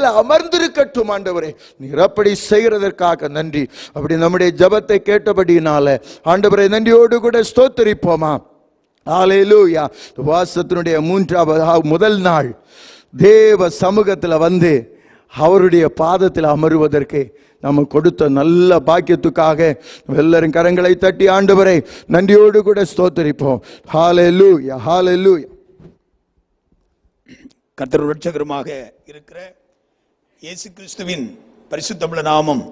மேல அமர்ந்திருக்கட்டும் ஆண்டவரே. நீர் அப்படி செய்கிறதற்காக நன்றி. அப்படி நம்முடைய ஜெபத்தை கேட்டபடியினால ஆண்டவரே நன்றியோடு கூட ஸ்தோத்திரிப்போமா. ஹல்லேலூயா. வாசத்தினுடைய முதல் நாள் தேவ சமூகத்தில் வந்து அவருடைய பாதத்தில் அமருவதற்கு நம்ம கொடுத்த நல்ல பாக்கியத்துக்காக எல்லாரும் கரங்களை தட்டி ஆண்டவரை நன்றியோடு கூட ஸ்தோத்திரிப்போம். ஹல்லேலூயா, ஹல்லேலூயா. கர்த்தர் இரட்சகருமாக இருக்கிற இயேசு கிறிஸ்துவின் பரிசுத்தமுள்ள நாமம்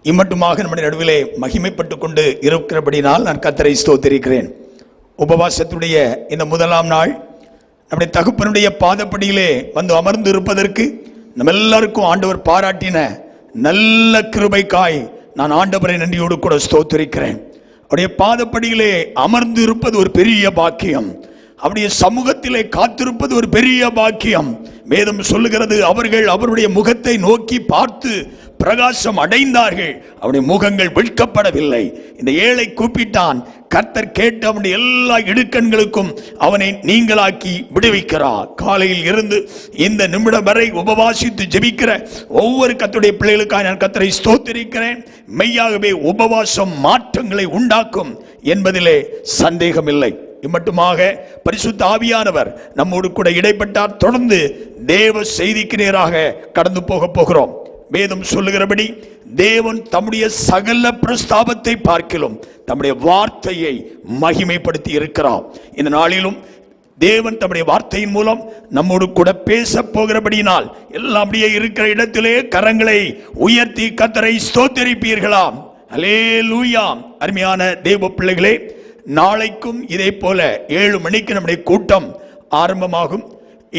இம்மட்டுமாக நம்முடைய நடுவிலே மகிமைப்பட்டுக் கொண்டு இருக்கிறபடினால் நான் கர்த்தரை ஸ்தோத்திரிக்கிறேன். உபவாசத்துடைய இந்த முதலாம் நாள் நம்முடைய தகப்பனுடைய பாதப்படியிலே வந்து அமர்ந்து இருப்பதற்கு நம்ம எல்லாருக்கும் ஆண்டவர் பாராட்டின நல்ல கிருபைக்காய் நான் ஆண்டவரை நன்றியோடு கூட ஸ்தோத்திரிக்கிறேன். அவருடைய பாதப்படியிலே அமர்ந்து இருப்பது ஒரு பெரிய பாக்கியம். அவருடைய சமூகத்திலே காத்திருப்பது ஒரு பெரிய பாக்கியம். வேதம் சொல்லுகிறது, அவர்கள் அவருடைய முகத்தை நோக்கி பார்த்து பிரகாசம் அடைந்தார்கள், அவருடைய முகங்கள் வெட்கப்படவில்லை. இந்த ஏழை கூப்பிட்டான், கர்த்தர் கேட்டு அவனுடைய எல்லா இடுக்கண்களுக்கும் அவனை நீங்களாக்கி விடுவிக்கிறார். காலையில் இருந்து இந்த நிமிடம் வரை உபவாசித்து ஜெபிக்கிற ஒவ்வொரு கர்த்தருடைய பிள்ளைகளுக்காக நான் கர்த்தரை ஸ்தோத்திரிக்கிறேன். மெய்யாகவே உபவாசம் மாற்றங்களை உண்டாக்கும் என்பதிலே சந்தேகமில்லை. இம்மட்டுமாக பரிசுத்த ஆவியானவர் நம்மோடு கூட இடைப்பட்டார். தொடர்ந்து தேவ செய்திக்கு நேராக கடந்து போகிறோம். வேதம் சொல்லுகிறபடி தேவன் தம்முடைய சகல பிரஸ்தாபத்தை பார்க்கிலும் தம்முடைய வார்த்தையை மகிமைப்படுத்தி இருக்கிறார். இந்த நாளிலும் தேவன் தம்முடைய வார்த்தையின் மூலம் நம்மோடு கூட பேச போகிறபடியினால் எல்லாம் அப்படியே இருக்கிற இடத்திலே கரங்களை உயர்த்தி கர்த்தரை ஸ்தோத்திரிப்பீர்களாம். அல்லேலூயா. அருமையான தேவ பிள்ளைகளே, நாளைக்கும் இதே போல 7 மணிக்கு நம்முடைய கூட்டம் ஆரம்பமாகும்.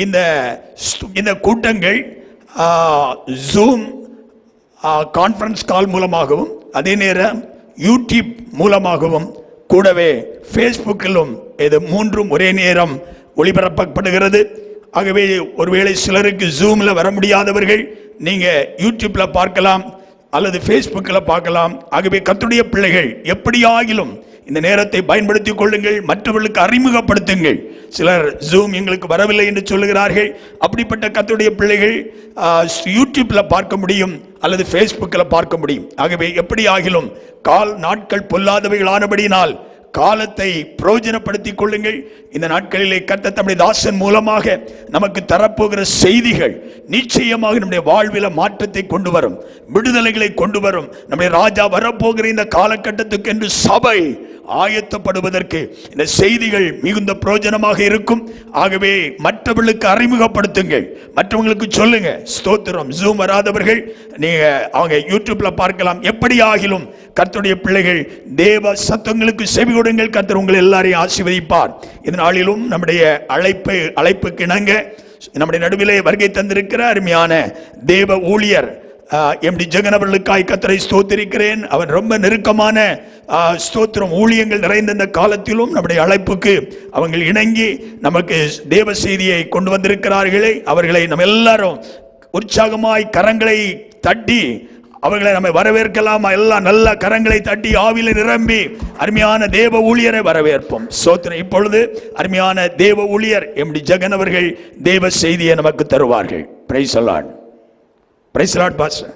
இந்த கூட்டங்கள் ஜூம் கான்ஃபரன்ஸ் கால் மூலமாகவும் அதே நேரம் யூடியூப் மூலமாகவும் கூடவே ஃபேஸ்புக்கிலும் இது 3 ஒரே நேரம் ஒளிபரப்பப்படுகிறது. ஆகவே ஒருவேளை சிலருக்கு ஜூமில் வர முடியாதவர்கள் நீங்கள் யூடியூப்பில் பார்க்கலாம் அல்லது ஃபேஸ்புக்கில் பார்க்கலாம். ஆகவே கர்த்தருடைய பிள்ளைகள் எப்படியாகிலும் இந்த நேரத்தை பயன்படுத்திக் கொள்ளுங்கள், மற்றவர்களுக்கு அறிமுகப்படுத்துங்கள். சிலர் ஜூம் எங்களுக்கு வரவில்லை என்று சொல்லுகிறார்கள். அப்படிப்பட்ட கர்த்தருடைய பிள்ளைகள் யூடியூப்ல பார்க்க முடியும் அல்லது ஃபேஸ்புக்கில் பார்க்க முடியும். ஆகவே எப்படி ஆகிலும் நாட்கள் பொல்லாதவைகளானபடியினால் காலத்தை பிரயோஜனப்படுத்திக் கொள்ளுங்கள். இந்த நாட்களிலே கர்த்தர் தம்முடைய தாசன் மூலமாக நமக்கு தரப்போகிற செய்திகள் நிச்சயமாக நம்முடைய வாழ்வில மாற்றத்தை கொண்டு வரும், விடுதலைகளை கொண்டு வரும். நம்முடைய ராஜா வரப்போகிற இந்த காலகட்டத்துக்கு என்று சபை ஆயத்தப்படுவதற்கு இந்த செய்திகள் மிகுந்த பிரயோஜனமாக இருக்கும். ஆகவே மற்றவர்களுக்கு அறிமுகப்படுத்துங்கள், மற்றவங்களுக்கு சொல்லுங்க. ஸ்தோத்திரம். ஜூம் வராதவர்கள் நீங்க அவங்க யூடியூப்ல பார்க்கலாம். எப்படி ஆகிலும் கர்த்தருடைய பிள்ளைகள் தேவ சத்தங்களுக்கு செவி கொடுங்கள். கர்த்தர் உங்களை எல்லாரையும் ஆசீர்வதிப்பார். இந்த நாளிலும் நம்முடைய அழைப்புக்கு இணங்க நம்முடைய நடுவிலே வருகை தந்திருக்கிற அருமையான தேவ ஊழியர் எம்டி ஜெகன் அவர்களுக்காய் கர்த்தரை ஸ்தோத்திரிக்கிறேன். அவன் ரொம்ப நெருக்கமான ஸ்தோத்திரம் ஊழியங்கள் நிறைந்த இந்த காலத்திலும் நம்முடைய அழைப்புக்கு அவங்க இணங்கி நமக்கு தேவ செய்தியை கொண்டு வந்திருக்கிறார்களே, அவர்களை நம்ம எல்லாரும் உற்சாகமாய் கரங்களை தட்டி அவர்களை நம்ம வரவேற்கலாம். எல்லாம் நல்ல கரங்களை தட்டி ஆவில நிரம்பி அருமையான தேவ ஊழியரை வரவேற்போம். ஸ்தோத்திரம். இப்பொழுது அருமையான தேவ ஊழியர் எம்டி ஜெகன் அவர்கள் தேவ செய்தியை நமக்கு தருவார்கள். Praise the Lord. Praise the Lord pastor.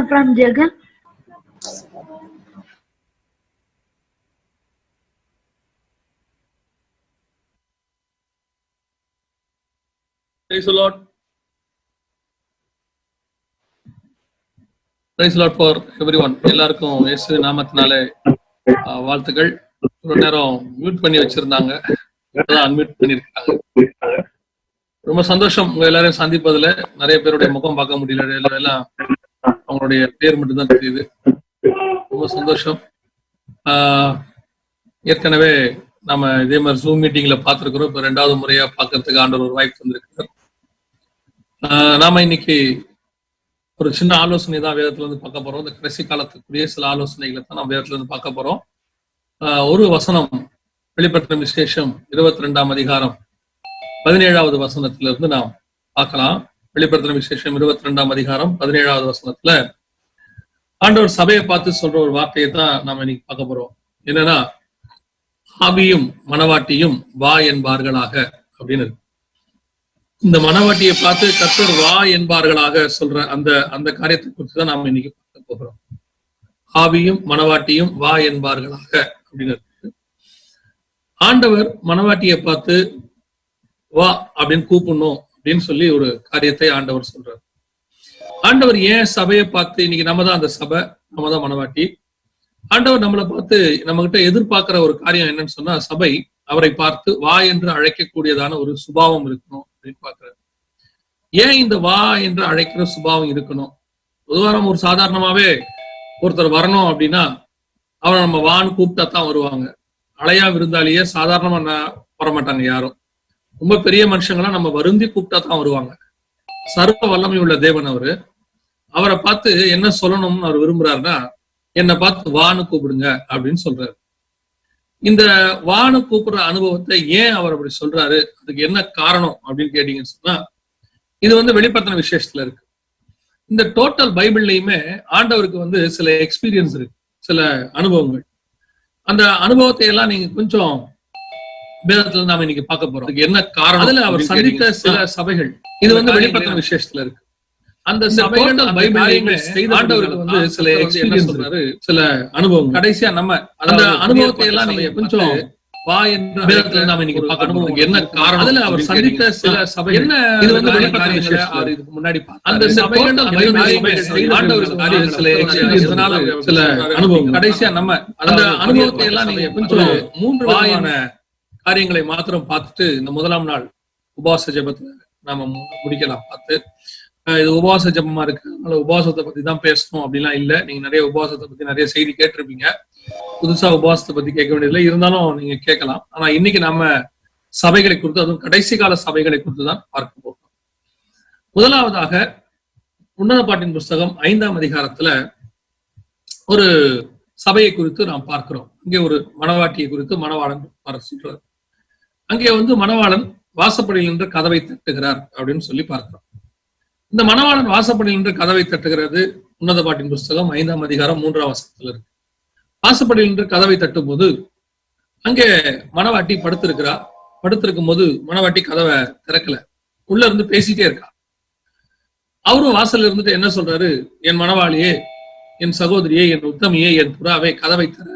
from Jagan. Praise the Lord. Praise the Lord for everyone. எல்லாருக்கும் இயேசு நாமத்தினாலே வாழ்த்துக்கள். ஒரு நேரம் மியூட் பண்ணி வச்சிருந்தாங்க, இப்பதான் அன்மியூட் பண்ணிருக்காங்க. ரொம்ப சந்தோஷம் உங்க எல்லாரையும் சந்திப்பதுல. நிறைய பேருடைய முகம் பார்க்க முடியல, எல்லாம் அவங்களுடைய பேர் மட்டும்தான் தெரியுது. ரொம்ப சந்தோஷம். ஏற்கனவே நம்ம இதே மாதிரி ஜூம் மீட்டிங்ல பார்த்துருக்கிறோம். இப்ப 2வது முறையா பார்க்கறதுக்கு ஆண்டவர் ஒரு வாய்ப்பு வந்திருக்கிறார். நாம இன்னைக்கு ஒரு சின்ன ஆலோசனை தான் வேதத்துல இருந்து பார்க்க போறோம். இந்த கடைசி காலத்துக்குரிய சில ஆலோசனைகளை தான் நம்ம வேதத்துல இருந்து பார்க்க போறோம். ஒரு வசனம், வெளிப்படுத்தின விசேஷம் 22ஆம் அதிகாரம் 17வது வசனத்துல இருந்து நாம் பார்க்கலாம். வெளிப்படுத்தின விசேஷம் 22ஆம் அதிகாரம் 17வது வசனத்துல ஆண்டவர் சபையை பார்த்து சொல்ற ஒரு வார்த்தையை தான் நாம இன்னைக்கு பார்க்க போறோம். என்னன்னா, ஆவியும் மணவாட்டியும் வா என்பார்களாக அப்படின்னு. இந்த மணவாட்டியை பார்த்து கர்த்தர் வா என்பார்களாக சொல்ற அந்த காரியத்தை குறித்து தான் நாம இன்னைக்கு பார்க்க போகிறோம். ஆவியும் மணவாட்டியும் வா என்பார்களாக அப்படின்னு. ஆண்டவர் மணவாட்டியை பார்த்து வா அப்படின்னு கூப்பிடணும் அப்படின்னு சொல்லி ஒரு காரியத்தை ஆண்டவர் சொல்றார். ஆண்டவர் ஏன் சபையை பார்த்து, இன்னைக்கு நம்ம தான் அந்த சபை, நம்ம தான் மணவாட்டி. ஆண்டவர் நம்மளை பார்த்து நம்ம கிட்ட எதிர்பார்க்கிற ஒரு காரியம் என்னன்னு சொன்னா, சபை அவரை பார்த்து வா என்று அழைக்கக்கூடியதான ஒரு சுபாவம் இருக்கணும் அப்படின்னு பாக்குறாரு. ஏன் இந்த வா என்று அழைக்கிற சுபாவம் இருக்கணும்? பொதுவாக ஒரு சாதாரணமாவே ஒருத்தர் வரணும் அப்படின்னா அவரை நம்ம வான்னு கூப்பிட்டா தான் வருவாங்க. அழையா விருந்தாளியே சாதாரணமா வரமாட்டாங்க யாரும். ரொம்ப பெரிய மனுஷங்களாம் நம்ம வருந்தி கூப்பிட்டா தான் வருவாங்க. சர்வ வல்லமை உள்ள தேவன் அவரை பார்த்து என்ன சொல்லணும்னு அவர் விரும்புறாருன்னா, என்னை பார்த்து வான்னு கூப்பிடுங்க அப்படின்னு சொல்றாரு. இந்த வான்னு கூப்பிடுற அனுபவத்தை ஏன் அவர் அப்படி சொல்றாரு, அதுக்கு என்ன காரணம் அப்படின்னு கேட்டீங்கன்னு சொன்னா, இது வெளிப்படுத்தின விசேஷத்துல இருக்கு. இந்த டோட்டல் பைபிள்லயுமே ஆண்டவருக்கு சில எக்ஸ்பீரியன்ஸ் இருக்கு, சில அனுபவங்கள். அந்த அனுபவத்தை எல்லாம் நீங்க கொஞ்சம் வேதத்துல நாம இன்னைக்கு பார்க்க போறோம். அதுக்கு என்ன காரணம், அதுல அவர் சந்தித்த சில சபைகள், இது வெளிப்படுத்தின விசேஷத்துல இருக்கு. அந்த சபைகள் ஆண்டவருக்கு சில எக்ஸ்பீரியன்ஸ் சொன்னாரு, சில அனுபவம். கடைசியா நம்ம அந்த அனுபவத்தை எல்லாம் நீங்க கொஞ்சம் வா என்ற வேதத்துல நாம இன்னைக்கு பார்க்க அனுபவம் என்ன காரணம், அதுல அவர் சந்தித்த சில சபை என்ன, இது வெளிப்படுத்தின விசேஷத்துல இதுக்கு முன்னாடி அந்த சபைகள் ஆண்டவருக்கு சில எக்ஸ்பீரியன்ஸ், சில அனுபவம். கடைசியா நம்ம அந்த அனுபவத்தை எல்லாம் நீங்க கொஞ்சம் 3 வகையான காரியங்களை மாத்திரம் பார்த்துட்டு இந்த முதலாம் நாள் உபவாச ஜெபத்துல நாம முடிக்கலாம் பார்த்து. இது உபவாச ஜெபமா இருக்கு, அதனால உபவாசத்தை பத்தி தான் பேசணும் அப்படின்லாம் இல்லை. நீங்க நிறைய உபவாசத்தை பத்தி நிறைய செய்தி கேட்டிருப்பீங்க. புதுசா உபவாசத்தை பத்தி கேட்க வேண்டியதில்லை, இருந்தாலும் நீங்க கேட்கலாம். ஆனா இன்னைக்கு நம்ம சபைகளை குறித்து, அதுவும் கடைசி கால சபைகளை குறித்து தான் பார்க்க போகிறோம். முதலாவதாக உன்னத பாட்டின் புஸ்தகம் 5ஆம் அதிகாரத்துல ஒரு சபையை குறித்து நாம் பார்க்கிறோம். இங்கே ஒரு மணவாட்டியை குறித்து மணவாளன் சொல்றார். அங்கே மணவாளன் வாசப்படியில் நின்று கதவை தட்டுகிறார் அப்படின்னு சொல்லி பார்க்கிறோம். இந்த மணவாளன் வாசப்படியில் நின்று கதவை தட்டுகிறது உன்னத பாட்டின் புஸ்தகம் 5ஆம் அதிகாரம் 3ஆம் வசனத்துல இருக்கு. வாசப்படியில் நின்று கதவை தட்டும் போது அங்கே மணவாட்டி படுத்திருக்கிறா. படுத்திருக்கும் போது மணவாட்டி கதவை திறக்கல, உள்ள இருந்து பேசிட்டே இருக்கா. அவரும் வாசல்ல இருந்துட்டு என்ன சொல்றாரு, என் மணவாளியே, என் சகோதரியே, என் உத்தமியே, என் புறாவை, கதவை தர,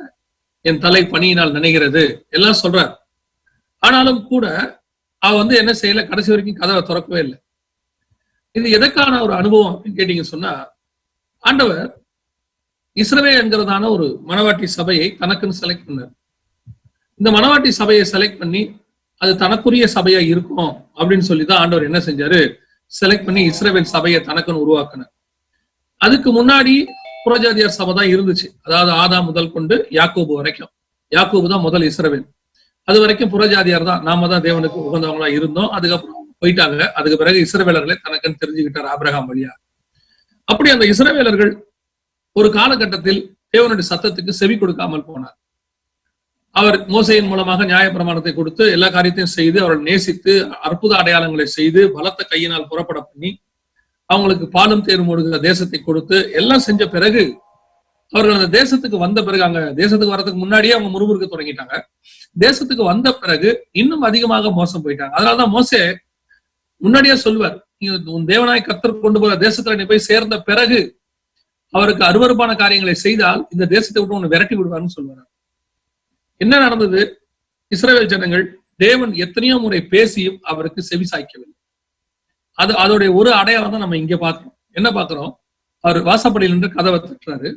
என் தலை பனியினால் நினைகிறது எல்லாம் சொல்றார். ஆனாலும் கூட அவ என்ன செய்யல, கடைசி வரைக்கும் கதவை திறக்கவே இல்லை. இது எதற்கான ஒரு அனுபவம் அப்படின்னு கேட்டீங்க சொன்னா, ஆண்டவர் இஸ்ரவேல் என்கிறதான ஒரு மணவாட்டி சபையை தனக்குன்னு செலக்ட் பண்ணார். இந்த மணவாட்டி சபையை செலக்ட் பண்ணி அது தனக்குரிய சபையா இருக்கும் அப்படின்னு சொல்லிதான் ஆண்டவர் என்ன செஞ்சாரு, செலக்ட் பண்ணி இஸ்ரவேல் சபையை தனக்குன்னு உருவாக்கினார். அதுக்கு முன்னாடி புறஜாதியார் சபை தான் இருந்துச்சு. அதாவது ஆதாம் முதல் கொண்டு யாக்கோபு வரைக்கும். யாக்கோபு தான் முதல் இஸ்ரவேல். அது வரைக்கும் புறஜாதியார் தான், நாம தான் தேவனுக்கு உகந்தவங்களா இருந்தோம். அதுக்கப்புறம் போயிட்டாங்க. அதுக்கு பிறகு இஸ்ரவேலர்களை தனக்குன்னு தெரிஞ்சுக்கிட்டார் ஆபிரகாம் வழியா. அப்படி அந்த இஸ்ரவேலர்கள் ஒரு காலகட்டத்தில் தேவனுடைய சத்தத்துக்கு செவி கொடுக்காமல் போனார். அவர் மோசையின் மூலமாக நியாயப்பிரமாணத்தை கொடுத்து எல்லா காரியத்தையும் செய்து அவர்கள் நேசித்து அற்புத அடையாளங்களை செய்து பலத்த கையினால் புறப்பட பண்ணி அவங்களுக்கு பாலும் தேரும் ஓடுகிற தேசத்தை கொடுத்து எல்லாம் செஞ்ச பிறகு அவர்கள் அந்த தேசத்துக்கு வந்த பிறகு, அங்க தேசத்துக்கு வர்றதுக்கு முன்னாடியே அவங்க முறுமுறுக்க தொடங்கிட்டாங்க. தேசத்துக்கு வந்த பிறகு இன்னும் அதிகமாக மோசம் போயிட்டாங்க. அதனாலதான் மோசே முன்னாடியே சொல்வார், உன் தேவனாய் கர்த்தர் கொண்டு போற தேசத்துல நீ போய் சேர்ந்த பிறகு அவருக்கு அருவருப்பான காரியங்களை செய்தால் இந்த தேசத்தை விட்டு உன்னை விரட்டி விடுவார்னு சொல்வார். என்ன நடந்தது? இஸ்ரவேல் ஜனங்கள் தேவன் எத்தனையோ முறை பேசியும் அவருக்கு செவி சாய்க்கவில்லை. அதோடைய ஒரு அடையாளம் தான் நம்ம இங்க பாக்குறோம். என்ன பாக்குறோம்? அவர் வாசப்படியில் நின்று கதவை தட்டுறாரு.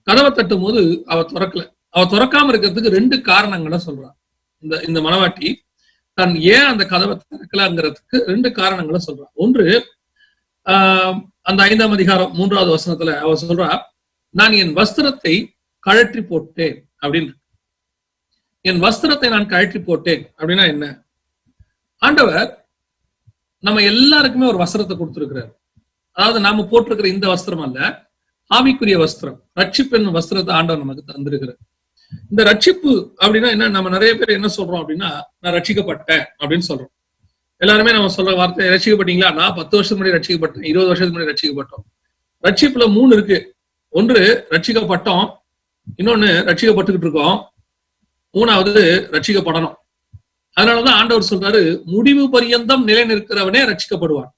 கதவை தட்டும் போது அவ திறக்கல. அவ திறக்காம இருக்கிறதுக்கு 2 காரணங்களை சொல்றான். இந்த மணவாட்டி தன் ஏன் அந்த கதவை திறக்கலங்கிறதுக்கு 2 காரணங்களை சொல்றான். ஒன்று, அந்த 5ஆம் அதிகாரம் 3வது வசனத்துல அவ சொல்றா, நான் என் வஸ்திரத்தை கழற்றி போட்டேன் அப்படின்னு. என் வஸ்திரத்தை நான் கழற்றி போட்டேன் அப்படின்னா என்ன? ஆண்டவர் நம்ம எல்லாருக்குமே ஒரு வஸ்திரத்தை கொடுத்திருக்கிறார். அதாவது நாம போட்டிருக்கிற இந்த வஸ்திரம் அல்ல, ஆவிக்குரிய வஸ்திரம், ரட்சிப்பு என்னும் வஸ்திரத்தை ஆண்டவர் நமக்கு தந்திருக்கிறார். இந்த ரட்சிப்பு அப்படின்னா என்ன? நம்ம நிறைய பேர் என்ன சொல்றோம் அப்படின்னா, நான் ரட்சிக்கப்பட்டேன் அப்படின்னு சொல்றோம். எல்லாருமே நம்ம சொல்ற வார்த்தை, ரட்சிக்கப்பட்டீங்களா? நான் 10 வருஷத்துக்கு முன்னாடி ரட்சிக்கப்பட்டேன், 20 வருஷத்துக்கு முன்னாடி ரட்சிக்கப்பட்டோம். ரட்சிப்புல 3 இருக்கு. ஒன்று ரட்சிக்கப்பட்டோம், இன்னொன்னு ரட்சிக்கப்பட்டுக்கிட்டு இருக்கோம், 3வது ரட்சிக்கப்படணும். அதனாலதான் ஆண்டவர் சொல்றாரு, முடிவு பரியந்தம் நிலை நிற்கிறவனே ரட்சிக்கப்படுவான்.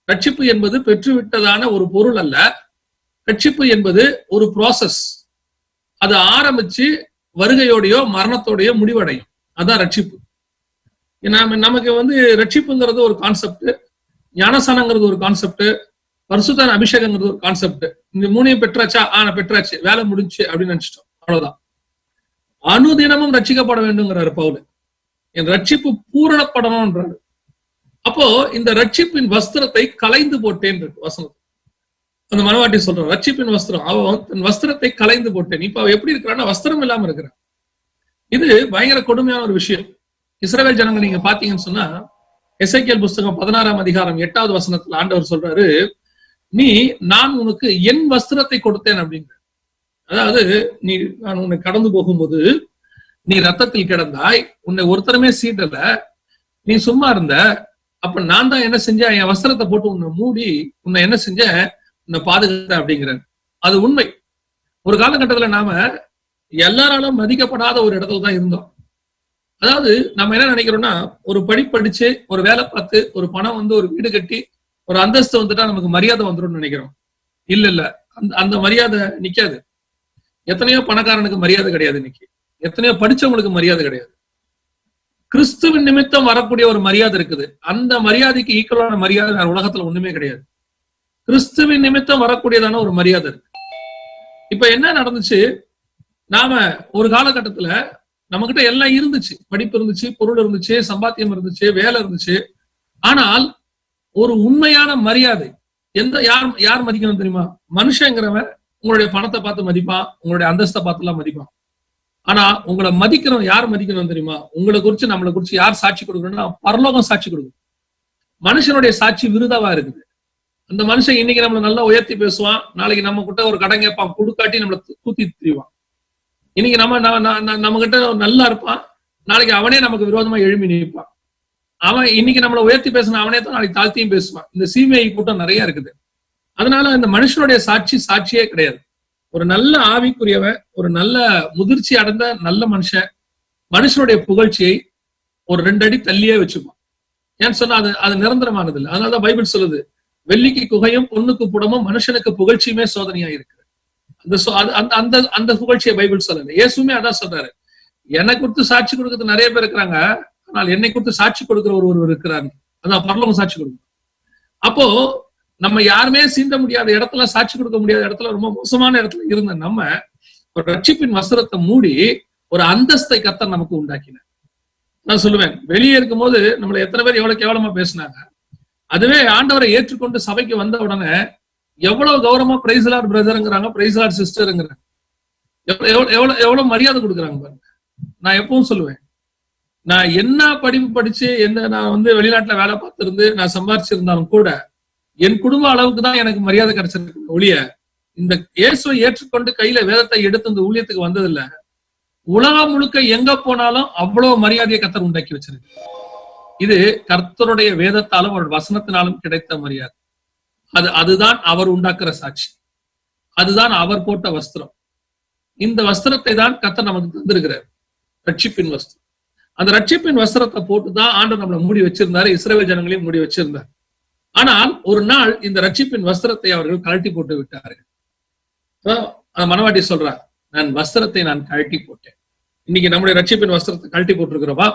ரட்சிப்பு என்பது பெற்றுவிட்டதான ஒரு பொருள் அல்ல. ரட்சிப்பு என்பது ஒரு ப்ராசஸ். அது ஆரம்பிச்சு வருகையோடையோ மரணத்தோடையோ முடிவடையும். அதான் ரட்சிப்பு. நமக்கு ரட்சிப்புங்கிறது ஒரு கான்செப்ட், ஞானசானங்கிறது ஒரு கான்செப்ட், பரிசுத்த அபிஷேகங்கிறது ஒரு கான்செப்ட். இந்த 3ஐயும் பெற்றாச்சா? நான் பெற்றாச்சு, வேலை முடிஞ்சு அப்படின்னு நினைச்சிட்டோம், அவ்வளவுதான். அனுதினமும் ரட்சிக்கப்பட வேண்டும்ங்கிறாரு பவுல். என் ரட்சிப்பு பூரணப்படணும்ன்றாரு. அப்போ இந்த ரட்சிப்பின் வஸ்திரத்தை கலைந்து போட்டேன் வசனம். அந்த மனவாட்டி சொல்றான், ரட்சிப்பின் வஸ்திரம், தன் வஸ்திரத்தை கலைந்து போட்டேன். இப்ப அவ எப்படி இருக்கிறான்னா, வஸ்திரம் இல்லாம இருக்கிறான். இது பயங்கர கொடுமையான ஒரு விஷயம். இஸ்ரவேல் ஜனங்கள் நீங்க பாத்தீங்கன்னு சொன்னா, எசேக்கியேல் புஸ்தகம் 16ஆம் அதிகாரம் 8வது வசனத்துல ஆண்டவர் சொல்றாரு, நான் உனக்கு என் வஸ்திரத்தை கொடுத்தேன் அப்படிங்கிற. அதாவது நான் உன்னை கடந்து போகும்போது நீ ரத்தத்தில் கிடந்தாய், உன்னை ஒருத்தருமே சீண்டல, நீ சும்மா இருந்த. அப்ப நான் தான் என்ன செஞ்சேன்? என் வஸ்திரத்தை போட்டு உன்னை மூடி உன்னை என்ன செஞ்சேன்? உன்னை பாதுகாத்த அப்படிங்கிற. அது உண்மை. ஒரு காலகட்டத்துல நாம எல்லாராலும் மதிக்கப்படாத ஒரு இடத்துல தான் இருந்தோம். அதாவது நம்ம என்ன நினைக்கிறோம்னா, ஒரு படிச்சு ஒரு வேலை பார்த்து ஒரு பணம் ஒரு வீடு கட்டி ஒரு அந்தஸ்து வந்துட்டா நமக்கு மரியாதை வந்துடும் நினைக்கிறோம். இல்ல, அந்த மரியாதை நிக்காது. எத்தனையோ பணக்காரனுக்கு மரியாதை கிடையாது இன்னைக்கு. எத்தனையோ படிச்சவங்களுக்கு மரியாதை கிடையாது. கிறிஸ்துவின் நிமித்தம் வரக்கூடிய ஒரு மரியாதை இருக்குது. அந்த மரியாதைக்கு ஈக்குவலான மரியாதை வேற உலகத்துல ஒண்ணுமே கிடையாது. கிறிஸ்துவின் நிமித்தம் வரக்கூடியதான ஒரு மரியாதை இருக்கு. இப்ப என்ன நடந்துச்சு? நாம ஒரு காலகட்டத்துல நம்ம கிட்ட எல்லாம் இருந்துச்சு, படிப்பு இருந்துச்சு, பொருள் இருந்துச்சு, சம்பாத்தியம் இருந்துச்சு, வேலை இருந்துச்சு. ஆனால் ஒரு உண்மையான மரியாதை யார் மதிக்கணும் தெரியுமா? மனுஷங்கிறவன் உங்களுடைய பணத்தை பார்த்து மதிப்பான், உங்களுடைய அந்தஸ்தை பார்த்து எல்லாம் மதிப்பான். ஆனா உங்களை மதிக்கணும் யார் மதிக்கணும் தெரியுமா? உங்களை குறிச்சு நம்மளை குறிச்சு யார் சாட்சி கொடுக்கணும்னா, பரலோகம் சாட்சி கொடுக்கும். மனுஷனுடைய சாட்சி விருதாவா இருக்குது. அந்த மனுஷன் இன்னைக்கு நம்மளை நல்லா உயர்த்தி பேசுவான், நாளைக்கு நம்ம கிட்ட ஒரு கடன் கேட்பான், குடுக்காட்டி நம்மளை தூத்தி திரிவான். இன்னைக்கு நம்ம கிட்ட நல்லா இருப்பான், நாளைக்கு அவனே நமக்கு விரோதமா எழுப்பி நிற்பான். அவன் இன்னைக்கு நம்மளை உயர்த்தி பேசின அவனே தான் நாளைக்கு தாழ்த்தியும் பேசுவான். இந்த சிபிஐ கூட்டம் நிறைய இருக்குது. அதனால இந்த மனுஷனுடைய சாட்சியே கிடையாது. ஒரு நல்ல ஆவிக்குரியவன், ஒரு நல்ல முதிர்ச்சி அடைந்த நல்ல மனுஷனுடைய புகழ்ச்சியை ஒரு 2 அடி தள்ளியே வச்சுப்பான். ஏன்னு சொன்னா அது நிரந்தரமானது இல்லை. அதனாலதான் பைபிள் சொல்லுது, வெள்ளிக்கு குகையும் பொண்ணுக்கு புடமும் மனுஷனுக்கு புகழ்ச்சியுமே சோதனையா இருக்கு. அந்த புகழ்ச்சியை பைபிள் சொல்லல. இயேசுமே அதான் சொல்றாரு, என்னை குறித்து சாட்சி கொடுக்கறது நிறைய பேர் இருக்கிறாங்க, ஆனால் என்னை குறித்து சாட்சி கொடுக்கிற ஒருவர் இருக்கிறார். அதான் பரலோகம் சாட்சி கொடுக்கும். அப்போ நம்ம யாருமே சீண்ட முடியாத இடத்துல, சாட்சி கொடுக்க முடியாத இடத்துல, ரொம்ப மோசமான இடத்துல இருந்த நம்ம ஒரு ரட்சிப்பின் வஸ்திரத்தை மூடி ஒரு அந்தஸ்தை கர்த்தர் நமக்கு உண்டாக்கினார். நான் சொல்லுவேன், வெளியே இருக்கும் போது நம்மளை எத்தனை பேர் எவ்வளவு கேவலமா பேசினாங்க. அதுவே ஆண்டவரை ஏற்றுக்கொண்டு சபைக்கு வந்த உடனே எவ்வளவு கௌரவமா பிரைஸ் லார்ட் பிரதர்ங்கிறாங்க, பிரைஸ் லார்ட் சிஸ்டருங்கிறாங்க, எவ்வளவு மரியாதை கொடுக்குறாங்க பாருங்க. நான் எப்பவும் சொல்லுவேன், நான் என்ன படிப்பு படிச்சு நான் வெளிநாட்டுல வேலை பார்த்திருந்து நான் சம்பாதிச்சிருந்தாலும் கூட என் குடும்ப அளவுக்கு தான் எனக்கு மரியாதை கிடைச்சிருக்கு ஒழிய, இந்த இயேசுவை ஏற்றுக்கொண்டு கையில வேதத்தை எடுத்து இந்த ஊழியத்துக்கு வந்ததில்ல. உலகம் முழுக்க எங்க போனாலும் அவ்வளவு மரியாதையை கர்த்தர் உண்டாக்கி வச்சிருக்கு. இது கர்த்தருடைய வேதத்தாலும் அவருடைய வசனத்தினாலும் கிடைத்த மரியாதை. அதுதான் அவர் உண்டாக்குற சாட்சி, அதுதான் அவர் போட்ட வஸ்திரம். இந்த வஸ்திரத்தை தான் கர்த்தர் நமக்கு தந்திருக்கிறார், ரட்சிப்பின் வஸ்திரம். அந்த ரட்சிப்பின் வஸ்திரத்தை போட்டுதான் ஆண்டவர் நம்மளை மூடி வச்சிருந்தாரு, இஸ்ரவேல் ஜனங்களையும் மூடி வச்சிருந்தார். ஆனால் ஒரு நாள் இந்த ரட்சிப்பின் வஸ்திரத்தை அவர்கள் கழட்டி போட்டு விட்டார்கள். அந்த மனவாட்டி சொல்றா, நான் வஸ்திரத்தை கழட்டி போட்டேன். இன்னைக்கு நம்முடைய ரட்சிப்பின் வஸ்திரத்தை கழட்டி போட்டிருக்கிறோமா?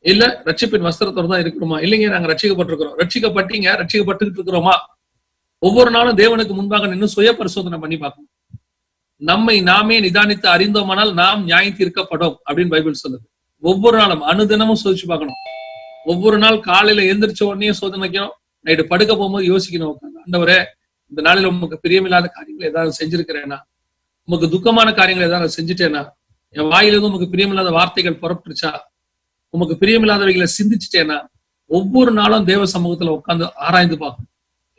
இல்ல ரட்சிப்பின் வஸ்திரத்தோட தான் இருக்கணுமா? இல்லைங்க, நாங்க ரட்சிக்கப்பட்டிருக்கிறோம். ரட்சிக்கப்பட்டீங்க, ரட்சிக்கப்பட்டுக்கிட்டு இருக்கிறோமா? ஒவ்வொரு நாளும் தேவனுக்கு முன்பாக நின்று சுய பரிசோதனை பண்ணி பார்க்கணும். நம்மை நாமே நிதானித்து அறிந்தோமானால் நாம் நியாயம் தீர்க்கப்படும் அப்படின்னு பைபிள் சொல்லுது. ஒவ்வொரு நாளும் அனுதினமும் சோதிச்சு பார்க்கணும். ஒவ்வொரு நாள் காலையில எந்திரிச்ச உடனே சோதனைக்கணும், நைட்டு படுக்க போகும்போது யோசிக்கணும். ஆண்டவரே, இந்த நாளில் உமக்கு பிரியமில்லாத காரியங்கள் ஏதாவது செஞ்சிருக்கிறேனா? உமக்கு துக்கமான காரியங்கள் ஏதாவது செஞ்சுட்டேனா? என் வாயிலிருந்து உமக்கு பிரியமில்லாத வார்த்தைகள் புறப்பட்டுச்சா? உமக்கு பிரியமில்லாதவைகளை சிந்திச்சுட்டேனா? ஒவ்வொரு நாளும் தேவ சமூகத்துல உட்கார்ந்து ஆராய்ந்து பார்க்கணும்.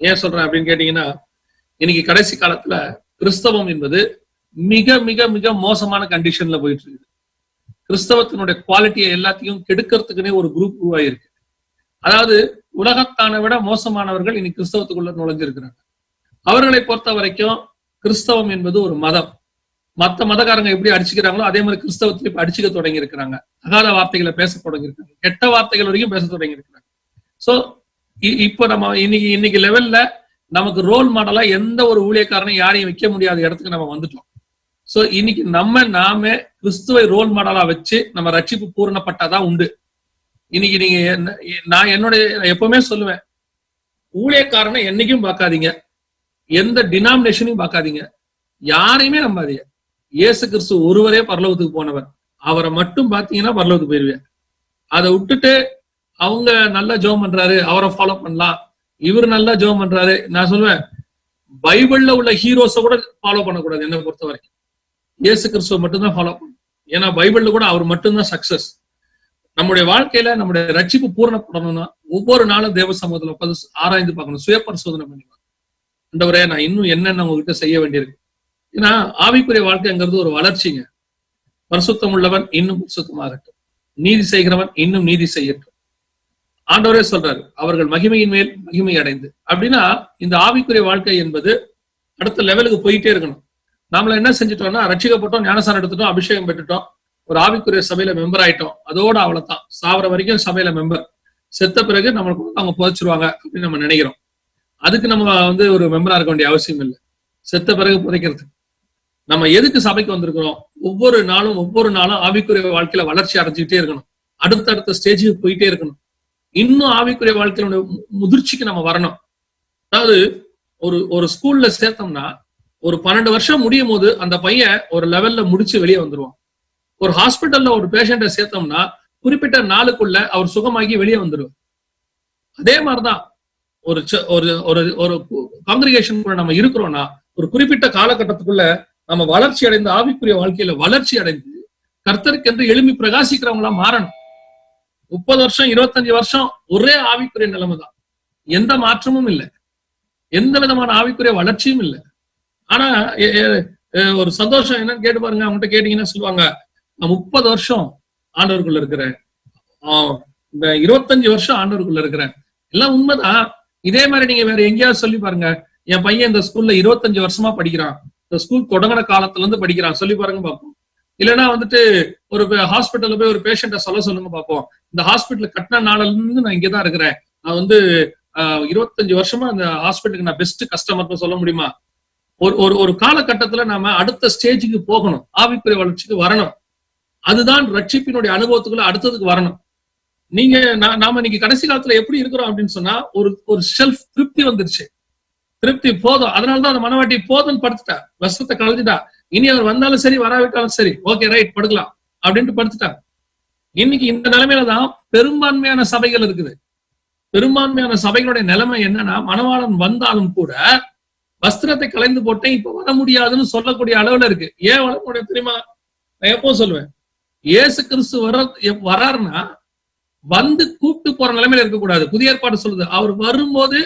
ஏன் சொல்றேன் அப்படின்னு கேட்டீங்கன்னா, இன்னைக்கு கடைசி காலத்துல கிறிஸ்தவம் என்பது மிக மிக மிக மோசமான கண்டிஷன்ல போயிட்டு இருக்குது. கிறிஸ்தவத்தினுடைய குவாலிட்டியை எல்லாத்தையும் கெடுக்கிறதுக்குன்னே ஒரு குரூப் உருவாயிருக்கு. அதாவது உலகத்தானை விட மோசமானவர்கள் இன்னைக்கு கிறிஸ்தவத்துக்குள்ள நுழைஞ்சிருக்கிறாங்க. அவர்களை பொறுத்த வரைக்கும் கிறிஸ்தவம் என்பது ஒரு மதம். மத்த மதக்காரங்க எப்படி அடிச்சுக்கிறாங்களோ அதே மாதிரி கிறிஸ்தவத்துல இப்ப அடிச்சுக்க தொடங்கி இருக்கிறாங்க. அகாத வார்த்தைகளை பேச தொடங்கி இருக்காங்க. கெட்ட வார்த்தைகள் வரைக்கும் பேச தொடங்கி இருக்கிறாங்க. சோ இப்ப நம்ம இன்னைக்கு லெவல்ல நமக்கு ரோல் மாடலா எந்த ஒரு ஊழியக்காரனையும் யாரையும் வைக்க முடியாத இடத்துக்கு நம்ம வந்துட்டோம். சோ இன்னைக்கு நாமே கிறிஸ்துவை ரோல் மாடலா வச்சு நம்ம ரட்சிப்பு பூரணப்பட்டாதான் உண்டு. இன்னைக்கு நீங்க நான் எப்பவுமே சொல்லுவேன், ஊழியக்காரனை என்னைக்கும் பார்க்காதீங்க, எந்த டினாமினேஷனையும் பார்க்காதீங்க, யாரையுமே நம்பாதீங்க. இயேசு கிறிஸ்து ஒருவரே பரலோகத்துக்கு போனவர், அவரை மட்டும் பாத்தீங்கன்னா பரலோகத்துக்கு போயிருவேன். அதை விட்டுட்டு அவங்க நல்லா ஜெபம் பண்றாரு அவரை ஃபாலோ பண்ணலாம், இவர் நல்லா ஜெபம் பண்றாரு. நான் சொல்லுவேன், பைபிள்ல உள்ள ஹீரோஸை கூட ஃபாலோ பண்ணக்கூடாது. என்னை பொறுத்த வரைக்கும் இயேசு கிறிஸ்துவ மட்டும்தான் ஃபாலோ பண்ணணும். ஏன்னா பைபிள்ல கூட அவர் மட்டும்தான் சக்சஸ். நம்முடைய வாழ்க்கையில நம்முடைய ரட்சிப்பு பூரணப்படணும்னா ஒவ்வொரு நாளும் தேவ சமூகத்துல உட்காந்து ஆராய்ந்து பார்க்கணும், சுய பரிசோதனை பண்ணி பார்க்கணும். ஆண்டவரே, நான் இன்னும் என்னென்ன உங்ககிட்ட செய்ய வேண்டியிருக்கு. ஏன்னா ஆவிக்குரிய வாழ்க்கைங்கிறது ஒரு வளர்ச்சிங்க. பரிசுத்தம் உள்ளவன் இன்னும் பரிசுத்தமாகட்டும், நீதி செய்கிறவன் இன்னும் நீதி செய்யட்டும். ஆண்டவரே சொல்றாரு, அவர்கள் மகிமையின் மேல் மகிமை அடைந்து. அப்படின்னா இந்த ஆவிக்குரிய வாழ்க்கை என்பது அடுத்த லெவலுக்கு போயிட்டே இருக்கணும். நாமள என்ன செஞ்சுட்டோம்னா, ரட்சிக்கப்பட்டோம், ஞானசாரம் எடுத்துட்டோம், அபிஷேகம் பெற்றுட்டோம், ஒரு ஆவிக்குரிய சபையில மெம்பர் ஆயிட்டோம், அதோட அவ்வளவுதான். சாவர வரைக்கும் சபையில மெம்பர். செத்த பிறகு நம்மளுக்கு அவங்க புதைச்சிருவாங்க அப்படின்னு நம்ம நினைக்கிறோம். அதுக்கு நம்ம ஒரு மெம்பரா இருக்க வேண்டிய அவசியம் இல்லை. செத்த பிறகு புதைக்கிறதுக்கு நம்ம எதுக்கு சபைக்கு வந்திருக்கிறோம்? ஒவ்வொரு நாளும் ஆவிக்குரிய வாழ்க்கையில வளர்ச்சி அடைஞ்சுக்கிட்டே இருக்கணும், அடுத்தடுத்த ஸ்டேஜுக்கு போயிட்டே இருக்கணும். இன்னும் ஆவிக்குரிய வாழ்க்கையில முதிர்ச்சிக்கு நம்ம வரணும். அதாவது ஒரு ஸ்கூல்ல சேர்த்தோம்னா ஒரு 12 வருஷம் முடியும் போது அந்த பையன் ஒரு லெவல்ல முடிச்சு வெளியே வந்துருவான். ஒரு ஹாஸ்பிட்டல்ல ஒரு பேஷண்ட்டை சேர்த்தோம்னா குறிப்பிட்ட நாளுக்குள்ள அவர் சுகமாகி வெளியே வந்துடுவார். அதே மாதிரிதான் ஒரு காங்கிரிகேஷன் நம்ம இருக்கிறோம்னா ஒரு குறிப்பிட்ட காலகட்டத்துக்குள்ள நம்ம வளர்ச்சி அடைந்து ஆவிக்குரிய வாழ்க்கையில வளர்ச்சி அடைந்து கர்த்தருக்கு என்று எழுப்பி பிரகாசிக்கிறவங்களா மாறணும். 30 வருஷம் 25 வருஷம் ஒரே ஆவிக்குரிய நிலைமை தான், எந்த மாற்றமும் இல்லை, எந்த விதமான ஆவிக்குரிய வளர்ச்சியும் இல்லை. ஆனா ஒரு சந்தோஷம் என்னன்னு கேட்டு பாருங்க. அவங்ககிட்ட கேட்டீங்கன்னா சொல்லுவாங்க, நான் 30 வருஷம் ஆண்டவருக்குள்ள இருக்கிறேன், இந்த 25 வருஷம் ஆண்டவருக்குள்ள இருக்கிறேன். எல்லாம் உண்மைதான். இதே மாதிரி நீங்க வேற எங்கேயாவது சொல்லி பாருங்க, என் பையன் இந்த ஸ்கூல்ல 25 வருஷமா படிக்கிறான், இந்த ஸ்கூல் தொடங்கின காலத்துல இருந்து படிக்கிறான், சொல்லி பாருங்க பார்ப்போம். இல்லைன்னா ஒரு ஹாஸ்பிட்டல்ல போய் ஒரு பேஷண்ட்டை சொல்லுங்க பார்ப்போம், இந்த ஹாஸ்பிட்டல் கட்டின நாள்ல இருந்து நான் இங்கதான் இருக்கிறேன், நான் 25 வருஷமா அந்த ஹாஸ்பிட்டலுக்கு நான் பெஸ்ட் கஸ்டமர்னு சொல்ல முடியுமா? ஒரு காலகட்டத்துல நாம அடுத்த ஸ்டேஜுக்கு போகணும், ஆவிக்குரிய வளர்ச்சிக்கு வரணும். அதுதான் ரட்சிப்பினுடைய அனுபவத்துக்குள்ள அடுத்ததுக்கு வரணும். நாம இன்னைக்கு கடைசி காலத்துல எப்படி இருக்கிறோம் அப்படின்னு சொன்னா, ஒரு செல்ஃப் திருப்தி வந்துருச்சு, திருப்தி போதும். அதனாலதான் அந்த மனவாட்டி போதும்னு படுத்துட்டா, வஸ்திரத்தை கலந்துட்டா, இனி அவர் வந்தாலும் சரி வராவிட்டாலும் சரி, ஓகே ரைட் படுக்கலாம் அப்படின்ட்டு படுத்துட்டாங்க. இன்னைக்கு இந்த நிலைமையில தான் பெரும்பான்மையான சபைகள் இருக்குது. பெரும்பான்மையான சபைகளுடைய நிலைமை என்னன்னா, மணவாளன் வந்தாலும் கூட வஸ்திரத்தை கலைந்து போட்டேன், இப்ப வர முடியாதுன்னு சொல்லக்கூடிய அளவுல இருக்கு. ஏன் வர முடியாது தெரியுமா? நான் எப்போ சொல்லுவேன், இயேசு கிறிஸ்து வர்றாருன்னா வந்து கூப்பிட்டு போற நிலைமையில இருக்கக்கூடாது. புதிய ஏற்பாடு சொல்லுது, அவர் வரும்போது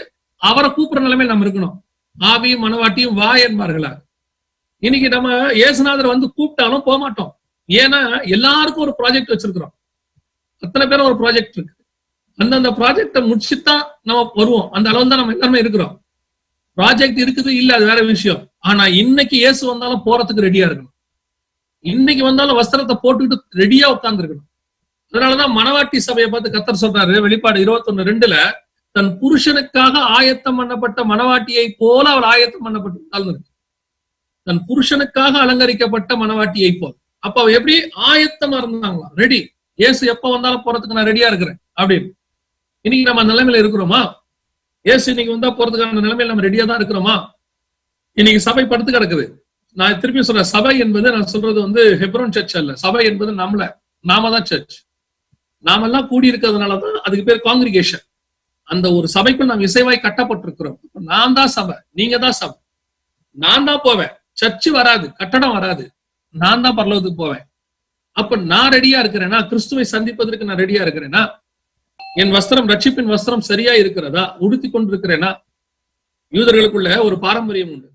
அவரை கூப்பிடுற நிலைமையில நம்ம இருக்கணும். ஆவியும் மனவாட்டியும் வா என்பார்களா. இன்னைக்கு நம்ம இயேசுநாதர் வந்து கூப்பிட்டாலும் போக மாட்டோம். ஏன்னா எல்லாருக்கும் ஒரு ப்ராஜெக்ட் வச்சிருக்கிறோம், அத்தனை பேரும் ஒரு ப்ராஜெக்ட் இருக்கு. அந்தந்த ப்ராஜெக்டை முடிச்சுதான் நம்ம வருவோம். அந்த அளவு தான் நம்ம எல்லாருமே இருக்கிறோம். ப்ராஜெக்ட் இருக்குது இல்ல, அது வேற விஷயம். ஆனா இன்னைக்கு இயேசு வந்தாலும் போறதுக்கு ரெடியா இருக்கணும். இன்னைக்கு வந்தாலும் வஸ்திரத்தை போட்டுக்கிட்டு ரெடியா உட்கார்ந்து இருக்கணும். அதனாலதான் மணவாட்டி சபையை பார்த்து கர்த்தர் சொல்றாரு, வெளிப்பாடு 21:2, தன் புருஷனுக்காக ஆயத்தம் பண்ணப்பட்ட மணவாட்டியை போல அவள் ஆயத்தம் பண்ணப்பட்டு இருக்கு. தன் புருஷனுக்காக அலங்கரிக்கப்பட்ட மணவாட்டியை போல். அப்ப அவ எப்படி ஆயத்தமா இருந்தாங்களா? ரெடி. இயேசு எப்ப வந்தாலும் போறதுக்கு நான் ரெடியா இருக்கிறேன் அப்படின்னு. இன்னைக்கு நம்ம நிலைமையில இருக்கிறோமா? இயேசு இன்னைக்கு வந்தா போறதுக்கான நிலைமையில நம்ம ரெடியா தான் இருக்கிறோமா? இன்னைக்கு சபை படுத்து கிடக்குது. நான் திருப்பி சொல்றேன், சபை என்பது நான் சொல்றது வந்து ஹெப்ரோன் சர்ச் அல்ல. சபை என்பது நாம தான் சர்ச். நாமெல்லாம் கூடி இருக்கிறதுனாலதான் அதுக்கு பேர் காங்கிரிகேஷன். அந்த ஒரு சபைக்குள் நாம் இசைவாய் கட்டப்பட்டிருக்கிறோம். நான் தான் சபை, நீங்க தான் சபை. நான் தான் போவேன், சர்ச்சு வராது, கட்டடம் வராது, நான் தான் பரலோகத்துக்கு போவேன். அப்ப நான் ரெடியா இருக்கிறேன்னா, கிறிஸ்துவை சந்திப்பதற்கு நான் ரெடியா இருக்கிறேன்னா, என் வஸ்திரம், ரட்சிப்பின் வஸ்திரம் சரியா இருக்கிறதா, உடுத்தி கொண்டிருக்கிறேன்னா? யூதர்களுக்குள்ள ஒரு பாரம்பரியம் உண்டு.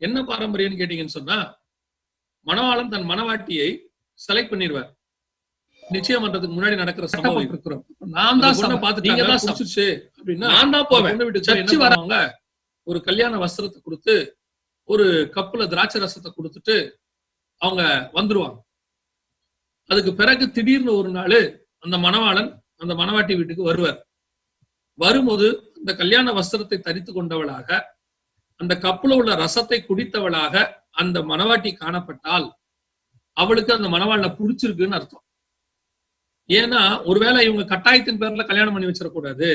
என்ன பாரம்பரியம் கேட்டீங்கன்னு சொன்னா, மணவாளன் தன் மணவாட்டியை செலக்ட் பண்ணிடுவார். நிச்சயம் பண்றதுக்கு முன்னாடி நடக்கிற சம்பவம் இருக்கிறோம். நான் தான் சொன்ன பாத்துட்டீங்க தான் சப்சிச்சு அப்படின்னா நான் தான் போவேன். சர்ச்சு வரவங்க ஒரு கல்யாண வஸ்திரத்தை கொடுத்து ஒரு கப்புல திராட்சை ரசத்தை கொடுத்துட்டு அவங்க வந்துருவாங்க. அதுக்கு பிறகு திடீர்னு ஒரு நாள் அந்த மணவாளன் அந்த மணவாட்டி வீட்டுக்கு வருவார். வரும்போது அந்த கல்யாண வஸ்திரத்தை தரித்து கொண்டவளாக, அந்த கப்புல உள்ள ரசத்தை குடித்தவளாக அந்த மணவாட்டி காணப்பட்டால் அவளுக்கு அந்த மணவாளனை பிடிச்சிருக்குன்னு அர்த்தம். ஏன்னா ஒருவேளை இவங்க கட்டாயத்தின் பேர்ல கல்யாணம் பண்ணி வச்சிடக்கூடாது.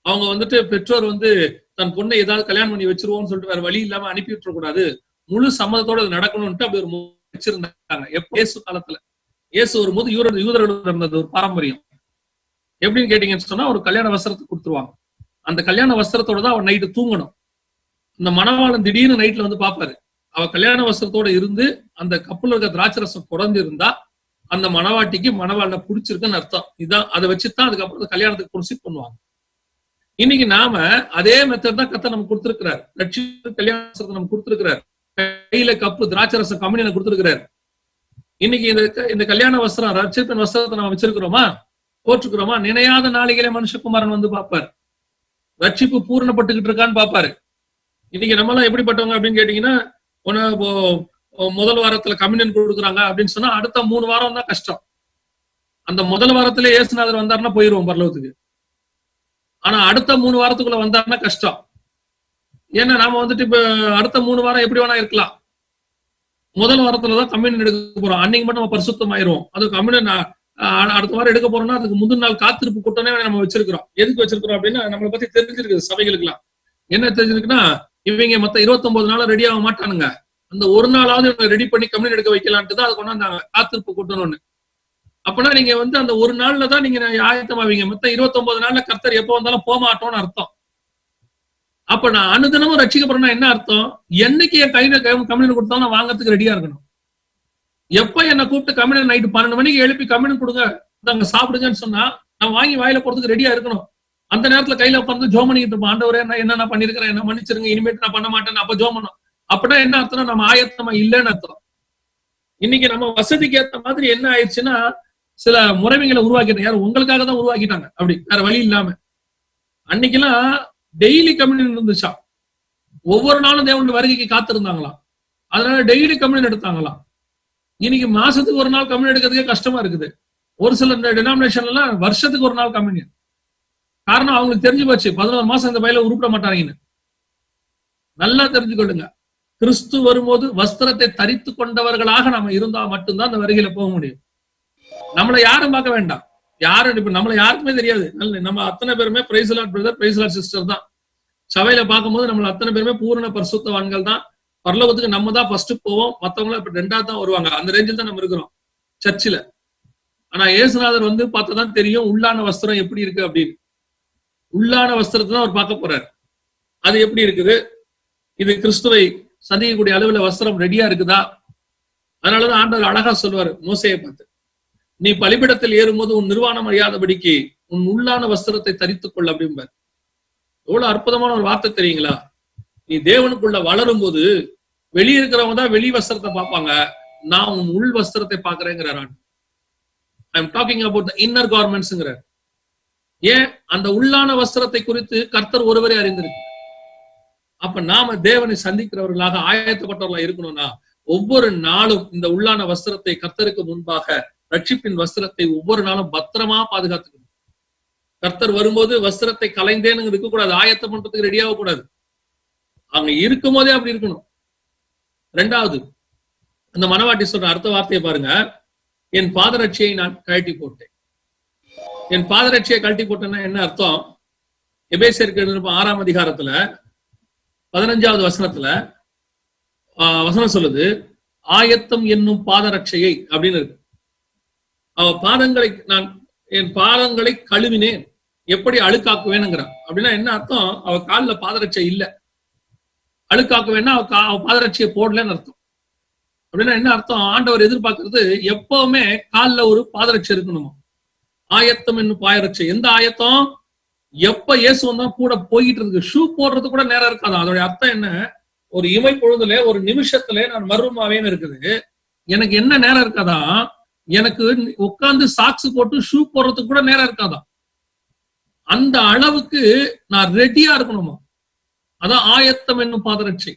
அவங்க வந்துட்டு பெற்றோர் வந்து தன் பொண்ணை ஏதாவது கல்யாணம் பண்ணி வச்சிருவோம்னு சொல்லிட்டு வேற வழி இல்லாம அனுப்பி விட்டுறக்கூடாது, முழு சம்மதத்தோட அது நடக்கணும்ட்டு அப்படி ஒரு வச்சிருந்தாங்க. எப்ப இயேசு காலத்துல, இயேசு வரும்போது யூதர்கள் இருந்தது ஒரு பாரம்பரியம். எப்படின்னு கேட்டீங்கன்னு சொன்னா, ஒரு கல்யாண வஸ்திரத்தை கொடுத்துருவாங்க. அந்த கல்யாண வஸ்திரத்தோட தான் அவன் நைட்டு தூங்கணும். இந்த மணவாளன் திடீர்னு நைட்ல வந்து பாப்பாரு. அவ கல்யாண வஸ்திரத்தோட இருந்து அந்த கப்புல இருக்க திராட்சை ரசம் குறைஞ்சு இருந்தா அந்த மணவாட்டிக்கு மணவாளனை பிடிச்சிருக்குன்னு அர்த்தம். இதான் அதை வச்சுதான் அதுக்கப்புறம் கல்யாணத்துக்கு ப்ரொசீட் பண்ணுவாங்க. இன்னைக்கு நாம அதே மெத்தட் தான் கர்த்தர் நமக்கு கொடுத்திருக்கிறார். ரட்சிப்பு கல்யாண வஸ்திரத்தை நமக்கு கொடுத்திருக்கிறார். கையில கப்பு திராட்சை ரசம் கம்பெனியில கொடுத்திருக்கிறார். இன்னைக்கு இந்த கல்யாண வஸ்திரம், ரட்சிப்பின் வஸ்திரத்தை நம்ம வச்சிருக்கிறோமா, போட்டுக்கிறோமா? நினையாத நாளிகளே மனுஷகுமாரன் வந்து பார்ப்பார். ரட்சிப்பு பூரணப்பட்டுக்கிட்டு இருக்கான்னு பார்ப்பாரு. இன்னைக்கு நம்ம எல்லாம் எப்படிப்பட்டவங்க அப்படின்னு கேட்டீங்கன்னா, முதல் வாரத்துல கம்யூனியன் கொடுக்குறாங்க அப்படின்னு சொன்னா அடுத்த 3 வாரம் தான் கஷ்டம். அந்த முதல் வாரத்திலே இயேசுநாதர் வந்தாருன்னா போயிருவோம் பரலோகத்துக்கு. ஆனா அடுத்த 3 வாரத்துக்குள்ள வந்தாருன்னா கஷ்டம். ஏன்னா நாம வந்துட்டு இப்ப அடுத்த 3 வாரம் எப்படி வேணா இருக்கலாம். முதல் வாரத்துலதான் கம்யூனியன் எடுக்க போறோம். அன்னைக்கு மட்டும் நம்ம பரிசுத்தம் ஆயிரும். அது கம்யூனியன் அடுத்த வாரம் எடுக்க போறோம்னா அதுக்கு முந்தின நாள் காத்திருப்பு கூட்டமே நம்ம வச்சிருக்கிறோம். எதுக்கு வச்சிருக்கிறோம் அப்படின்னா, நம்மளை பத்தி தெரிஞ்சிருக்குது சபைகளுக்கு எல்லாம். என்ன தெரிஞ்சிருக்குன்னா, இவங்க மொத்த 29 நாள் ரெடி ஆக மாட்டானுங்க, அந்த ஒரு நாளாவது இவங்க ரெடி பண்ணி கம்யூனியன் எடுக்க வைக்கலான்ட்டு தான் அது கொண்டாந்தாங்க காத்திருப்பு கூட்டணும்னு. அப்பனா நீங்க வந்து அந்த ஒரு நாள்ல தான் நீங்க ஆயத்தமாவீங்க. மொத்த 29 நாள்ல கர்த்தர் எப்போ வந்தாலும் போக மாட்டோம்னு அர்த்தம். அப்ப நான் அனுதினமும் ரட்சிக்கப்படுறேன்னா என்ன அர்த்தம்? என்னைக்கு என் கையில கம்யூனியன் கொடுத்தாலும் நான் வாங்கறதுக்கு ரெடியா இருக்கணும். எப்ப என்ன கூப்பிட்டு கம்யூனியன் நைட்டு 12 மணிக்கு எழுப்பி கம்யூனியன் கொடுங்க, அங்க சாப்பிடுங்கன்னு சொன்னா நான் வாங்கி வாயில போறதுக்கு ரெடியா இருக்கணும். அந்த நேரத்துல கையில உட்காந்து ஜோம் பண்ணிட்டு இருப்போம். ஆண்டவரே நான் என்ன பண்ணிருக்கிறேன், என்ன மன்னிச்சிருங்க, இனிமேட்டு நான் பண்ண மாட்டேன், அப்ப ஜோம் பண்ணோம். அப்படின்னா என்ன அர்த்தம்? நம்ம ஆயத்தமா இல்லைன்னு அர்த்தம். இன்னைக்கு நம்ம வசதிக்கு ஏற்ற மாதிரி என்ன ஆயிடுச்சுன்னா, சில முறைமைகளை உருவாக்கிட்டாங்க. யாரும் உங்களுக்காக தான் உருவாக்கிட்டாங்க, அப்படி வேற வழி இல்லாம. அன்னைக்கெல்லாம் டெய்லி கம்யூனியன் இருந்துச்சா, ஒவ்வொரு நாளும் தேவனுடைய வருகைக்கு காத்திருந்தாங்களாம். அதனால டெய்லி கம்யூனியன் எடுத்தாங்களாம். இன்னைக்கு மாசத்துக்கு ஒரு நாள் கம்யூனியன் எடுக்கிறதுக்கே கஷ்டமா இருக்குது. ஒரு சில டினாமினேஷன்ல எல்லாம் வருஷத்துக்கு ஒரு நாள் கம்யூனியன். காரணம் அவங்களுக்கு தெரிஞ்சு போச்சு 11 மாசம் இந்த பையில உருப்பிட மாட்டாங்கன்னு. நல்லா தெரிஞ்சுக்கொள்ளுங்க, கிறிஸ்து வரும்போது வஸ்திரத்தை தரித்து கொண்டவர்களாக நம்ம இருந்தா மட்டும்தான் அந்த வருகையில போக முடியும். நம்மளை யாரும் பார்க்க வேண்டாம். யாரும் இப்ப நம்மளை யாருக்குமே தெரியாது. நம்ம அத்தனை பேருமே praise lord brother, praise lord sister தான். சபையில பார்க்கும்போது நம்மள அத்தனை பேருமே பூரண பரிசுத்தவான்கள் தான். பரலோகத்துக்கு நம்ம தான் ஃபர்ஸ்ட் போவோம், மத்தவங்களும் இப்ப 2வது தான் வருவாங்க. அந்த ரேஞ்சில் தான் நம்ம இருக்கிறோம் சர்ச்சில். ஆனா இயேசுநாதர் வந்து பார்த்தாதான் தெரியும் உள்ளான வஸ்திரம் எப்படி இருக்கு அப்படின்னு. உள்ளான வஸ்திரத்தை தான் அவர் பார்க்க போறாரு. அது எப்படி இருக்குது, இது கிறிஸ்துவை சந்திக்கக்கூடிய அளவுல வஸ்திரம் ரெடியா இருக்குதா? அதனாலதான் ஆண்டவர் அழகா சொல்லுவாரு மோசேயை பார்த்து, நீ பலிபீடத்தில் ஏறும்போது உன் நிர்வாணம் அழியாதபடிக்கு உன் உள்ளான வஸ்திரத்தை தரித்துக் கொள் அப்படிம்பார். எவ்வளவு அற்புதமான ஒரு வார்த்தை தெரியுங்களா? நீ தேவனுக்குள்ள வளரும் போது வெளியே இருக்கிறவங்க தான் வெளி வஸ்திரத்தை பார்ப்பாங்க, நான் உன் உள் வஸ்திரத்தை பார்க்கிறேங்கிறார். I am talking about the inner கார்மெண்ட்ஸ்ங்கிறார். ஏன்? அந்த உள்ளான வஸ்திரத்தை குறித்து கர்த்தர் ஒருவரே அறிந்திருக்கு. அப்ப நாம தேவனை சந்திக்கிறவர்களாக ஆயத்தப்பட்டவர்களாக இருக்கணும்னா ஒவ்வொரு நாளும் இந்த உள்ளான வஸ்திரத்தை கர்த்தருக்கு முன்பாக, ரட்சிப்பின் வஸ்திரத்தை ஒவ்வொரு நாளும் பத்திரமா பாதுகாத்துக்கணும். கர்த்தர் வரும்போது வஸ்திரத்தை கலைந்தேன்னு இருக்கக்கூடாது, ஆயத்தம் பண்றதுக்கு ரெடியாக கூடாது. அவங்க இருக்கும் போதே அப்படி இருக்கணும். 2வது, அந்த மனவாட்டி சொல்ற அர்த்த வார்த்தையை பாருங்க. என் பாதரட்சியை நான் கழட்டி போட்டேன். என் பாதரட்சியை கழட்டி போட்டேன்னா என்ன அர்த்தம்? எபேசியருக்கு 6ஆம் அதிகாரத்துல 15வது வசனத்துல வசனம் சொல்லுது, ஆயத்தம் என்னும் பாதரட்சையை அப்படின்னு இருக்கு. என் பாதங்களை கழுவினேன், எப்படி அழுக்காக்குவேனுங்கிறான். அப்படின்னா என்ன அர்த்தம்? அவ காலில் பாதரட்சை இல்ல, அழுக்காக்குவேன்னா அவ பாதரட்சியை போடலன்னு அர்த்தம். அப்படின்னா என்ன அர்த்தம்? ஆண்டவர் எதிர்பார்க்கறது எப்பவுமே காலில் ஒரு பாதரட்சை இருக்கணுமா. ஆயத்தம் என்னும் பாதரட்சை. எந்த ஆயத்தம்? எப்ப இயேசு வந்தா கூட போயிட்டு இருக்கு, ஷூ போடுறது கூட நேரம் இருக்காதான். அதோட அர்த்தம் என்ன? ஒரு இமை பொழுதுல ஒரு நிமிஷத்துல நான் மர்மமாவேன்னு இருக்குது. எனக்கு என்ன நேரம் இருக்காதான்? எனக்கு உட்கார்ந்து சாக்ஸ் போட்டு ஷூ போடுறதுக்கு கூட நேரம் இருக்காதான். அந்த அளவுக்கு நான் ரெடியா இருக்கணுமா. அதான் ஆயத்தம் என்னும் பாதரட்சை.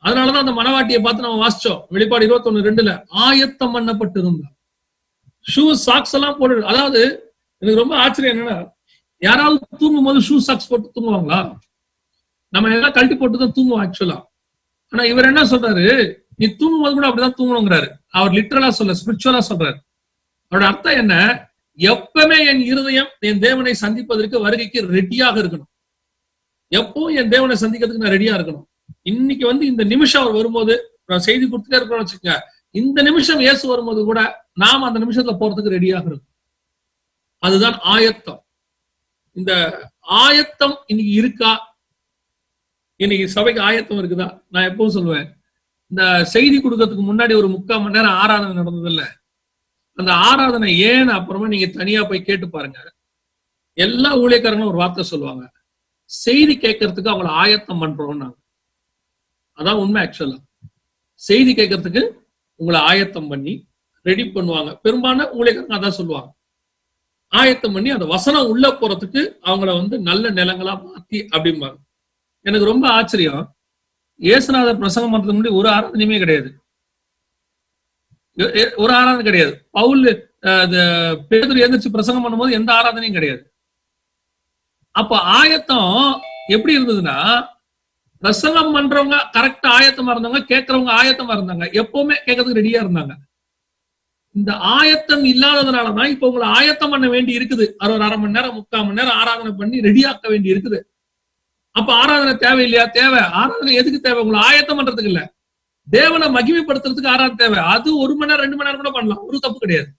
அதனாலதான் அந்த மனவாட்டியை பார்த்து நம்ம வாசிச்சோம், வெளிப்பாடு 21:2 ஆயத்தம் பண்ணப்பட்டு இருந்தா. ஷூ சாக்ஸ் எல்லாம் போடு. அதாவது எனக்கு ரொம்ப ஆச்சரியம் என்னன்னா, யாராவது தூங்கும் போது ஷூ சாக்ஸ் போட்டு தூங்குவாங்களா? நம்ம எல்லாம் கழட்டி போட்டுதான் தூங்குவோம் ஆக்சுவலா. ஆனா இவர் என்ன சொல்றாரு, நீ தூங்கும் போது கூட அப்படிதான் தூங்கணுங்கிறாரு. அவர் லிட்டரலா சொல்ல, ஸ்பிரிச்சுவலா சொல்றாரு. அவரோட அர்த்தம் என்ன? எப்பவுமே என் இருதயம் என் தேவனை சந்திப்பதற்கு வருகைக்கு ரெடியாக இருக்கணும். எப்பவும் என் தேவனை சந்திக்கிறதுக்கு நான் ரெடியா இருக்கணும். இன்னைக்கு இந்த நிமிஷம் அவர் வரும்போது நான் செய்தி கொடுத்துட்டே இருக்கணும்னு வச்சுக்கோங்க. இந்த நிமிஷம் இயேசு வரும்போது கூட நாம் அந்த நிமிஷத்துல போறதுக்கு ரெடியாக இருக்கும். அதுதான் ஆயத்தம். இந்த ஆயத்தம் இன்னைக்கு இருக்கா? இன்னைக்கு சபைக்கு ஆயத்தம் இருக்குதா? நான் எப்பவும் சொல்லுவேன், இந்த செய்தி கொடுக்கறதுக்கு முன்னாடி ஒரு 3/4 மணி நேரம் ஆராதனை நடந்தது இல்ல, அந்த ஆராதனை ஏன்னு அப்புறமா நீங்க தனியா போய் கேட்டு பாருங்க. எல்லா ஊழியக்காரங்களும் ஒரு வார்த்தை சொல்லுவாங்க, செய்தி கேட்கறதுக்கு அவங்கள ஆயத்தம் பண்றோம் நாங்க. அதான் உண்மை. ஆக்சுவலா செய்தி கேட்கறதுக்கு உங்களை ஆயத்தம் பண்ணி ரெடி பண்ணுவாங்க. பெரும்பாலான ஊழியக்காரங்க அதான் சொல்லுவாங்க, ஆயத்தம் பண்ணி அந்த வசனம் உள்ள போறதுக்கு அவங்கள நல்ல நிலங்களா மாத்தி அப்படிம்பாங்க. எனக்கு ரொம்ப ஆச்சரியம், இயேசுநாதர் பிரசங்கம் பண்றதுக்கு முன்னாடி ஒரு ஆராதனையுமே கிடையாது. ஒரு ஆராதனை கிடையாது. பவுல் பேதுரு எழுந்திரிச்சு பிரசங்கம் பண்ணும்போது எந்த ஆராதனையும் கிடையாது. அப்ப ஆயத்தம் எப்படி இருந்ததுன்னா, பிரசங்கம் பண்றவங்க கரெக்டா ஆயத்தமா இருந்தவங்க, கேட்கறவங்க ஆயத்தமா இருந்தாங்க, எப்பவுமே கேட்கறதுக்கு ரெடியா இருந்தாங்க. இந்த ஆயத்தம் இல்லாததுனாலதான் இப்ப உங்களை ஆயத்தம் பண்ண வேண்டி இருக்குது. ஒரு 1/2 மணி நேரம் 3/4 மணி நேரம் ஆராதனை பண்ணி ரெடியாக்க வேண்டி இருக்குது. அப்ப ஆராதனை தேவை இல்லையா? தேவை. ஆராதனை எதுக்கு தேவை? உங்களை ஆயத்தம் பண்றதுக்கு இல்ல, தேவனை மகிமைப்படுத்துறதுக்கு ஆராதனை தேவை. அது 1 மணி நேரம் 2 மணி நேரம் கூட பண்ணலாம், ஒரு தப்பு கிடையாது.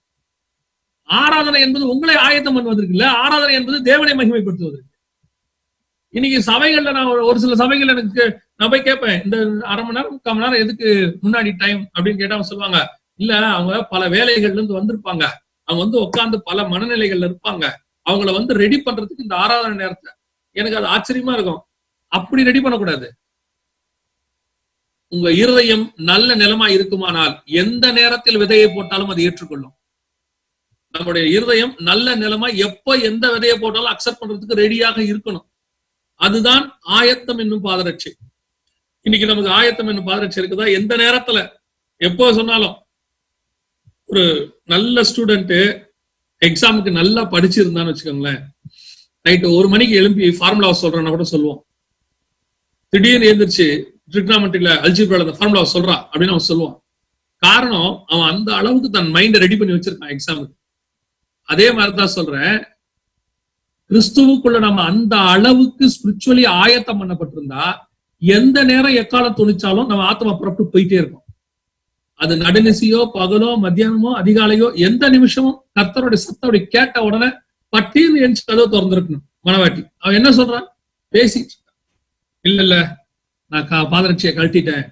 ஆராதனை என்பது உங்களை ஆயத்தம் பண்ணுவதற்கு இல்ல, ஆராதனை என்பது தேவனை மகிமைப்படுத்துவதற்கு. இன்னைக்கு சபைகள்ல நான் ஒரு சில சபைகள் எனக்கு நான் போய் கேட்பேன், இந்த 1/2 மணி நேரம் 3/4 மணி நேரம் எதுக்கு முன்னாடி டைம் அப்படின்னு கேட்டா அவங்க சொல்லுவாங்க, இல்ல அவங்க பல வேலைகள்ல இருந்து வந்திருப்பாங்க, அவங்க உட்கார்ந்து பல மனநிலைகள்ல இருப்பாங்க, அவங்கள ரெடி பண்றதுக்கு இந்த ஆராதனை நேரத்தை. எனக்கு அது ஆச்சரியமா இருக்கும். அப்படி ரெடி பண்ணக்கூடாது. உங்க இருதயம் நல்ல நிலமா இருக்குமானால் எந்த நேரத்தில் விதையை போட்டாலும் அது ஏற்றுக்கொள்ளும். நம்முடைய இருதயம் நல்ல நிலமா எப்ப எந்த விதையை போட்டாலும் அக்செப்ட் பண்றதுக்கு ரெடியாக இருக்கணும். அதுதான் ஆயத்தம் என்னும் பாதரட்சை. இன்னைக்கு நமக்கு ஆயத்தம் என்னும் பாதரட்சை இருக்குதா? எந்த நேரத்துல எப்போ சொன்னாலும். ஒரு நல்ல ஸ்டூடெண்ட் எக்ஸாமுக்கு நல்லா படிச்சிருந்தான்னு வச்சுக்கோங்களேன், நைட்டு 1 மணிக்கு எழுப்பி ஃபார்முலா சொல்றான்னா கூட சொல்லுவோம். திடீர்னு எழுந்திரிச்சு ட்ரிக்னாமெட்ரிக்ல அல்ஜிப்ரால அந்த ஃபார்முலா சொல்றான் அப்படின்னு அவன் சொல்லுவான். காரணம், அவன் அந்த அளவுக்கு தன் மைண்டை ரெடி பண்ணி வச்சிருக்கான் எக்ஸாமுக்கு. அதே மாதிரிதான் சொல்றேன், கிறிஸ்துவுக்குள்ள நம்ம அந்த அளவுக்கு ஸ்பிரிச்சுவலி ஆயத்தம் பண்ணப்பட்டிருந்தா எந்த நேரம் எக்காலம் துணிச்சாலும் நம்ம ஆத்மா புறப்பட்டு போயிட்டே இருக்கும். அது நடுநிசியோ பகலோ மத்தியானமோ அதிகாலையோ எந்த நிமிஷமும் கர்த்தருடைய சத்தம் கேட்ட உடனே பட்டீர்னு எழுந்து கதவை திறந்திருக்கணும். மனவாட்டி அவன் என்ன சொல்றான்? பேசிட்டு இல்ல நான் பாதரட்சியை கழட்டிட்டேன்,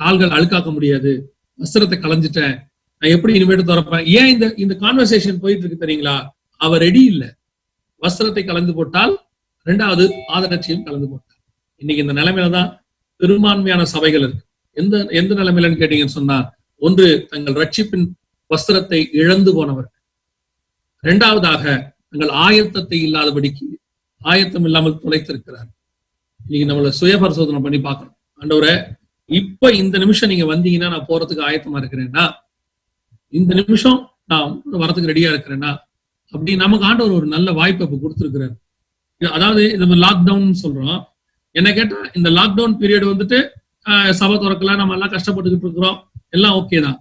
கால்கள் அழுக்காக்க முடியாது, வஸ்திரத்தை களைஞ்சிட்டேன், நான் எப்படி இனிமேட்டு திறப்பேன். ஏன் இந்த கான்வர்சேஷன் போயிட்டு இருக்கு தெரியுங்களா? அவ ரெடி இல்ல. வஸ்திரத்தை கலந்து போட்டால், 2வது பாதரட்சியும் கலந்து போட்டால். இன்னைக்கு இந்த நிலைமையிலதான் பெரும்பான்மையான சபைகள் இருக்கு. எந்த நிலைமையிலன்னு கேட்டீங்கன்னு சொன்னா, ஒன்று தங்கள் ரட்சிப்பின் வஸ்திரத்தை இழந்து போனவர், 2வதாக தங்கள் ஆயத்தத்தை இல்லாதபடிக்கு ஆயத்தம் இல்லாமல் தொலைத்திருக்கிறார். நீங்க நம்மள சுய பரிசோதனை பண்ணி பார்க்கணும். ஆண்டவரே, இப்ப இந்த நிமிஷம் நீங்க வந்தீங்கன்னா நான் போறதுக்கு ஆயத்தமா இருக்கிறேன்னா, இந்த நிமிஷம் நான் வரதுக்கு ரெடியா இருக்கிறேன்னா, அப்படி நமக்கு ஆண்டவர் ஒரு நல்ல வாய்ப்பை இப்ப கொடுத்துருக்கிறார். அதாவது நம்ம லாக்டவுன் சொல்றோம். என்ன கேட்டா, இந்த லாக்டவுன் பீரியட் சபை திறக்கல, நம்ம எல்லாம் கஷ்டப்பட்டுக்கிட்டு இருக்கிறோம், எல்லாம் ஓகே தான்.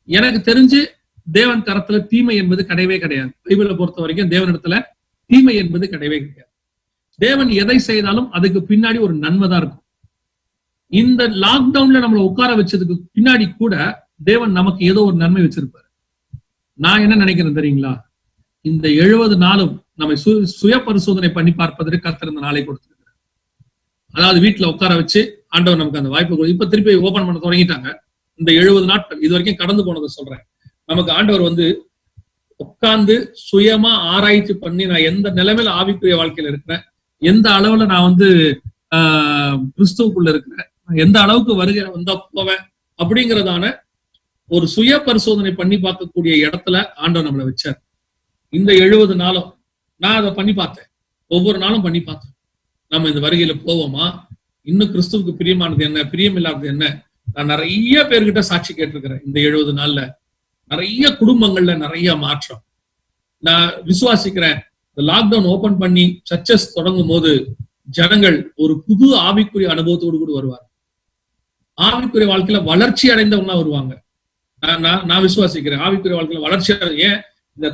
எனக்கு தெரிஞ்சு தேவன் கரத்துல தீமை என்பது கிடையவே கிடையாது. பைபிளை பொறுத்த வரைக்கும் தேவனிடத்துல தீமை என்பது கிடையவே கிடையாது. தேவன் எதை செய்தாலும் அதுக்கு பின்னாடி ஒரு நன்மை தான் இருக்கும். இந்த லாக்டவுன்ல நம்மளை உட்கார வச்சதுக்கு பின்னாடி கூட தேவன் நமக்கு ஏதோ ஒரு நன்மை வச்சிருப்பாரு. நான் என்ன நினைக்கிறேன் தெரியுங்களா? இந்த 70 நாளும் நம்ம சுய பரிசோதனை பண்ணி பார்ப்பதற்கு கர்த்தர் இந்த நாளை கொடுத்திருக்கிறார். அதாவது வீட்டுல உட்கார வச்சு ஆண்டவர் நமக்கு அந்த வாய்ப்பு இப்ப திருப்பி ஓபன் பண்ண தொடங்கிட்டாங்க. இந்த 70 நாட்கள் இது வரைக்கும் கடந்து போனதை சொல்றேன். நமக்கு ஆண்டவர் உட்கார்ந்து சுயமா ஆராய்ச்சி பண்ணி நான் எந்த நிலைமையில ஆவிக்குரிய வாழ்க்கையில இருக்கிறேன், எந்த அளவுல நான் கிறிஸ்துவுக்குள்ள இருக்கிறேன், எந்த அளவுக்கு வருகை வந்தா போவேன் அப்படிங்கிறதான ஒரு சுய பரிசோதனை பண்ணி பார்க்கக்கூடிய இடத்துல ஆண்டவர் நம்மளை வச்சார். இந்த 70 நாளும் நான் அதை பண்ணி பார்த்தேன். ஒவ்வொரு நாளும் பண்ணி பார்த்தேன். நம்ம இந்த வருகையில போவோமா, இன்னும் கிறிஸ்துவுக்கு பிரியமானது என்ன, பிரியம் இல்லாதது என்ன. நான் நிறைய பேர்கிட்ட சாட்சி கேட்டிருக்கிறேன். இந்த 70 நாள்ல நிறைய குடும்பங்கள்ல நிறைய மாற்றம் நான் விசுவாசிக்கிறேன். இந்த லாக்டவுன் ஓபன் பண்ணி சர்ச்சஸ் தொடங்கும் போது ஜனங்கள் ஒரு புது ஆவிக்குரிய அனுபவத்தோடு கூட வருவாங்க. ஆவிக்குரிய வாழ்க்கையில வளர்ச்சி அடைந்தவங்களா வருவாங்க. நான் விசுவாசிக்கிறேன் ஆவிக்குரிய வாழ்க்கையில வளர்ச்சி ஏன் இந்த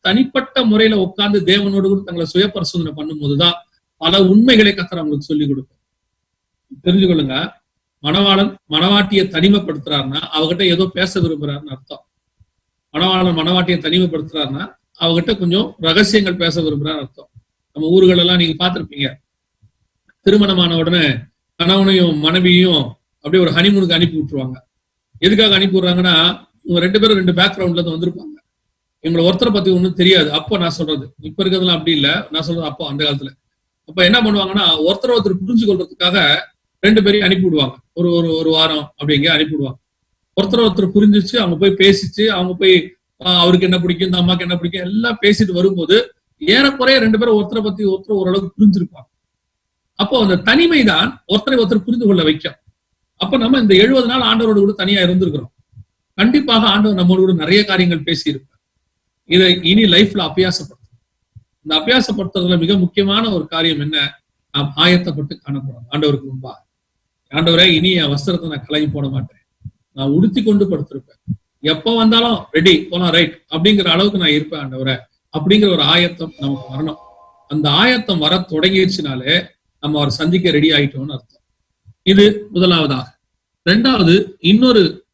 தனிப்பட்ட முறையில உட்கார்ந்து தேவனோடு கூட தங்களை சுய பரிசோதனை பண்ணும் போதுதான் பல உண்மைகளை கர்த்தர் அவங்களுக்கு சொல்லிக் கொடுக்கும். தெரிஞ்சுக்கொள்ளுங்க, மணவாளன் மணவாட்டியை தனிமைப்படுத்துறாருன்னா அவகிட்ட ஏதோ பேச விரும்புறாருன்னு அர்த்தம். மணவாளன் மணவாட்டியை தனிமைப்படுத்துறாருன்னா அவகிட்ட கொஞ்சம் ரகசியங்கள் பேச விரும்புறாரு அர்த்தம். நம்ம ஊர்கள் எல்லாம் நீங்க பார்த்திருப்பீங்க, திருமணமான உடனே கணவனையும் மனைவியும் அப்படியே ஒரு ஹனிமூனுக்கு அனுப்பி விட்டுருவாங்க. எதுக்காக அனுப்பி விடுறாங்கன்னா, இவங்க 2 பேரும் 2 பேக்ரவுண்ட்ல இருந்து வந்திருப்பாங்க. இவங்களை ஒருத்தரை பத்தி ஒண்ணும் தெரியாது. அப்போ நான் சொல்றது, இப்ப இருக்கிறதுலாம் அப்படி இல்லை, நான் சொல்றது அப்போ அந்த காலத்துல. அப்ப என்ன பண்ணுவாங்கன்னா, ஒருத்தர் புரிஞ்சு கொள்றதுக்காக 2 பேரையும் அனுப்பி விடுவாங்க. ஒரு வாரம் அப்படி எங்கேயா அனுப்பி விடுவாங்க. ஒருத்தர் புரிஞ்சிச்சு, அவங்க போய் பேசிச்சு, அவங்க போய் அவருக்கு என்ன பிடிக்கும், இந்த அம்மாக்கு என்ன பிடிக்கும் எல்லாம் பேசிட்டு வரும்போது ஏறக்குறைய 2 பேரும் ஒருத்தரை பத்தி ஒருத்தர் ஓரளவுக்கு புரிஞ்சிருப்பாங்க. அப்போ அந்த தனிமை தான் ஒருத்தர் புரிந்து கொள்ள வைக்கும். அப்ப நம்ம இந்த 70 நாள் ஆண்டவரோடு கூட தனியா இருந்திருக்கிறோம். கண்டிப்பாக ஆண்டவர் நம்மோடு கூட நிறைய காரியங்கள் பேசி இருப்பார். இதை இனி லைஃப்ல அபியாசப்படுத்தும். இந்த அபியாசப்படுத்துறதுல மிக முக்கியமான ஒரு காரியம் என்ன, நாம் ஆயத்தப்பட்டு காணப்படும். ஆண்டவருக்கு முன்பாக, ஆண்டவரே இனி என் வஸ்திரத்தை நான் கலங்கி போட மாட்டேன், நான் உடுத்தி கொண்டு படுத்திருப்பேன், எப்ப வந்தாலும் ரெடி போலாம் ரைட் அப்படிங்கிற அளவுக்கு நான் இருப்பேன் ஆண்டவரே அப்படிங்கிற ஒரு ஆயத்தம் நமக்கு வரணும். அந்த ஆயத்தம் வர தொடங்கிடுச்சுனாலே நம்ம அவரை சந்திக்க ரெடி ஆயிட்டோம்னு அர்த்தம். இது முதலாவதாக. 2வது,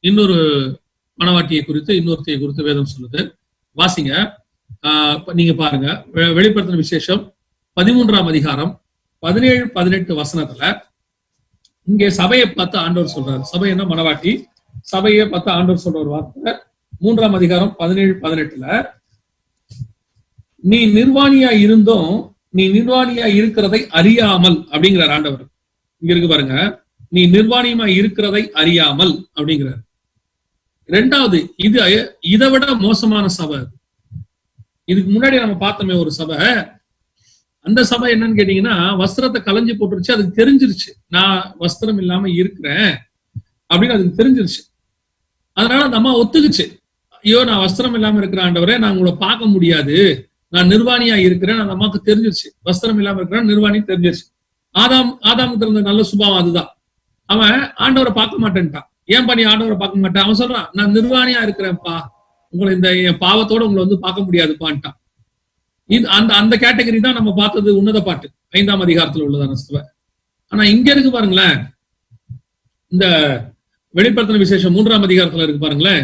இன்னொரு மணவாட்டியை குறித்து இன்னொருத்தையை குறித்து வேதம் சொல்லுது. வாசிங்க, நீங்க பாருங்க, வெளிப்படுத்தின விசேஷம் 13ஆம் அதிகாரம் 17-18 வசனத்துல இங்கே சபையை பார்த்து ஆண்டவர் சொல்றாரு. சபை என்ன, மணவாட்டி. சபையை பார்த்து ஆண்டவர் சொல்ற ஒரு வார்த்தை 3ஆம் அதிகாரம் 17-18ல, நீ நிர்வாணியா இருந்தும் நீ நிர்வாணியா இருக்கிறதை அறியாமல் அப்படிங்கிறார் ஆண்டவர். இங்க இருக்கு பாருங்க, நீ நிர்வாணியமா இருக்கிறதை அறியாமல் அப்படிங்கிறார். 2வது, இதை விட மோசமான சபை. இதுக்கு முன்னாடி நம்ம பார்த்தோமே ஒரு சபை, அந்த சபை என்னன்னு கேட்டீங்கன்னா, வஸ்திரத்தை களைஞ்சு போட்டுருச்சு, அதுக்கு தெரிஞ்சிருச்சு நான் வஸ்திரம் இல்லாம இருக்கிறேன் அப்படின்னு அதுக்கு தெரிஞ்சிருச்சு. அதனால அந்த அம்மா ஒத்துக்குச்சு, ஐயோ நான் வஸ்திரம் இல்லாம இருக்கிற ஆண்டவரே, நான் உங்களை பார்க்க முடியாது, நான் நிர்வாணியா இருக்கிறேன். அந்த அம்மாவுக்கு தெரிஞ்சிருச்சு, வஸ்திரம் இல்லாம இருக்கிறேன், நிர்வாணி தெரிஞ்சிருச்சு. ஆதாமுக்கு இருந்த நல்ல சுபாவம் அதுதான். அவன் ஆண்டவரை பார்க்க மாட்டேன்ட்டான். ஏன்பா நீ ஆண்டவரை பார்க்க மாட்டேன்? அவன் சொல்றான், நான் நிர்வாணியா இருக்கிறேன்ப்பா, உங்களை இந்த என் பாவத்தோட உங்களை பார்க்க முடியாதுப்பான்ட்டான். இது அந்த கேட்டகரி தான் நம்ம பார்த்தது உன்னத பாட்டு 5ஆம் அதிகாரத்துல உள்ளதான சபை. ஆனா இங்க இருக்கு பாருங்களேன், இந்த வெளிப்படுத்தின விசேஷம் 3ஆம் அதிகாரத்துல இருக்கு பாருங்களேன்,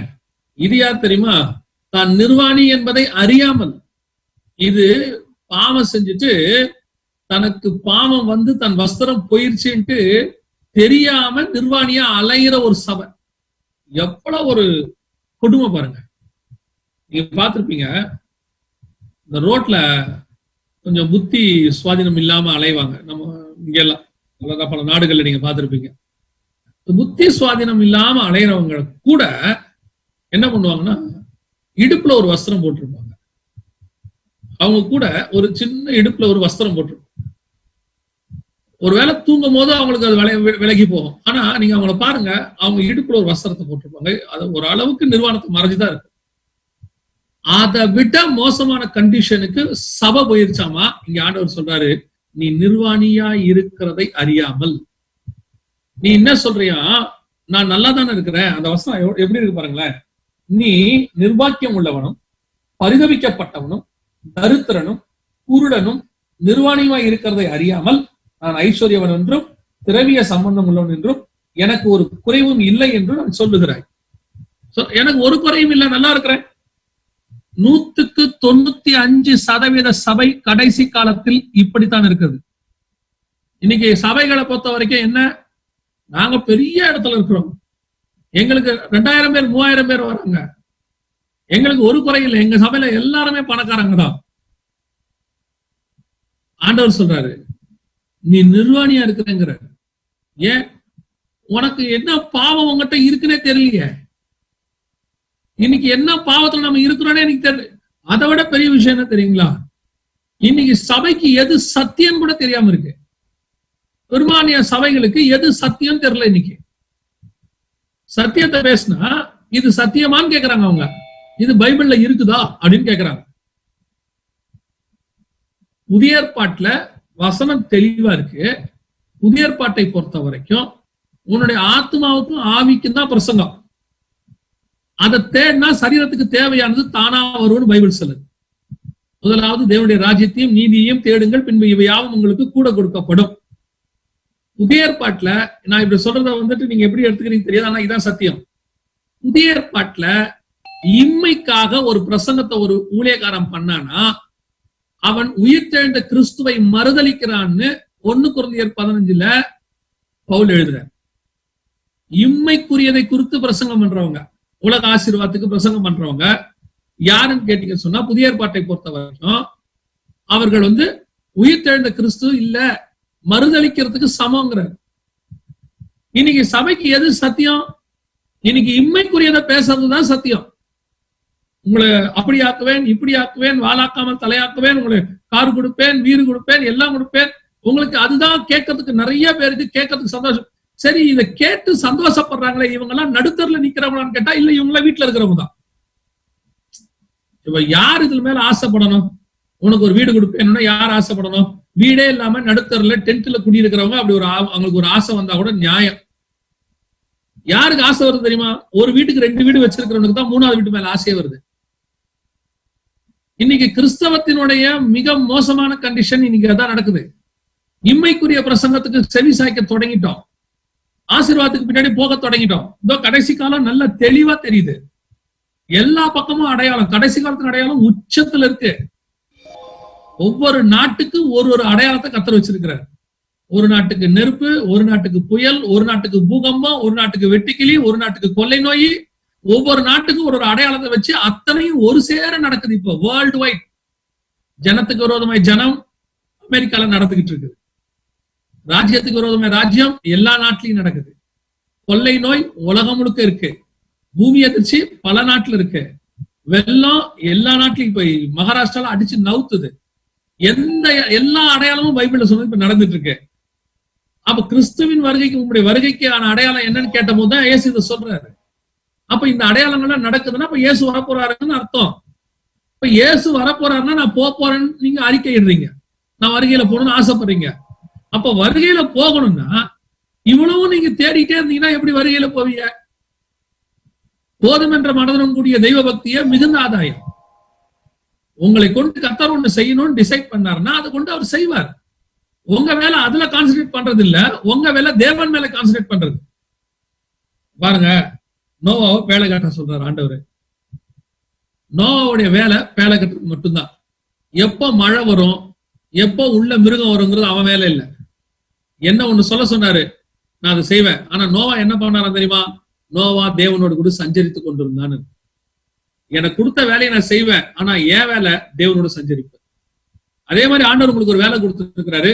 இது யார் தெரியுமா? தான் நிர்வாணி என்பதை அறியாமல், இது பாவம் செஞ்சுட்டு தனக்கு பாவம் தன் வஸ்திரம் போயிருச்சுன்ட்டு தெரியாம நிர்வாணியா அலையிற ஒரு சபை. எவ்வளவு ஒரு கொடுமை பாருங்க. நீங்க பார்த்திருப்பீங்க, இந்த ரோட்ல கொஞ்சம் புத்தி சுவாதீனம் இல்லாம அலைவாங்க. நம்ம இங்க எல்லாம் பல நாடுகள்ல நீங்க பார்த்திருப்பீங்க. புத்தி சுவாதீனம் இல்லாம அலையிறவங்க கூட என்ன பண்ணுவாங்கன்னா, இடுப்புல ஒரு வஸ்திரம் போட்டிருப்பாங்க. அவங்க கூட ஒரு சின்ன இடுப்புல ஒரு வஸ்திரம் போட்டிருப்பாங்க. ஒருவேளை தூங்கும் போது அவங்களுக்கு அது விலகி போகும். ஆனா நீங்க அவங்கள பாருங்க, அவங்க இடுப்புல ஒரு வஸ்திரத்தை போட்டிருப்பாங்க. அது ஒரு அளவுக்கு நிர்வாணத்தை மறைஞ்சுதான் இருக்கு. அதை விட மோசமான கண்டிஷனுக்கு சபை போயிருச்சாமா. இங்க ஆண்டவர் சொல்றாரு, நீ நிர்வாணியா இருக்கிறதை அறியாமல். நீ என்ன சொல்றியா, நான் நல்லா தானே இருக்கிறேன். அந்த வசனம் எப்படி இருக்கு பாருங்களேன், நீ நிர்வாக்கியம் உள்ளவனும் பரிதபிக்கப்பட்டவனும் தரித்திரனும் குருடனும் நிர்வாணியுமாய் இருக்கிறதை அறியாமல் நான் ஐஸ்வர்யவன் என்றும் திரவிய சம்பந்தம் உள்ளவன் என்றும் எனக்கு ஒரு குறைவும் இல்லை என்று நான் சொல்லுகிறாய். எனக்கு ஒரு குறையும் இல்லை, நல்லா இருக்கிறேன். 195% சபை கடைசி காலத்தில் இப்படித்தான் இருக்குது. இன்னைக்கு சபைகளை பொறுத்த வரைக்கும் என்ன, நாங்க பெரிய இடத்துல இருக்கிறோம், எங்களுக்கு 2000 பேர் 3000 பேர் வராங்க, எங்களுக்கு ஒரு குறை இல்லை, எங்க சபையில எல்லாருமே பணக்காரங்க தான். ஆண்டவர் சொல்றாரு, நீ நிர்வாணியா இருக்கிறேங்கிற. ஏன்? உனக்கு என்ன பாவம் உங்ககிட்ட இருக்குன்னே தெரியலையே. இன்னைக்கு என்ன பாவத்துல நம்ம இருக்கிறோன்னே எனக்கு தெரியல. அதை விட பெரிய விஷயம் என்ன தெரியுங்களா, இன்னைக்கு சபைக்கு எது சத்தியம் கூட தெரியாம இருக்கு. பெரும்பாலான சபைகளுக்கு எது சத்தியம் தெரியல. இன்னைக்கு சத்தியத்தை பேசினா இது சத்தியமான்னு கேக்குறாங்க அவங்க, இது பைபிள்ல இருக்குதா அப்படின்னு கேக்குறாங்க. புதிய ஏற்பாட்டுல வசனம் தெளிவா இருக்கு. புதிய ஏற்பாட்டை பொறுத்த வரைக்கும் உன்னுடைய ஆத்மாவுக்கும் ஆவிக்கும் தான் பிரசங்கம். அதை தேடினா சரீரத்துக்கு தேவையானது தானா வரும்னு பைபிள் சொல்லுது. முதலாவது தேவனுடைய ராஜ்யத்தையும் நீதியையும் தேடுங்கள், பின்பு இவையாவும் உங்களுக்கு கூட கொடுக்கப்படும். புதிய ஏற்பாட்டுல நான் இப்படி சொல்றத வந்துட்டு நீங்க எப்படி எடுத்துக்கிறீங்க தெரியாது, ஆனா இதான் சத்தியம். புதிய ஏற்பாட்டுல இம்மைக்காக ஒரு பிரசங்கத்தை ஒரு ஊழியக்காரன் பண்ணானா அவன் உயிர்த்தெழுந்த கிறிஸ்துவை மறுதலிக்கிறான்னு 1 கொரிந்தியர் 15 பவுல் எழுதுறார். இம்மைக்குரியதை குறித்து பிரசங்கம் பண்றவங்க, உலக ஆசீர்வாதத்துக்கு பிரசங்கம் பண்றவங்க யாருன்னு கேட்டீங்க சொன்னா புதிய ஏற்பாட்டை பொறுத்த வரைக்கும் அவர்கள் உயிர்த்தெழுந்த கிறிஸ்து இல்ல மறுதலிக்கிறதுக்கு சமங்கிறார். இன்னைக்கு சபைக்கு எது சத்தியம்? இன்னைக்கு இம்மைக்குரியதை பேசுறதுதான் சத்தியம். உங்களை அப்படி ஆக்குவேன், இப்படி ஆக்குவேன், வாழாக்காமல் தலையாக்குவேன், உங்களை கார் கொடுப்பேன், வீடு கொடுப்பேன், எல்லாம் கொடுப்பேன். உங்களுக்கு அதுதான் கேட்கறதுக்கு நிறைய பேருக்கு கேட்கறதுக்கு சந்தோஷம். சரி, இதை கேட்டு சந்தோஷப்படுறாங்களே இவங்க எல்லாம் நடுத்தர்ல நிக்கிறவங்களான்னு கேட்டா இல்ல, இவங்க எல்லாம் வீட்டுல இருக்கிறவங்க தான். இப்ப யார் இதுல மேல ஆசைப்படணும்? உனக்கு ஒரு வீடு கொடுப்பேன்னா யார் ஆசைப்படணும்? வீடே இல்லாம நடுத்தர்ல டென்ட்ல குடியிருக்கிறவங்க அப்படி அவங்களுக்கு ஒரு ஆசை வந்தா கூட நியாயம். யாருக்கு ஆசை வருது தெரியுமா? ஒரு வீட்டுக்கு 2 வீடு வச்சிருக்கிறவனுக்கு தான் 3வது வீட்டு மேல ஆசையே வருது. இன்னைக்கு கிறிஸ்தவத்தினுடைய மிக மோசமான கண்டிஷன் இன்னைக்கு அதான் நடக்குது. இம்மைக்குரிய பிரசங்கத்துக்கு செவி சாய்க்க தொடங்கிட்டோம், ஆசீர்வாதத்துக்கு பின்னாடி போக தொடங்கிட்டோம். இதோ கடைசி காலம் நல்ல தெளிவா தெரியுது. எல்லா பக்கமும் அடையாளம், கடைசி காலத்துக்கு அடையாளம் உச்சத்துல இருக்கு. ஒவ்வொரு நாட்டுக்கு ஒரு அடையாளத்தை கர்த்தர் வச்சிருக்கிறார். ஒரு நாட்டுக்கு நெருப்பு, ஒரு நாட்டுக்கு புயல், ஒரு நாட்டுக்கு பூகம்பம், ஒரு நாட்டுக்கு வெட்டுக்கிளி, ஒரு நாட்டுக்கு கொள்ளை நோய். ஒவ்வொரு நாட்டுக்கும் ஒரு அடையாளத்தை வச்சு அத்தனையும் ஒரு சேர நடக்குது. இப்போ வேர்ல்டு வைட் ஜனத்துக்கு விரோதமாய் ஜனம் அமெரிக்கால நடந்துகிட்டு இருக்குது. ராஜ்யத்துக்கு விரோதமாய் ராஜ்யம் எல்லா நாட்டிலையும் நடக்குது. கொள்ளை நோய் உலகம் முழுக்க இருக்கு. பூமி அதிர்ச்சி பல நாட்டுல இருக்கு. வெள்ளம் எல்லா நாட்டிலையும் போய் மகாராஷ்டிரால அடிச்சு நவுத்துது. எல்லா அடையாளமும் பைபிள்ல சொன்னது இப்ப நடந்துட்டு இருக்கு. அப்ப கிறிஸ்துவின் வருகைக்கு உங்களுடைய வருகைக்கான அடையாளம் என்னன்னு கேட்ட போதுதான் இயேசு இதை சொல்றாரு. அப்ப இந்த அடையாளங்கள்லாம் நடக்குதுன்னா அப்ப இயேசு வரப்போறாருன்னு அர்த்தம். இப்ப இயேசு வரப்போறாருன்னா நான் போறேன்னு நீங்க அறிக்கை இடுறீங்க, நான் வருகையில போகணும்னு ஆசைப்படுறீங்க. அப்ப வருகையில போகணும்னா இவ்வளவு நீங்க தேடிட்டே இருந்தீங்கன்னா எப்படி வருகையில போவீங்க? போதும் என்ற மனதுடன் கூடிய தெய்வ பக்திய மிகுந்த ஆதாயம். உங்களை கொண்டு கர்த்தர் ஒண்ணு செய்யணும்னு டிசைட் பண்ணாருன்னா அதை கொண்டு அவர் செய்வார். உங்க வேலை அதுல கான்சென்ட்ரேட் பண்றது இல்ல, உங்க வேலை தேவன் மேல கான்சென்ட்ரேட் பண்றது. பாருங்க, நோவாவை பேழை கட்ட சொல்றாரு ஆண்டவர். நோவாவுடைய வேலை பேழை கட்டுறது மட்டும்தான். எப்ப மழை வரும், எப்ப உள்ள மிருகம் வருங்கிறது அவன் வேலை இல்லை. என்ன ஒண்ணு சொல்ல சொன்னாரு, நான் அதை செய்வேன். ஆனா நோவா என்ன பண்ணாரா தெரியுமா? நோவா தேவனோடு கூட சஞ்சரித்து கொண்டிருந்தான்னு. எனக்கு கொடுத்த வேலையை நான் செய்வேன், ஆனா என் வேலை தேவனோட சஞ்சரிப்பேன். அதே மாதிரி ஆண்டவர் உங்களுக்கு ஒரு வேலை கொடுத்துருக்கிறாரு,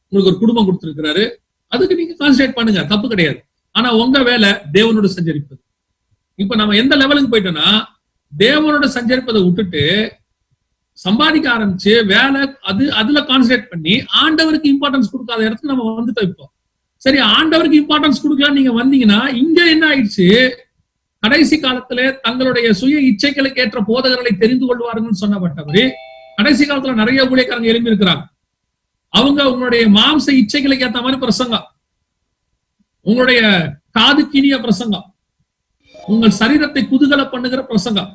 உங்களுக்கு ஒரு குடும்பம் கொடுத்துருக்கிறாரு, அதுக்கு நீங்க கான்சன்ட்ரேட் பண்ணுங்க, தப்பு கிடையாது. ஆனா உங்க வேலை தேவனோட சஞ்சரிப்பது. இப்ப நம்ம எந்த லெவலுக்கு போயிட்டோம்னா தேவனோட சஞ்சரிப்பதை விட்டுட்டு சம்பாதிக்க ஆரம்பிச்சு வேலை அதுல கான்சன்ட்ரேட் பண்ணி ஆண்டவருக்கு இம்பார்ட்டன்ஸ் கொடுக்காத இடத்துக்கு நம்ம வந்துட்டோம். இப்போ சரி, ஆண்டவருக்கு இம்பார்ட்டன்ஸ் கொடுக்கலாம் நீங்க வந்தீங்கன்னா இங்க என்ன ஆயிடுச்சு? கடைசி காலத்துல தங்களுடைய சுய இச்சைகளுக்கு ஏற்ற போதகர்களை தெரிந்து கொள்வார்கள் சொன்னப்பட்டவரு கடைசி காலத்துல நிறைய ஊழியக்காரங்க எழுப்பி இருக்கிறாங்க. அவங்க உங்களுடைய மாம்ச இச்சைகளுக்கு ஏற்ற மாதிரி பிரசங்கம், உங்களுடைய காது கிணிய பிரசங்கம், உங்கள் சரீரத்தை குதூகல பண்ணுகிற பிரசங்கம்.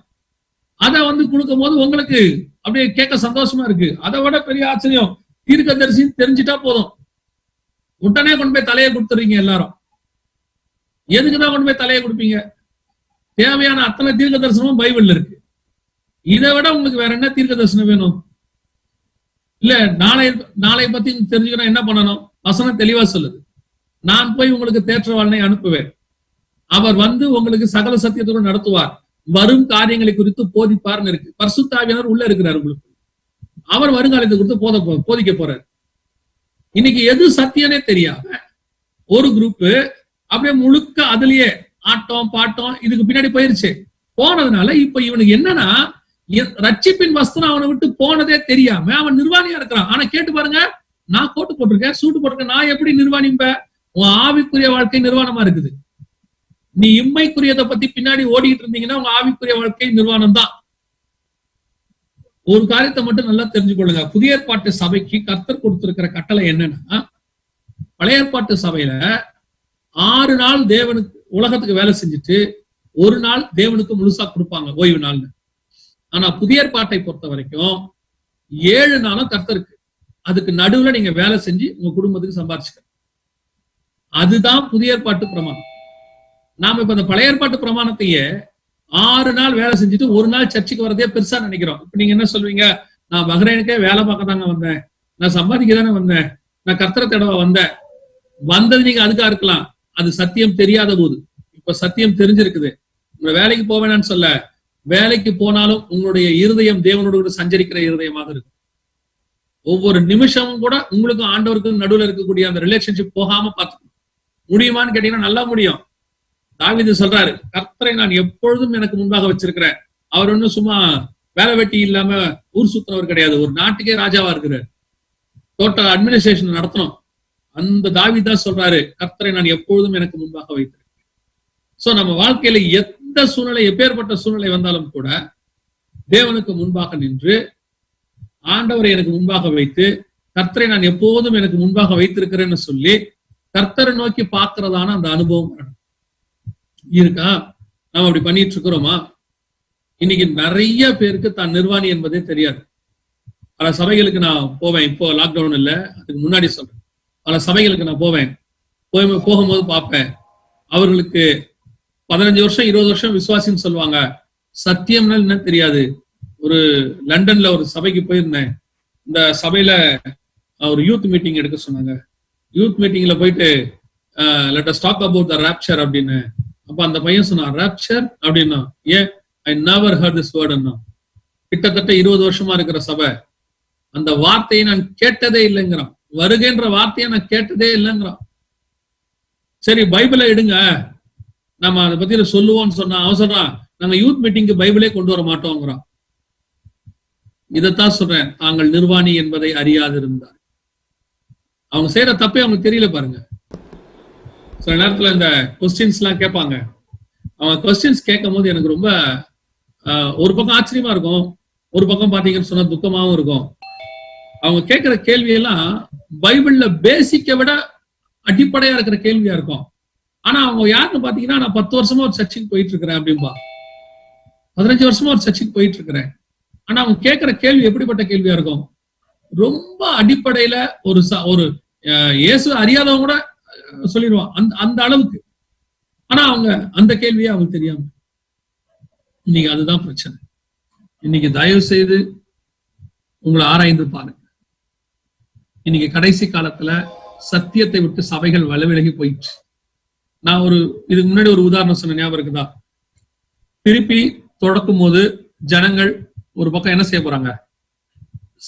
அதை கொடுக்கும் போது உங்களுக்கு அப்படியே கேட்க சந்தோஷமா இருக்கு. அதை விட பெரிய ஆச்சரியம், தீர்க்கதரிசி தெரிஞ்சுட்டா போதும், உடனே கொண்டு போய் தலையை கொடுத்துறீங்க எல்லாரும். எதுக்குதான் கொண்டு போய் தலையை கொடுப்பீங்க? தேவையான அத்தனை தீர்க்க தரிசனமும் பைபிள்ல இருக்கு. இதை விட உங்களுக்கு வேற என்ன தீர்க்க தரிசனம் வேணும்? இல்ல நாளை பத்தி தெரிஞ்சுக்கணும், என்ன பண்ணணும்? வசனம் தெளிவா சொல்லுது, நான் போய் உங்களுக்கு தேற்றவாளனை அனுப்புவேன், அவர் உங்களுக்கு சகல சத்தியத்தோடு நடத்துவார், வரும் காரியங்களை குறித்து போதிப்பார்னு இருக்கு. பரிசுத்த ஆவியானவர் உள்ள இருக்கிறார் உங்களுக்கு. அவர் வருங்காலத்தை குறித்து போதிக்க போறார். இன்னைக்கு எது சத்தியனே தெரியாம ஒரு குரூப் அப்படியே முழுக்க அதுலயே ஆட்டம் பாட்டம் இதுக்கு பின்னாடி போயிருச்சு. போனதுனால இப்ப இவனுக்கு என்னன்னா, ரட்சிப்பின் வஸ்திரம் அவனை விட்டு போனதே தெரியாம அவன் நிர்வாணியா இருக்கிறான். ஆனா கேட்டு பாருங்க, நான் கோட்டு போட்டிருக்கேன், சூட்டு போட்டிருக்கேன், நான் எப்படி நிர்வாணிப்ப? உன் ஆவிக்குரிய வாழ்க்கை நிர்வாணமா இருக்குது. நீ இம்மைக்குரியதை பத்தி பின்னாடி ஓடிக்கிட்டு இருந்தீங்கன்னா உங்க ஆவிக்குரிய வாழ்க்கை நிர்வாணம் தான். ஒரு காரியத்தை மட்டும் நல்லா தெரிஞ்சுக்கொள்ளுங்க. புதிய ஏற்பாட்டு சபைக்கு கர்த்தர் கொடுத்திருக்கிற கட்டளை என்னன்னா, பழைய ஏற்பாட்டு சபையில 6 நாள் தேவனுக்கு உலகத்துக்கு வேலை செஞ்சுட்டு 1 நாள் தேவனுக்கு முழுசா கொடுப்பாங்க, ஓய்வு நாள்னு. ஆனா புதிய ஏற்பாட்டை பொறுத்த வரைக்கும் 7 நாளும் கர்த்தருக்கு. அதுக்கு நடுவுல நீங்க வேலை செஞ்சு உங்க குடும்பத்துக்கு சம்பாதிச்சுக்க. அதுதான் புதிய ஏற்பாட்டு பிரமாணம். நாம இப்ப இந்த பழைய ஏற்பாட்டு பிரமாணத்தையே 6 நாள் வேலை செஞ்சுட்டு 1 நாள் சர்ச்சுக்கு வரதே பெருசா நினைக்கிறோம். இப்ப நீங்க என்ன சொல்வீங்க? நான் பஹ்ரைனுக்கே வேலை பார்க்க தாங்க வந்தேன், நான் சம்பாதிக்க தானே வந்தேன், நான் கர்த்தரை தேடவா வந்தேன். வந்தது நீங்க அதுக்கா இருக்கலாம், அது சத்தியம் தெரியாத போது. இப்ப சத்தியம் தெரிஞ்சிருக்குது, உங்க வேலைக்கு போவேனான்னு சொல்ல, வேலைக்கு போனாலும் உங்களுடைய இருதயம் தேவனோடு கூட சஞ்சரிக்கிற இருதயமாக இருக்கும். ஒவ்வொரு நிமிஷமும் கூட உங்களுக்கும் ஆண்டவருக்கும் நடுவில் இருக்கக்கூடிய அந்த ரிலேஷன்ஷிப் போகாம பார்த்துக்கணும். முடியுமான்னு கேட்டீங்கன்னா நல்லா முடியும். தாவீது சொல்றாரு, கர்த்தரை நான் எப்பொழுதும் எனக்கு முன்பாக வச்சிருக்கிறேன். அவர் ஒன்னும் சும்மா வேலை வெட்டி இல்லாம ஊர் சுத்தினவர் கிடையாது, ஒரு நாட்டுக்கே ராஜாவா இருக்கிறார், டோட்டல் அட்மினிஸ்ட்ரேஷன் நடத்தணும். அந்த தாவீது தான் சொல்றாரு, கர்த்தரை நான் எப்பொழுதும் எனக்கு முன்பாக வைத்திருக்கிறேன். சோ நம்ம வாழ்க்கையில எந்த சூழ்நிலை, எப்பேற்பட்ட சூழ்நிலை வந்தாலும் கூட தேவனுக்கு முன்பாக நின்று ஆண்டவரை எனக்கு முன்பாக வைத்து கர்த்தரை நான் எப்போதும் எனக்கு முன்பாக வைத்திருக்கிறேன்னு சொல்லி கர்த்தரை நோக்கி பார்க்கிறதான அந்த அனுபவம் இருக்கா? நாம அப்படி பண்ணிட்டு இருக்கிறோமா? இன்னைக்கு நிறைய பேருக்கு தான் நிர்வாணி என்பதே தெரியாது. பல சபைகளுக்கு நான் போவேன், இப்போ லாக்டவுன் இல்ல, அதுக்கு முன்னாடி சொல்றேன். பல சபைகளுக்கு நான் போகும்போது பார்ப்பேன், அவர்களுக்கு 15 வருஷம் 20 வருஷம் விசுவாசின்னு சொல்லுவாங்க, சத்தியம்னா என்ன தெரியாது. ஒரு லண்டன்ல ஒரு சபைக்கு போயிருந்தேன். இந்த சபையில ஒரு யூத் மீட்டிங் எடுக்க சொன்னாங்க. யூத் மீட்டிங்ல போயிட்டு let us talk about the rapture அப்படின்னு. அப்ப அந்த பையன் சொன்னான், ராப்சர் அப்படின்னா, ஏன் ஐ நெவர் ஹர்ட் திஸ் வேர்ட்னா. கிட்டத்தட்ட 20 வருஷமா இருக்கிற சபை, அந்த வார்த்தையை நான் கேட்டதே இல்லைங்கிறான். வருகின்ற வார்த்தையை நான் கேட்டதே இல்லைங்கிறான். சரி பைபிளை எடுங்க, நம்ம அதை பத்தி சொல்லுவோம்னு சொன்னா அவன் சொல்றான், நாங்க யூத் மீட்டிங்க்கு பைபிளே கொண்டு வர மாட்டோங்கிறான். இதைத்தான் சொல்றேன், தாங்கள் நிர்வாணி என்பதை அறியாதிருந்தார். அவங்க செய்யற தப்பே அவங்களுக்கு தெரியல பாருங்க. சில நேரத்துல இந்த கொஸ்டின்ஸ் எல்லாம் கேட்பாங்க. அவங்க கொஸ்டின்ஸ் கேட்கும் போது எனக்கு ரொம்ப ஒரு பக்கம் ஆச்சரியமா இருக்கும், ஒரு பக்கம் பாத்தீங்கன்னு சொன்னா துக்கமாவும் இருக்கும். அவங்க கேட்கிற கேள்வியெல்லாம் பைபிள்ல பேசிக்கை விட அடிப்படையா இருக்கிற கேள்வியா இருக்கும். ஆனா அவங்க யாருன்னு பாத்தீங்கன்னா, நான் 10 வருஷமா ஒரு சர்ச்சுக்கு போயிட்டு இருக்கிறேன் அப்படின்பா, 15 வருஷமா ஒரு சர்ச்சுக்கு போயிட்டு இருக்கிறேன். ஆனா அவங்க கேட்கிற கேள்வி எப்படிப்பட்ட கேள்வியா இருக்கும்? ரொம்ப அடிப்படையில ஒரு இயேசு அறியாதவங்க கூட சொல்லிடுவான் அந்த அளவுக்கு. ஆனா அவங்க அந்த கேள்வியே அவங்களுக்கு தெரியாம. இன்னைக்கு அதுதான் பிரச்சனை. இன்னைக்கு தயவு செய்து உங்களை ஆராய்ந்து பாருங்க. இன்னைக்கு கடைசி காலத்துல சத்தியத்தை விட்டு சபைகள் விலகி போயிடுச்சு. நான் இதுக்கு முன்னாடி ஒரு உதாரணம் சொன்ன ஞாபகம் இருக்குதா? திருப்பி தொடக்கும் போது ஜனங்கள் ஒரு பக்கம் என்ன செய்ய போறாங்க?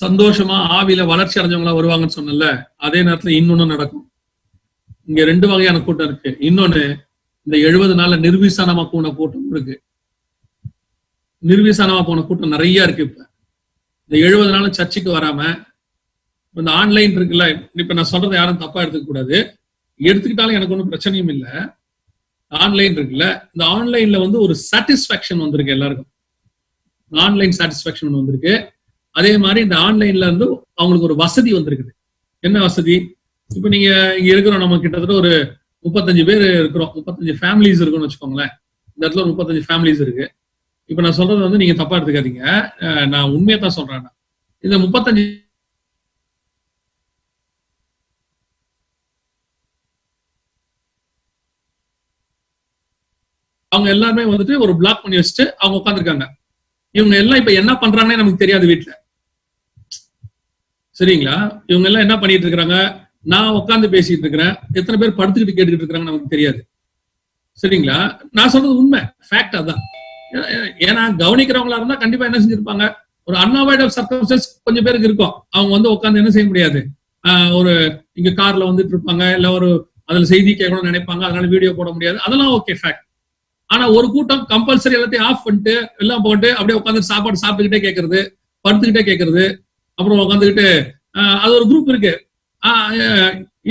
சந்தோஷமா ஆவியில வளர்ச்சி அடைஞ்சவங்களா வருவாங்கன்னு சொன்னல, அதே நேரத்துல இன்னொன்னு நடக்கும். இங்க 2 வகையான கூட்டம் இருக்கு. இன்னொன்னு, இந்த 70 நாள்ல நிர்வீசானமா போன கூட்டம் இருக்கு. நிர்வீசானமா போன கூட்டம் நிறைய இருக்கு. இப்ப இந்த 70 நாள் சர்ச்சுக்கு வராம இந்த ஆன்லைன் இருக்குல்ல, இப்ப நான் சொல்றதை யாரும் தப்பா எடுத்துக்க கூடாது, எடுத்துக்கிட்டாலும் எனக்கு ஒன்றும் பிரச்சனையும் இல்லை. ஆன்லைன் இருக்குல்ல, இந்த ஆன்லைன்ல ஒரு சாட்டிஸ்பாக்சன் வந்திருக்கு எல்லாருக்கும். ஆன்லைன் சாட்டிஸ்பாக்சன் வந்திருக்கு. அதே மாதிரி இந்த ஆன்லைன்ல அவங்களுக்கு ஒரு வசதி வந்திருக்குது. என்ன வசதி? இப்ப நீங்க இங்க இருக்கிறோம், நம்ம கிட்டத்தட்ட ஒரு 35 பேர் இருக்கிறோம், 35 ஃபேமிலிஸ் இருக்குன்னு வச்சுக்கோங்களேன். இந்த இடத்துல 35 ஃபேமிலிஸ் இருக்கு. இப்ப நான் சொல்றது வந்து நீங்க தப்பா எடுத்துக்காதீங்க, நான் உண்மையை தான் சொல்றேன். இந்த 35 அவங்க எல்லாருமே வந்துட்டு ஒரு பிளாக் பண்ணி வச்சுட்டு அவங்க உட்காந்துருக்காங்க. இவங்க எல்லாம் இப்ப என்ன பண்றாங்கன்னே நமக்கு தெரியாது வீட்டுல. சரிங்களா? இவங்க எல்லாம் என்ன பண்ணிட்டு இருக்காங்க, நான் உட்காந்து பேசிட்டு இருக்கிறேன், எத்தனை பேர் படுத்துக்கிட்டு கேட்டுக்கிட்டு இருக்காங்க நமக்கு தெரியாது. சரிங்களா? நான் சொல்றது உண்மை, ஃபேக்ட் அதான். ஏன்னா கவனிக்கிறவங்களா இருந்தா கண்டிப்பா என்ன செஞ்சிருப்பாங்க, ஒரு அன்அவாய்டபிள் சர்க்கம்ஸ்டன்ஸ் கொஞ்சம் பேருக்கு இருக்கும். அவங்க வந்து உட்காந்து என்ன செய்ய முடியாது, ஒரு இங்க கார்ல வந்துட்டு இருப்பாங்க, இல்ல ஒரு அதுல செய்தி கேட்கணும்னு நினைப்பாங்க, அதனால வீடியோ போட முடியாது, அதெல்லாம் ஓகே ஃபேக்ட். ஆனா ஒரு கூட்டம் கம்பல்சரி எல்லாத்தையும் ஆஃப் பண்ணிட்டு எல்லாம் போட்டு அப்படியே உட்காந்து சாப்பாடு சாப்பிட்டுக்கிட்டே கேட்கறது, படுத்துக்கிட்டே கேட்கறது, அப்புறம் உட்காந்துக்கிட்டு அது ஒரு குரூப் இருக்கு.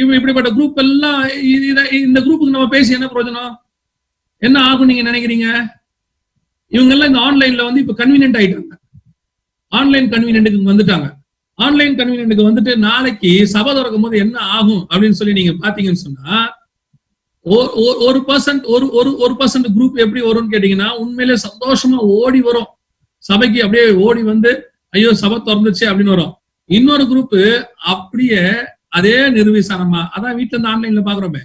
இப்படிப்பட்ட குரூப் எல்லாம் இந்த குரூப்புக்கு நம்ம பேசி என்ன பிரயோஜனம், என்ன ஆகும் நீங்க நினைக்கிறீங்க? இவங்க எல்லாம் இந்த ஆன்லைன்ல வந்து இப்ப கன்வீனியன்ட் ஆயிட்டாங்க, ஆன்லைன் கன்வீனியன்ட்டுக்கு வந்துட்டாங்க. ஆன்லைன் கன்வீனியன்ட்டுக்கு வந்துட்டு நாளைக்கு சபை திறக்கும் போது என்ன ஆகும் அப்படின்னு சொல்லி நீங்க பாத்தீங்கன்னு சொன்னா, ஒரு பர்சன்ட் குரூப் எப்படி வரும்னு கேட்டீங்கன்னா உண்மையிலே சந்தோஷமா ஓடி வரும் சபைக்கு, அப்படியே ஓடி வந்து ஐயோ சபை திறந்துச்சு அப்படின்னு வரும். இன்னொரு குரூப் அப்படியே அதே நிர்விசாரமா, அதான் வீட்டுல இருந்து ஆன்லைன்ல பாக்குறோமே,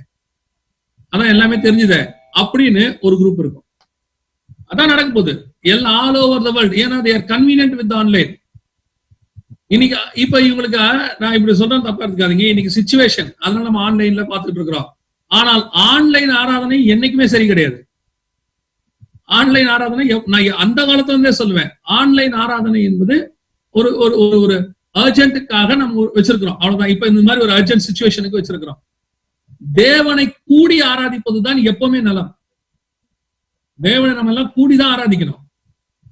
அதான் எல்லாமே தெரிஞ்சுதே அப்படின்னு ஒரு குரூப் இருக்கும். அதான் நடக்க போகுது எல்லாம் ஆல் ஓவர் த வேர்ல்ட். ஏன்னா they are convenient with the online. இன்னைக்கு இப்ப இவங்களுக்கு நான் இப்படி சொல்றேன் தப்பா இருக்காதீங்க, இன்னைக்கு சிச்சுவேஷன், அதனால நம்ம ஆன்லைன்ல பாத்துட்டு இருக்கிறோம். ஆனால் ஆன்லைன் ஆராதனை என்னைக்குமே சரி கிடையாது. ஆன்லைன் ஆராதனை நான் அந்த காலத்துல இருந்தே சொல்லுவேன், ஆன்லைன் ஆராதனை என்பது ஒரு ஒரு அர்ஜென்ட்டுக்காக நம்ம வச்சிருக்கிறோம், அவ்வளவுதான். இப்ப இந்த மாதிரி ஒரு அர்ஜென்ட் சிச்சுவேஷனுக்கு வச்சிருக்கிறோம். தேவனை கூடி ஆராதிப்பதுதான் எப்பவுமே நலம். தேவனை நம்ம எல்லாம் கூடிதான் ஆராதிக்கணும்.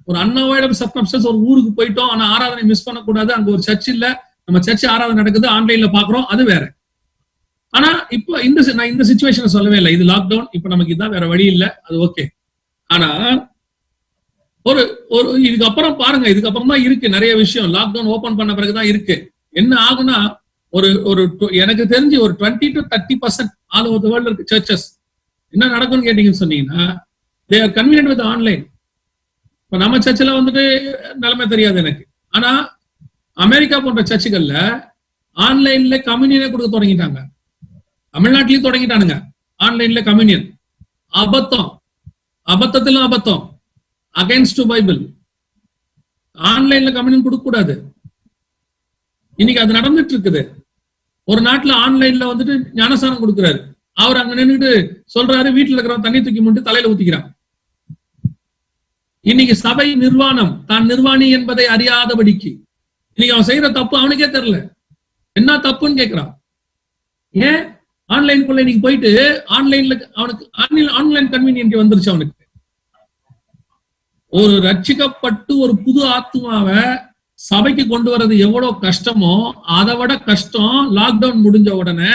ஒரு அன்அவாய்டபிள் சர்க்கம்ஸ்டன்ஸ், ஒரு ஊருக்கு போயிட்டோம் ஆனா ஆராதனை மிஸ் பண்ணக்கூடாது, அங்க ஒரு சர்ச் இல்ல, நம்ம சர்ச் ஆராதனை நடக்குது ஆன்லைன்ல பாக்குறோம், அது வேற. ஆனா இப்போ நான் இந்த சிச்சுவேஷனை சொல்லவே இல்லை, இது லாக்டவுன், இப்ப நமக்கு இதான் வேற வழி இல்லை, அது ஓகே. ஆனா ஒரு இதுக்கப்புறம் பாருங்க, இதுக்கப்புறம் தான் இருக்கு நிறைய விஷயம், லாக்டவுன் ஓபன் பண்ண பிறகுதான் இருக்கு. என்ன ஆகுனா ஒரு எனக்கு தெரிஞ்சு ஒரு 20 to 30% all over the world இருக்கு சர்ச்சஸ். என்ன நடக்கும்னு கேட்டீங்கன்னு சொன்னீங்கன்னா, they are convenient with online. இப்ப நம்ம சர்ச்சில் வந்துட்டு நிலைமை தெரியாது எனக்கு, ஆனா அமெரிக்கா போன்ற சர்ச்சுகள்ல ஆன்லைன்ல கம்யூனியனே கொடுக்க தொடங்கிட்டாங்க. தமிழ்நாட்டிலையும் தொடங்கிட்டானுங்க ஆன்லைன்ல கம்யூனியன். அபத்தம், அபத்தத்திலும் அபத்தம், அகைன்ஸ்ட் பைபிள். ஆன்லைன்ல கம்யூனியன் கொடுக்க கூடாது. இன்னைக்கு அது நடந்துட்டு இருக்குது. ஒரு நாட்டுல ஆன்லைன்ல வந்துட்டு ஞானஸ்தானம் கொடுக்கிறாரு, அவர் அங்க நின்றுட்டு சொல்றாரு வீட்டுல இருக்கிற தண்ணி தூக்கி மட்டும் தலையில ஊத்திக்கிறான். இன்னைக்கு சபை நிர்வாணம், தான் நிர்வாணி என்பதை அறியாதபடிக்கு இன்னைக்கு அவன் செய்யற தப்பு அவனுக்கே தெரியல, என்ன தப்புன்னு கேட்கிறான். ஏன் ஆன்லைனுக்குள்ள இன்னைக்கு போயிட்டு ஆன்லைன்ல அவனுக்கு ஆன்லைன் கன்வீனியன்ட் வந்துருச்சு அவனுக்கு. ஒரு ரட்சிக்கப்பட்டு ஒரு புது ஆத்மாவை சபைக்கு கொண்டு வர்றது எவ்வளவு கஷ்டமோ அதை விட கஷ்டம் லாக்டவுன் முடிஞ்ச உடனே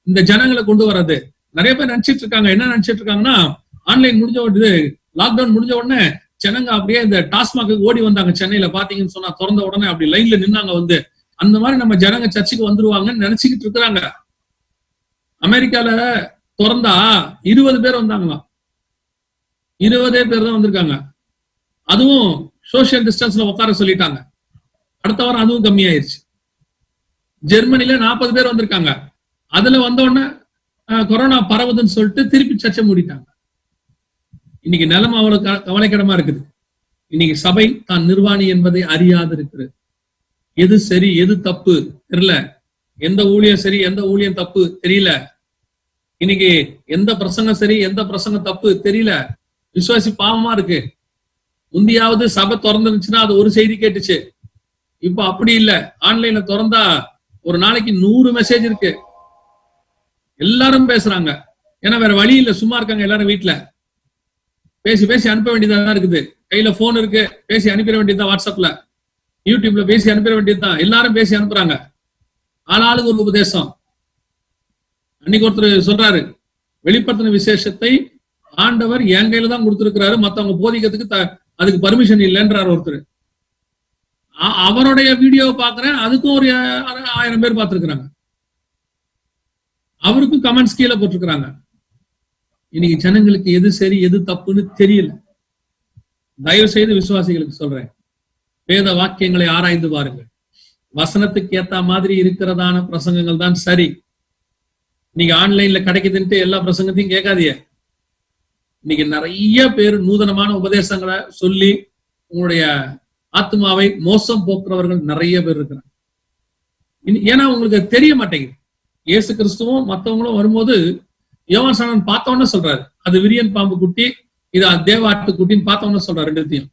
இந்த ஜனங்களை கொண்டு வர்றது. நிறைய பேர் நினைச்சிட்டு இருக்காங்க, என்ன நினைச்சிட்டு இருக்காங்கன்னா, ஆன்லைன் முடிஞ்ச உடனே, லாக்டவுன் முடிஞ்ச உடனே ஜனங்க அப்படியே இந்த டாஸ்மாக்கு ஓடி வந்தாங்க. சென்னையில பாத்தீங்கன்னு சொன்னா திறந்த உடனே அப்படி லைன்ல நின்னாங்க வந்து, அந்த மாதிரி நம்ம ஜனங்க சர்ச்சுக்கு வந்துருவாங்கன்னு நினைச்சுக்கிட்டு இருக்கிறாங்க. அமெரிக்கால திறந்தா 20 பேர் வந்தாங்களாம், 20 பேர் தான் வந்திருக்காங்க. அதுவும் சோசியல் டிஸ்டன்ஸ்ல உட்கார சொல்லிட்டாங்க. அடுத்த வாரம் அதுவும் கம்மியாயிருச்சு. ஜெர்மனில 40 பேர் வந்திருக்காங்க. அதுல வந்த உடனே கொரோனா பரவுதுன்னு சொல்லிட்டு திருப்பி சர்ச்சை மூடிட்டாங்க. இன்னைக்கு நிலைமை அவ்வளவு கவலைக்கிடமா இருக்குது. இன்னைக்கு சபை தான் நிர்வாணி என்பதை அறியாது இருக்கிறது. எது சரி எது தப்பு தெரியல, எந்த ஊழியம் சரி எந்த ஊழியம் தப்பு தெரியல. இன்னைக்கு எந்த பிரசங்கம் சரி எந்த பிரசங்கம் தப்பு தெரியல. விசுவாசி பாவமா இருக்கு. முந்தியாவது சபை திறந்துருந்துச்சுன்னா அது ஒரு செய்தி கேட்டுச்சு, இப்ப அப்படி இல்ல. ஆன்லைன்ல திறந்தா ஒரு நாளைக்கு 100 மெசேஜ் இருக்கு, எல்லாரும் பேசுறாங்க. ஏன்னா வேற வழி இல்ல, சும்மா இருக்காங்க எல்லாரும் வீட்டுல. பேசி பேசி அனுப்ப வேண்டியதான் இருக்குது. கையில போன் இருக்கு, பேசி அனுப்பிட வேண்டியதுதான். வாட்ஸ்அப்ல யூடியூப்ல பேசி அனுப்பிட வேண்டியதுதான். எல்லாரும் பேசி அனுப்புறாங்க, ஆளாளுக்கு ஒரு உபதேசம். அன்னைக்கு ஒருத்தர் சொல்றாரு, வெளிப்படுத்தின விசேஷத்தை ஆண்டவர் என் கையில தான் கொடுத்திருக்கிறாரு, மத்தவங்க போதிக்கிறதுக்கு அதுக்கு பர்மிஷன் இல்லைன்றாரு ஒருத்தர். அவருடைய வீடியோவை பாக்குறேன், அதுக்கும் ஒரு 1000 பேர் பார்த்திருக்கிறாங்க. அவருக்கும் கமெண்ட்ஸ் கீழே போட்டிருக்கிறாங்க. இன்னைக்கு ஜனங்களுக்கு எது சரி எது தப்புன்னு தெரியல. தயவு செய்து விசுவாசிகளுக்கு சொல்றேன், வேத வாக்கியங்களை ஆராய்ந்து பாருங்கள். வசனத்துக்கு ஏத்த மாதிரி இருக்கிறதான பிரசங்கங்கள் தான் சரி. நீங்க ஆன்லைன்ல கிடைக்குதுன்ட்டு எல்லா பிரசங்கத்தையும் கேட்காதீங்க. இன்னைக்கு நிறைய பேர் நூதனமான உபதேசங்களை சொல்லி உங்களுடைய ஆத்மாவை மோசம் போக்குறவர்கள் நிறைய பேர் இருக்கிறாங்க. ஏன்னா உங்களுக்கு தெரிய மாட்டேங்குது. இயேசு கிறிஸ்துவும் மற்றவங்களும் வரும்போது யோவான் ஸ்நானன் பார்த்தவொன்னு சொல்றாரு, அது விரியன் பாம்பு குட்டி, இது தேவ ஆட்டு குட்டின்னு பார்த்தவொன்னு சொல்றாரு. ரெண்டுத்தையும்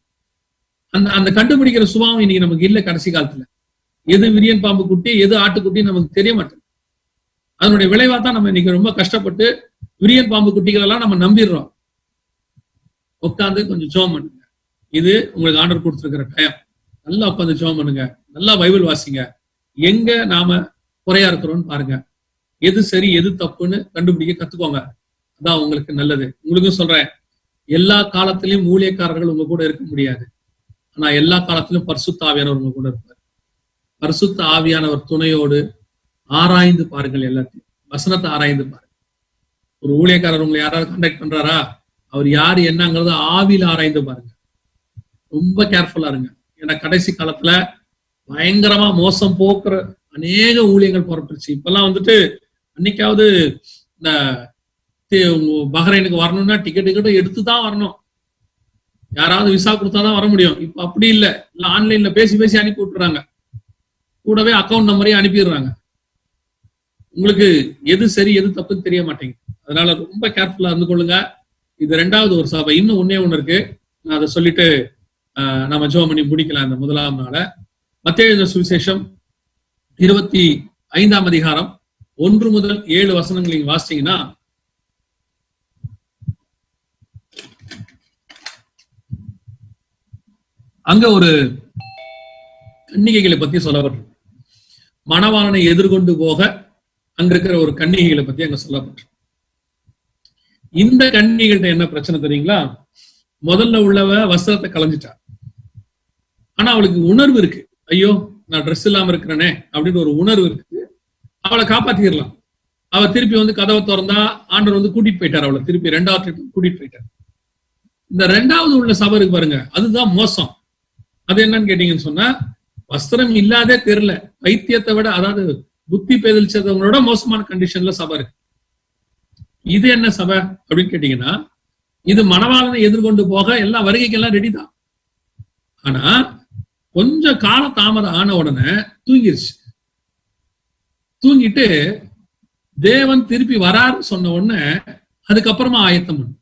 அந்த கண்டுபிடிக்கிற சுபாவம் இன்னைக்கு நமக்கு இல்லை. கடைசி காலத்துல எது விரியன் பாம்பு குட்டி எது ஆட்டுக்குட்டின்னு நமக்கு தெரிய மாட்டேங்குது. அதனுடைய விளைவா தான் நம்ம இன்னைக்கு ரொம்ப கஷ்டப்பட்டு விரியன் பாம்பு குட்டிகள் எல்லாம் நம்ம நம்பிடுறோம். உட்காந்து கொஞ்சம் ஜெபம் பண்ணுங்க. இது உங்களுக்கு ஆர்டர் கொடுத்துருக்கிற டைம். நல்லா உட்காந்து ஜெபம் பண்ணுங்க, நல்லா பைபிள் வாசிங்க. எங்க நாம குறையா இருக்கிறோம்னு பாருங்க. எது சரி எது தப்புன்னு கண்டுபிடிக்க கத்துக்கோங்க. அதான் உங்களுக்கு நல்லது. உங்களுக்கும் சொல்றேன், எல்லா காலத்திலயும் ஊழியக்காரர்கள் உங்க கூட இருக்க முடியாது. ஆனா எல்லா காலத்திலும் பரிசுத்த ஆவியானவர் உங்க கூட இருப்பார். பரிசுத்த ஆவியானவர் துணையோடு ஆராய்ந்து பாருங்கள். எல்லாத்தையும் வசனத்தை ஆராய்ந்து பாருங்க. ஒரு ஊழியக்காரர் உங்களை யாராவது கான்டாக்ட் பண்றாரா, அவர் யாரு என்னங்கிறத ஆவியில ஆராய்ந்து பாருங்க. ரொம்ப கேர்ஃபுல்லா இருங்க. ஏன்னா கடைசி காலத்துல பயங்கரமா மோசம் போக்குற அநேக ஊழியங்கள் புறப்பட்டுச்சு. இப்பெல்லாம் வந்துட்டு அன்னைக்காவது இந்த பஹ்ரைனுக்கு வரணும்னா டிக்கெட்டு எடுத்துதான் வரணும். யாராவது விசா கொடுத்தாதான் வர முடியும். இப்ப அப்படி இல்லை. ஆன்லைன்ல பேசி அனுப்பி விட்டுறாங்க. கூடவே அக்கௌண்ட் நம்பரையும் அனுப்பிடுறாங்க. உங்களுக்கு எது சரி எது தப்புன்னு தெரிய மாட்டேங்குது. அதனால ரொம்ப கேர்ஃபுல்லா இருந்து கொள்ளுங்க. இது ரெண்டாவது ஒரு சபை. இன்னும் ஒன்னே ஒண்ணு இருக்கு, நான் அதை சொல்லிட்டு நம்ம ஜெபம் பண்ணி முடிக்கலாம். இந்த முதலாம் நாள மத்தேயு எழுதின சுவிசேஷம் 25ஆம் அதிகாரம் 1 முதல் 7 வசனங்கள் நீங்க வாசிச்சீங்கன்னா, அங்க ஒரு கன்னிகைகளை பத்தி சொல்லப்பட்டிருக்கு. மணவாளனை எதிர்கொண்டு போக அங்க இருக்கிற ஒரு கன்னிகைகளை பத்தி அங்க சொல்லப்பட்டிருக்கு. இந்த கன்னிகள்கிட்ட என்ன பிரச்சனை தெரியுங்களா? முதல்ல உள்ளவ வஸ்திரத்தை களைஞ்சிட்டா. ஆனா அவளுக்கு உணர்வு இருக்கு, ஐயோ நான் ட்ரெஸ் இல்லாம இருக்கிறேனே அப்படின்னு ஒரு உணர்வு இருக்கு. அவளை காப்பாத்திடலாம். அவ திருப்பி வந்து கதவை திறந்தா ஆண்டவர் வந்து கூட்டிட்டு போயிட்டார். அவளை திருப்பி ரெண்டாவது கூட்டிட்டு போயிட்டார். இந்த ரெண்டாவது உள்ள சபை இருக்கு பாருங்க, அதுதான் மோசம். அது என்னன்னு கேட்டீங்கன்னு சொன்னா, வஸ்திரம் இல்லாதே தெரியல, பைத்தியத்தை விட, அதாவது புத்தி பேதலிச்சவங்களோட மோசமான கண்டிஷன்ல சபை இருக்கு. இது என்ன சபை அப்படின்னு கேட்டீங்கன்னா, இது மணவாளனை எதிர்கொண்டு போக எல்லாம் வருகைக்கெல்லாம் ரெடி தான். ஆனா கொஞ்சம் கால தாமதம் ஆன உடனே தூங்கிருச்சு. தூங்கிட்டு தேவன் திருப்பி வராருன்னு சொன்ன உடனே அதுக்கப்புறமா ஆயத்தம் பண்ணு.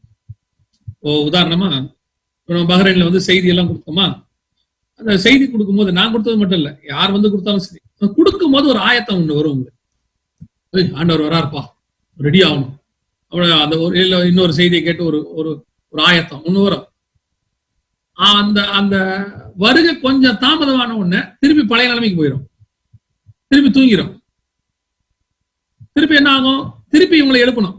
உதாரணமா பஹ்ரைன்ல வந்து செய்தி எல்லாம் கொடுத்தோமா, அந்த செய்தி கொடுக்கும்போது நான் கொடுத்தது மட்டும் இல்ல, யார் வந்து கொடுத்தாலும் சரி, கொடுக்கும் போது ஒரு ஆயத்தம் ஒண்ணு வரும் உங்களுக்கு. ஆண்டவர் வராருப்பா, ரெடி ஆகணும். அப்புறம் அந்த ஒரு இன்னொரு செய்தியை கேட்டு ஒரு ஒரு ஆயத்தம் ஒண்ணு வரும். அந்த வருகை கொஞ்சம் தாமதமான உடனே திருப்பி பழைய நிலைமைக்கு போயிடும், திருப்பி தூங்கிடும். திருப்பி என்ன ஆகும்? திருப்பி இவங்களை எழுப்பணும்,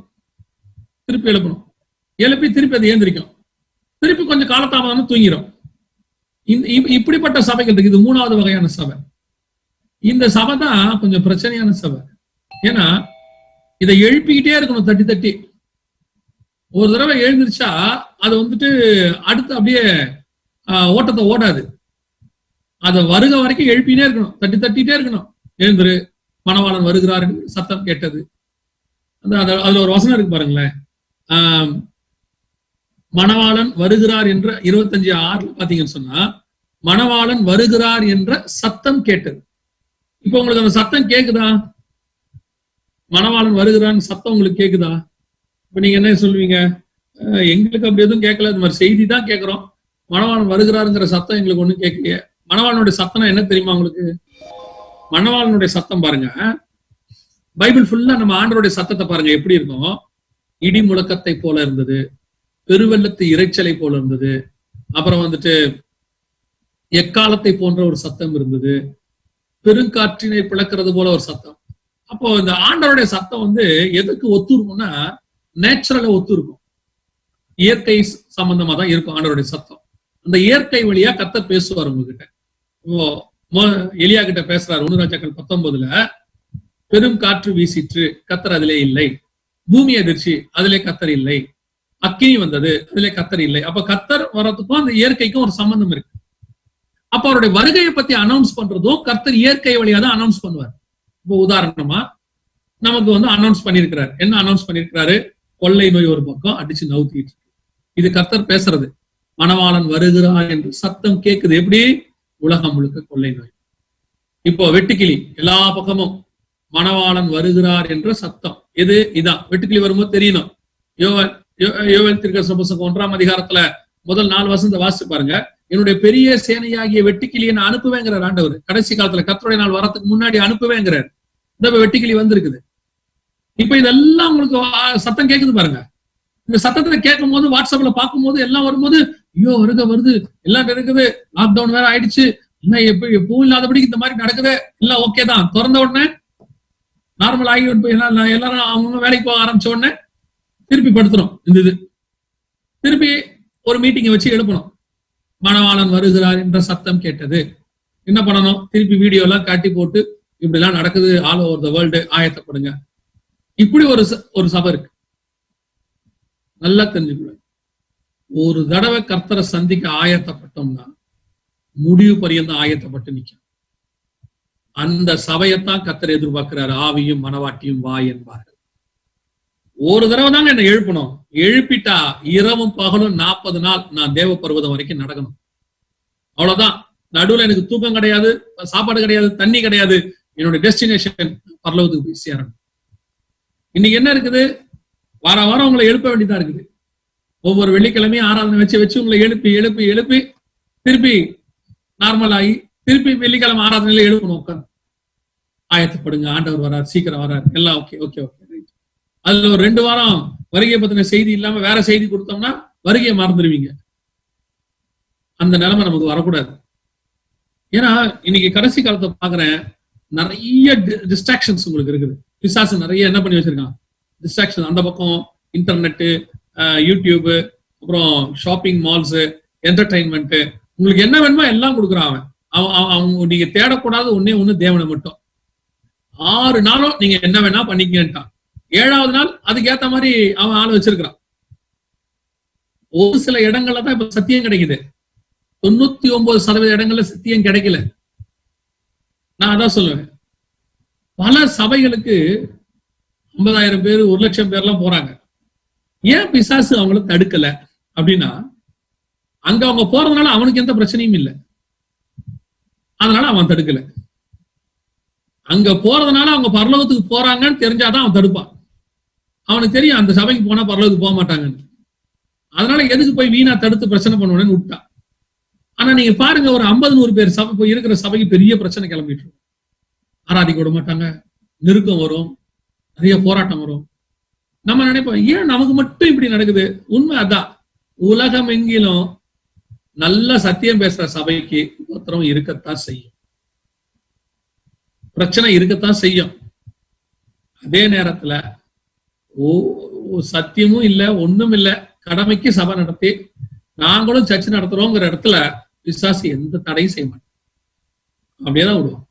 எழுப்பி திருப்பி அது ஏந்திரிக்கும். திருப்பி கொஞ்சம் காலதாமதம் தூங்கிடும். இப்படிப்பட்ட சபைகள் இருக்கு. இது மூணாவது வகையான சபை. இந்த சபை தான் கொஞ்சம் பிரச்சனையான சபை. ஏன்னா இதை எழுப்பிக்கிட்டே இருக்கணும், தட்டி தட்டி. ஒரு தடவை எழுந்திருச்சா அது வந்துட்டு அடுத்து அப்படியே ஓட்டத்தை ஓடாது. அதை வருக வரைக்கும் எழுப்பினே இருக்கணும், தட்டி தட்டிட்டே இருக்கணும். எழுந்துரு, மணவாளன் வருகிறார் சத்தம் கேட்டது. அதுல ஒரு வசனம் இருக்கு பாருங்களேன், மணவாளன் வருகிறார் என்ற 25:6 பாத்தீங்கன்னு சொன்னா, மணவாளன் வருகிறார் என்ற சத்தம் கேட்டது. இப்ப உங்களுக்கு அந்த சத்தம் கேக்குதா? மணவாளன் வருகிறான்னு சத்தம் உங்களுக்கு கேக்குதா? இப்ப நீங்க என்ன சொல்லுவீங்க? எங்களுக்கு அப்படி எதுவும் கேட்கல, இந்த மாதிரி செய்தி தான் கேட்கிறோம், மணவாளன் வருகிறாருங்கிற சத்தம் எங்களுக்கு ஒண்ணும் கேட்கலையே. மணவாளனுடைய சத்தம் என்ன தெரியுமா உங்களுக்கு? மணவாளனுடைய சத்தம் பாருங்க, பைபிள் ஃபுல்லா நம்ம ஆண்டவருடைய சத்தத்தை பாருங்க எப்படி இருக்கும். இடி முழக்கத்தை போல இருந்தது, பெருவெள்ளத்து இறைச்சலை போல இருந்தது, அப்புறம் வந்துட்டு எக்காலத்தை போன்ற ஒரு சத்தம் இருந்தது, பெருங்காற்றினை பிளக்கிறது போல ஒரு சத்தம். அப்போ இந்த ஆண்டவருடைய சத்தம் வந்து எதுக்கு ஒத்து இருக்கும்னா, நேச்சுரலா ஒத்து இருக்கும், இயற்கை சம்பந்தமா தான் இருக்கும் ஆண்டவருடைய சத்தம். அந்த இயற்கை வழியா கர்த்தர் பேசுவார் உங்ககிட்ட. எலியா கிட்ட பேசுறாரு 1 ராஜாக்கள் 19 பெரும் காற்று வீசிற்று, கர்த்தர் அதிலே இல்லை. பூமி அதிர்ச்சி, அதிலே கர்த்தர் இல்லை. அக்கினி வந்தது, அதுல கர்த்தர் இல்லை. அப்ப கர்த்தர் வர்றதுக்கும் அந்த இயற்கைக்கும் ஒரு சம்பந்தம் இருக்கு. அப்ப அவருடைய வருகையை பத்தி அனௌன்ஸ் பண்றதும் கர்த்தர் இயற்கை வழியா தான் அனௌன்ஸ் பண்ணுவார். இப்போ உதாரணமா நமக்கு அனௌன்ஸ் பண்ணிருக்கிறார். என்ன அனௌன்ஸ் பண்ணிருக்கிறாரு? கொள்ளை நோய் ஒரு பக்கம் அடிச்சு நவுத்திட்டு இருக்கு. இது கர்த்தர் பேசுறது. மணவாளன் வருகிறான் என்று சத்தம் கேக்குது. எப்படி? உலகம் முழுக்க கொள்ளை நோய். இப்போ வெட்டுக்கிளி எல்லா பக்கமும் மணவாளன் வருகிறார் என்ற சத்தம். எது? இதான். வெட்டுக்கிளி வரும்போது தெரியணும். யோவேல் தீர்க்கதரிசன புத்தகம் 1ஆம் அதிகாரத்துல முதல் 4 வசனத்தை வாசிச்சு பாருங்க. என்னுடைய பெரிய சேனையாகிய வெட்டுக்கிளியை நான் அனுப்புவேங்கிறார் ஆண்டவர். கடைசி காலத்துல கர்த்தருடைய நாள் வரத்துக்கு முன்னாடி அனுப்புவேங்கிறார். இந்த வெட்டுக்கிளி வந்திருக்குது. இப்ப இதெல்லாம் உங்களுக்கு சத்தம் கேக்குது பாருங்க. இந்த சத்தத்தை கேட்கும் போது, வாட்ஸ்அப்ல பார்க்கும் போது, எல்லாம் வரும்போது, ஐயோ வருது, எல்லாம் இருக்குது, லாக்டவுன் வேற ஆயிடுச்சு, என்ன எப்பவும் இல்லாதபடி இந்த மாதிரி நடக்குது, எல்லாம் ஓகே தான். திறந்த உடனே நார்மல் ஆகி எல்லாரும் அவங்க வேலைக்கு போக ஆரம்பிச்ச உடனே திருப்பி படுத்துறோம். இந்த இது திருப்பி ஒரு மீட்டிங்கை வச்சு எழுப்பணும். மணவாளன் வருகிறார் என்ற சத்தம் கேட்டது. என்ன பண்ணணும்? திருப்பி வீடியோ எல்லாம் காட்டி போட்டு, இப்படி எல்லாம் நடக்குது ஆல் ஓவர் த வேர்ல்டு, ஆயத்தப்படுங்க. இப்படி ஒரு சபை இருக்கு. நல்லா தெரிஞ்சுக்கணும். ஒரு தடவை கர்த்தரை சந்திக்க ஆயத்தப்பட்டோம்னா முடிவு பரியந்தம் ஆயத்தப்பட்டு நிற்கும். அந்த சபையத்தான் கர்த்தர் எதிர்பார்க்கிறார். ஆவியும் மனவாட்டியும் வா என்பார்கள். ஒரு தடவை தாங்க என்ன எழுப்பணும். எழுப்பிட்டா இரவும் பகலும் 40 நாள் நான் தேவ பர்வதம் வரைக்கும் நடக்கணும். அவ்வளவுதான். நடுவில் எனக்கு தூக்கம் கிடையாது, சாப்பாடு கிடையாது, தண்ணி கிடையாது. என்னோட டெஸ்டினேஷன் பரலோகத்துக்கு போய் சேரணும். இன்னைக்கு என்ன இருக்குது? வாரம் உங்களை எழுப்ப வேண்டியதா இருக்குது. ஒவ்வொரு வெள்ளிக்கிழமையும் ஆராதனை வச்சு உங்களை எழுப்பி திருப்பி நார்மல் ஆகி திருப்பி வெள்ளிக்கிழமை ஆராதனையில எழுப்பணும். உட்காந்து ஆயத்தப்படுங்க, ஆண்டவர் வரார், சீக்கிரம் வரார், எல்லாம் ஓகே. அதுல ஒரு 2 வாரம் வருகையை பத்தின செய்தி இல்லாம வேற செய்தி கொடுத்தோம்னா வருகையை மறந்துடுவீங்க. அந்த நிலைமை நமக்கு வரக்கூடாது. ஏன்னா இன்னைக்கு கடைசி காலத்தை பாக்குறேன், நிறைய டிஸ்ட்ராக்ஷன்ஸ் உங்களுக்கு இருக்குது. பிசாசு நிறைய என்ன பண்ணி வச்சிருக்கான்? டிஸ்ட்ராக்ஷன். அந்த பக்கம் இன்டர்நெட்டு, யூடியூப், அப்புறம் ஷாப்பிங் மால்ஸ், என்டர்டைன்மெண்ட், உங்களுக்கு என்ன வேணுமோ எல்லாம் கொடுக்குறான் அவங்க. நீங்க தேடக்கூடாது ஒண்ணு தேவனை மட்டும். 6 நாளும் நீங்க என்ன வேணா பண்ணிக்கிட்டான். 7வது நாள் அதுக்கு ஏத்த மாதிரி அவன் ஆள் வச்சிருக்கிறான். ஒரு சில இடங்கள்ல தான் இப்ப சத்தியம் கிடைக்குது. 99% இடங்கள்ல சத்தியம் கிடைக்கல. நான் அதான் சொல்லுவேன். பல சபைகளுக்கு 50,000 பேர் 1,00,000 பேர்லாம் போறாங்க. ஏன் பிசாசு அவங்கள தடுக்கல அப்படின்னா, அங்க அவங்க போறதுனால அவனுக்கு எந்த பிரச்சனையும் இல்லை, அதனால அவன் தடுக்கல. அங்க போறதுனால அவங்க பரலோகத்துக்கு போறாங்கன்னு தெரிஞ்சாதான் அவன் தடுப்பான். அவனுக்கு தெரியும் அந்த சபைக்கு போனா பரலோகத்துக்கு போக மாட்டாங்கன்னு. அதனால எதுக்கு போய் வீணா தடுத்து பிரச்சனை பண்ணுவேன்னு விட்டான். ஆனா நீங்க பாருங்க, ஒரு 50-100 பேர் சபை போய் இருக்கிற சபைக்கு பெரிய பிரச்சனை கிளம்பிட்டு இருக்கும். ஆராதிக்க விட மாட்டாங்க, நெருக்கம் வரும், நிறைய போராட்டம் வரும். நம்ம நினைப்போம், ஏன் நமக்கு மட்டும் இப்படி நடக்குது? உண்மை அதான். உலகம் எங்கிலும் நல்ல சத்தியம் பேசுற சபைக்கு உபத்திரம் இருக்கத்தான் செய்யும், பிரச்சனை இருக்கத்தான் செய்யும். அதே நேரத்துல சத்தியமும் இல்ல, ஒண்ணும் இல்ல, கடமைக்கு சபை நடத்தி நாங்களும் சர்ச்சை நடத்துறோங்கிற இடத்துல பிசாசு எந்த தடையும் செய்ய மாட்டோம். அப்படியேதான் விடுவோம்.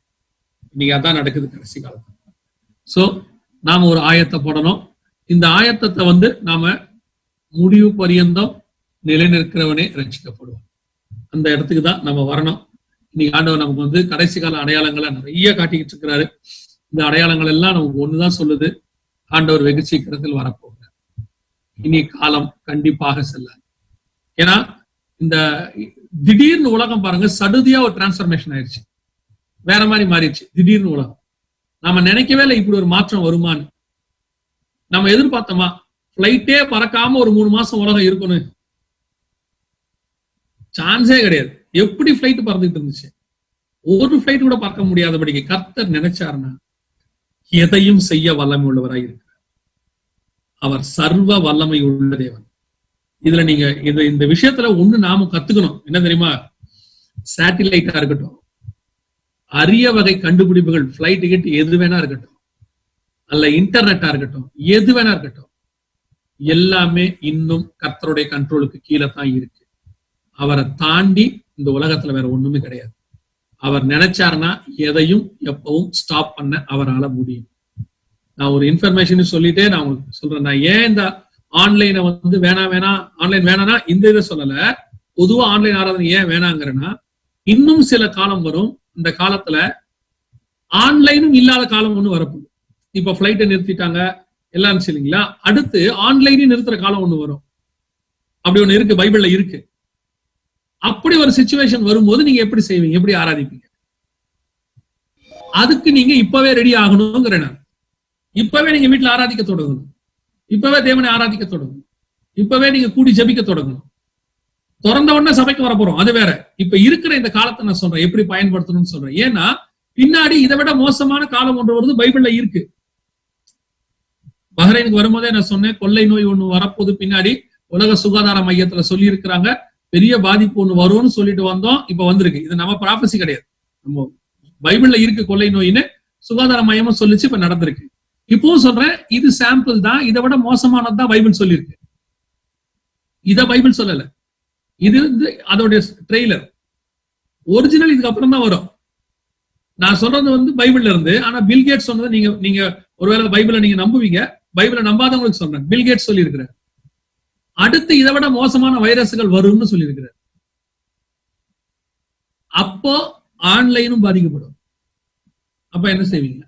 இன்னைக்கு அதான் நடக்குது கடைசி காலத்துல. சோ நாம ஒரு ஆயத்தை போடணும். இந்த ஆயத்தத்தை நாம முடிவு பரியந்தம் நிலைநிற்கிறவனே ரட்சிக்கப்படுவோம். அந்த இடத்துக்கு தான் நம்ம வரணும். இன்னைக்கு ஆண்டவர் நமக்கு கடைசி கால அடையாளங்களை நிறைய காட்டிக்கிட்டு இருக்கிறாரு. இந்த அடையாளங்கள் எல்லாம் நமக்கு ஒண்ணுதான் சொல்லுது, ஆண்டவர் வெகு சீக்கிரத்தில் வரப்போகிறார். இனி காலம் கண்டிப்பாக செல்லாது. ஏன்னா இந்த திடீர்னு உலகம் பாருங்க, சடுதியா ஒரு டிரான்ஸ்பர்மேஷன் ஆயிடுச்சு, வேற மாதிரி மாறிடுச்சு திடீர்னு உலகம். நாம நினைக்கவே இல்லை இப்படி ஒரு மாற்றம் வருமானு. நம்ம எதிர்பார்த்தோமா? பிளைட்டே பறக்காம ஒரு 3 மாசம் உலகம் இருக்கணும், சான்ஸே கிடையாது. எப்படி பிளைட் பறந்துட்டு இருந்துச்சு? ஒரு பிளைட் கூட பறக்க முடியாதபடிக்கு கர்த்தர் நினைச்சாருன்னா எதையும் செய்ய வல்லமை உள்ளவராய் இருக்கிறார். அவர் சர்வ வல்லமை உள்ள தேவன். இதுல நீங்க இந்த விஷயத்துல ஒண்ணு நாம கத்துக்கணும். என்ன தெரியுமா? சேட்டிலைட்டா இருக்கட்டும், அரிய வகை கண்டுபிடிப்புகள், பிளைட் டிக்கெட் எது வேணா இருக்கட்டும், அல்ல இன்டர்நெட்டா இருக்கட்டும், எது வேணா இருக்கட்டும், எல்லாமே இன்னும் கர்த்தருடைய கண்ட்ரோலுக்கு கீழே தான் இருக்கு. அவரை தாண்டி இந்த உலகத்துல வேற ஒண்ணுமே கிடையாது. அவர் நினைச்சாருன்னா எதையும் எப்பவும் ஸ்டாப் பண்ண அவரால் முடியும். நான் ஒரு இன்ஃபர்மேஷன் சொல்லிட்டே நான் உங்களுக்கு சொல்றேன். நான் ஏன் இந்த ஆன்லைனை வந்து வேணாம் ஆன்லைன் வேணாம்னா இந்த இதை சொல்லல, பொதுவா ஆன்லைன் ஆராதனை ஏன் வேணாங்கிறேன்னா, இன்னும் சில காலம் வரும், இந்த காலத்துல ஆன்லைனும் இல்லாத காலம் ஒண்ணு வரப்போகுது. இப்ப பிளைட்டை நிறுத்திட்டாங்க எல்லாம் இருந்துச்சு இல்லைங்களா, அடுத்து ஆன்லைனையும் நிறுத்துற காலம் ஒண்ணு வரும். அப்படி ஒண்ணு இருக்கு, பைபிள்ல இருக்கு. அப்படி ஒரு சிச்சுவேஷன் வரும்போது நீங்க எப்படி செய்வீங்க, எப்படி ஆராதிப்பீங்க? அதுக்கு நீங்க இப்பவே ரெடி ஆகணுங்கிறேன் நான். இப்பவே நீங்க வீட்டுல ஆராதிக்க தொடங்கணும், இப்பவே தேவனை ஆராதிக்க தொடங்கணும், இப்பவே நீங்க கூடி ஜெபிக்க தொடங்கணும். திறந்த உடனே சபைக்கு வர போறோம், அது வேற. இப்ப இருக்கிற இந்த காலத்தை நான் சொல்றேன் எப்படி பயன்படுத்தணும்னு சொல்றேன். ஏன்னா பின்னாடி இதை விட மோசமான காலம் ஒன்று வருது, பைபிள்ல இருக்கு. பஹ்ரைனுக்கு வரும்போதே நான் சொன்னேன், கொள்ளை நோய் ஒண்ணு வரப்போது, பின்னாடி உலக சுகாதார மையத்துல சொல்லி இருக்கிறாங்க, பெரிய பாதிப்பு ஒண்ணு வரும்னு சொல்லிட்டு வந்தோம், இப்ப வந்திருக்கு. இது நம்ம ப்ராபசி கிடையாது, நம்ம பைபிள்ல இருக்கு கொள்ளை நோயின்னு, சுகாதார மையமும் சொல்லிச்சு, இப்ப நடந்திருக்கு. இப்பவும் சொல்றேன், இது சாம்பிள் தான், இதை விட மோசமானதுதான் பைபிள் சொல்லியிருக்கு. இத பைபிள் சொல்லல, இது வந்து அதோடைய ட்ரெய்லர். ஒரிஜினல் இதுக்கு அப்புறம் தான் வரும். நான் சொல்றது வந்து பைபிள்ல இருந்து. ஆனா பில்கேட்ஸ் சொன்னது நீங்க ஒருவேளை பைபிளை நீங்க நம்புவீங்க, பைபிளை நம்பாதவங்களுக்கு சொல்றேன். பில்கேட்ஸ் சொல்லி இருக்கிறார், அடுத்து இதை விட மோசமான வைரஸ்கள் வரும்னு சொல்லி இருக்கிறார். அப்போ ஆன்லைனும் பாதிக்கப்படும். அப்ப என்ன செய்வீங்க?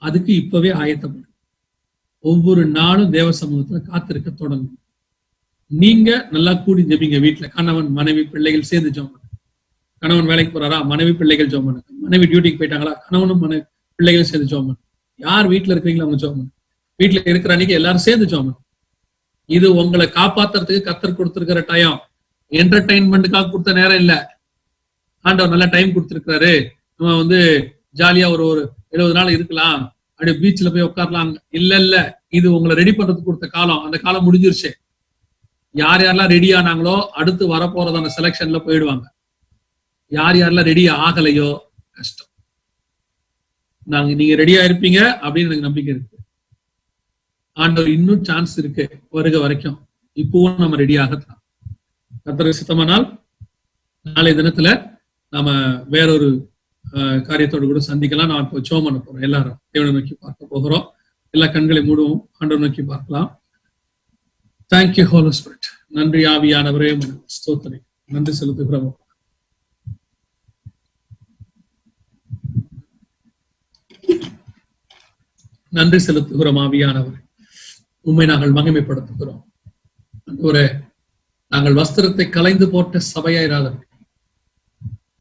அதுக்கு இப்பவே ஆயத்தப்படும். ஒவ்வொரு நாளும் தேவ சமூகத்துல காத்திருக்க தொடங்கும். நீங்க நல்லா கூடி ஜெபிங்க வீட்டுல, கணவன் மனைவி பிள்ளைகள் சேர்ந்து ஜெபம் பண்ணுங்க. கணவன் வேலைக்கு போறாரா, மனைவி பிள்ளைகள் ஜெபம் பண்ணுங்க. மனைவி டியூட்டிக்கு போயிட்டாங்களா, கணவனும் மனைவி பிள்ளைகள் சேர்ந்து ஜெபம் பண்ணுங்க. யார் வீட்டுல இருக்கிறீங்களோ அவங்க ஜெபம் பண்ணுங்க. வீட்டுல இருக்கிற அன்னைக்கு எல்லாரும் சேர்ந்து ஜெபம் பண்ணுங்க. இது உங்களை காப்பாத்துறதுக்கு கர்த்தர் கொடுத்திருக்கிற டைம், என்டர்டைன்மெண்ட்டுக்காக கொடுத்த நேரம் இல்ல. ஆண்டவர் நல்ல டைம் கொடுத்திருக்கிறாரு, நம்ம வந்து ஜாலியா ஒரு 70 நாள் இருக்கலாம், அப்படியே பீச்ல போய் உட்காரலாம். இல்ல, இது உங்களை ரெடி பண்றதுக்கு கொடுத்த காலம். அந்த காலம் முடிஞ்சிருச்சு. யார் யாரெல்லாம் ரெடி ஆனாங்களோ அடுத்து வரப்போறதான செலக்ஷன்ல போயிடுவாங்க. யார் யாரெல்லாம் ரெடி ஆகலையோ கஷ்டம். நீங்க ரெடியா இருப்பீங்க அப்படின்னு எனக்கு நம்பிக்கை இருக்கு. ஆண்டவர் இன்னும் சான்ஸ் இருக்கு வருக வரைக்கும். இப்பவும் நம்ம ரெடி ஆகலாம். கர்த்தருக்கு சித்தமானால் நாளைய தினத்துல நாம வேறொரு காரியத்தோடு கூட சந்திக்கலாம். நான் இப்போ ஜெபம் பண்ண போறோம். எல்லாரும் தேவனை நோக்கி பார்க்க போகிறோம். எல்லா கண்களை மூடுவோம், ஆண்டவரை நோக்கி பார்க்கலாம். Thank you holy spirit. நன்றி ஆவியானவரே, ஸ்தோத்திரம். நன்றி செலுத்துகிறோம். நன்றி செலுத்துகிறோம் ஆவியானவரே, உண்மை நாங்கள் மகிமைப்படுத்துகிறோம். ஆண்டவரே, நாங்கள் வஸ்திரத்தை கலைந்து போட்ட சபையாயிராதவர்கள்,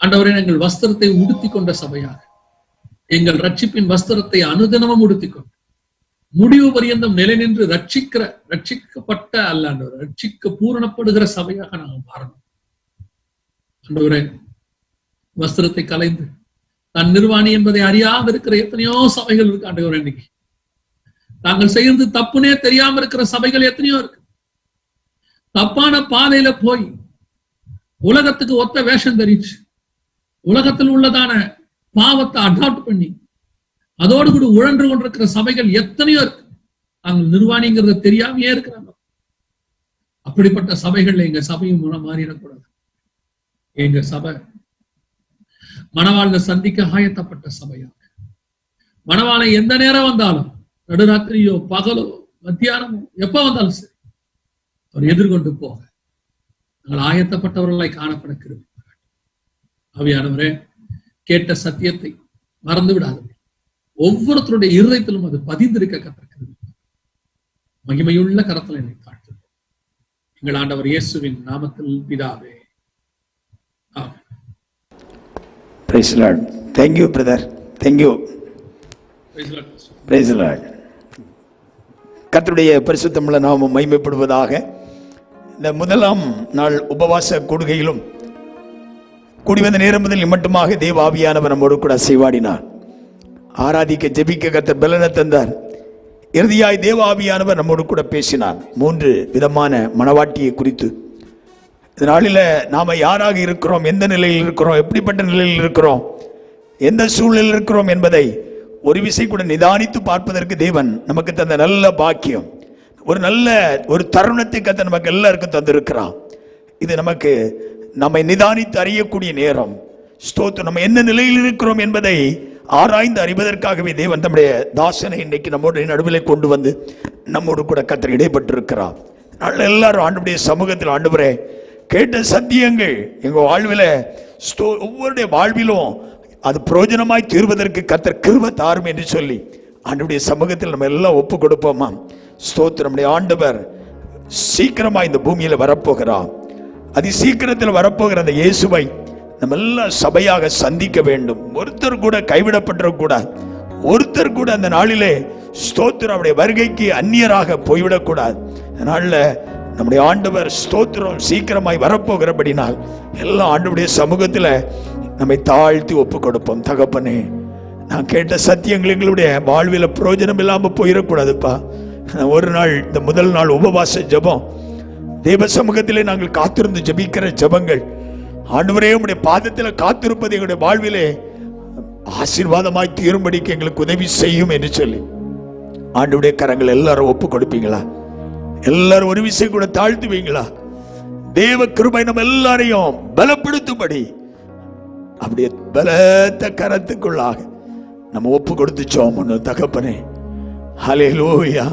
ஆண்டவரே நாங்கள் வஸ்திரத்தை உடுத்தி கொண்ட சபையாக, எங்கள் ரட்சிப்பின் வஸ்திரத்தை அனுதினமும் உடுத்திக்கொண்டு முடிவு பரியந்தம் நிலை நின்று ரட்சிக்கப்பட்ட அல்ல ஆண்டவரே, ரட்சிக்க பூரணப்படுகிற சபையாக நாங்கள் மாறணும். ஆண்டவரே, வஸ்திரத்தை கலைந்து தான் நிர்வாணி என்பதை அறியாம இருக்கிற எத்தனையோ சபைகள் இருக்கு ஆண்டவரே. இன்னைக்கு நாங்கள் செய்யறது தப்புனே தெரியாம இருக்கிற சபைகள் எத்தனையோ இருக்கு. தப்பான பாதையில போய் உலகத்துக்கு ஒத்த வேஷம் தெரிச்சு, உலகத்தில் உள்ளதான பாவத்தை அடாப்ட் பண்ணி அதோடு கூட உழன்று கொண்டிருக்கிற சபைகள் எத்தனையோ இருக்கு. நாங்கள் நிர்வாணிங்கிறத தெரியாமையே இருக்கிறாங்க. அப்படிப்பட்ட சபைகள்ல எங்க சபையும் மாறிடக்கூடாது. எங்க சபை மணவாளனை சந்திக்க ஆயத்தப்பட்ட சபையாக, மணவாளை எந்த நேரம் வந்தாலும், நடுராத்திரியோ பகலோ மத்தியானமோ எப்ப வந்தாலும் சரி, அவர் எதிர்கொண்டு போக நாங்கள் ஆயத்தப்பட்டவர்களாய் காணப்பட கிருபை. ஆவியானவரே, கேட்ட சத்தியத்தை மறந்து விடாதீர்கள். ஒவ்வொருத்தருடைய இருதயத்திலும் அது பதிந்திருக்க கத்திருக்கிறது. மகிமையுள்ள கரத்தில் என்னை காட்டுகிறோம் எங்கள் ஆண்டவர் இயேசுவின் நாமத்தில் பிதாவே, ஆமென். Praise the Lord. Thank you, brother. Thank you. Praise the Lord. கர்த்தருடைய பரிசுத்தமுள்ள நாமம் மகிமைப்படுவதாக. இந்த முதலாம் நாள் உபவாச கூடுகையிலும் கூடி வந்த நேரம் முதல் மட்டுமாக தேவ ஆவியானவர் நம்மோடு கூட அசைவாடினார். ஆராதிக்க ஜெபிக்க கர்த்தர் பலனை தந்தார். இறுதியாய் தேவ ஆவியானவர் நம்மோடு கூட பேசினார் 3 விதமான மணவாட்டியை குறித்து. இந்த நாளில் நாம யாராக இருக்கிறோம், எந்த நிலையில் இருக்கிறோம், எப்படிப்பட்ட நிலையில் இருக்கிறோம், எந்த சூழ்நிலையில் இருக்கிறோம் என்பதை ஒரு விசை கூட நிதானித்து பார்ப்பதற்கு தேவன் நமக்கு தந்த நல்ல பாக்கியம், ஒரு தருணத்தை கத்த நமக்கு எல்லாருக்கும் தந்திருக்கிறான். இது நமக்கு நம்மை நிதானித்து அறியக்கூடிய நேரம். ஸ்தோத்திரம். நம்ம என்ன நிலையில் இருக்கிறோம் என்பதை ஆராய்ந்து அறிவதற்காகவே தேவன் தம்முடைய தாசனை இன்னைக்கு நம்முடைய நடுவிலே கொண்டு வந்து நம்மோடு கூட கர்த்தர் இடைப்பட்டிருக்கிறார். நாங்கள் எல்லாரும் ஆண்டவருடைய சமூகத்தில் ஆண்டவரே கேட்ட சத்தியங்கள் எங்க வாழ்வில் ஒவ்வொருடைய வாழ்விலும் அது பிரயோஜனமாய் தீர்வதற்கு கர்த்தர் கிருபை தாரும் என்று சொல்லி ஆண்டவருடைய சமூகத்தில் நம்ம எல்லாம் ஒப்பு கொடுப்போமா? ஸ்தோத்திரம். நம்முடைய ஆண்டவர் சீக்கிரமா இந்த பூமியில வரப்போகிறார். அதி சீக்கிரத்தில் வரப்போகிற அந்த இயேசுவை நம்ம எல்லாம் சபையாக சந்திக்க வேண்டும். ஒருத்தர் கூட கைவிடப்பட்டிருக்கூடாது. ஒருத்தர் கூட அந்த நாளிலே ஸ்தோத்திரம் அவருடைய வருகைக்கு அந்நியராக போய்விடக்கூடாது. அதனால நம்முடைய ஆண்டவர் ஸ்தோத்திரம் சீக்கிரமாய் வரப்போகிறபடினால் எல்லா ஆண்டவருடைய சமூகத்தில் நம்மை தாழ்த்தி ஒப்பு கொடுப்போம். தகப்பனே, நான் கேட்ட சத்தியங்கள் எங்களுடைய வாழ்வில் பிரயோஜனம் இல்லாமல் போயிடக்கூடாதுப்பா. ஒரு நாள் இந்த முதல் நாள் உபவாச ஜெபம், தேவ சமூகத்திலே நாங்கள் காத்திருந்து ஜெபிக்கிற ஜெபங்கள் ஆண்டவரே உம்முடைய பாதத்தில் காத்திருப்பது எங்களுடைய வாழ்விலே ஆசீர்வாதமாய் தீரும்படிக்கு எங்களுக்கு உதவி செய்யும் என்று சொல்லி ஆண்டவருடைய கரங்கள் எல்லாரும் ஒப்பு கொடுப்பீங்களா? எல்லாரும் ஒரு விஷயம் கூட தாழ்த்துவீங்களா? தேவ கிருபை நம்ம எல்லாரையும் பலப்படுத்தும்படி அப்படியே பலத்த கரத்துக்குள்ளாக நம்ம ஒப்பு கொடுத்துச்சோம். தகப்பனே, ஹல்லேலூயா.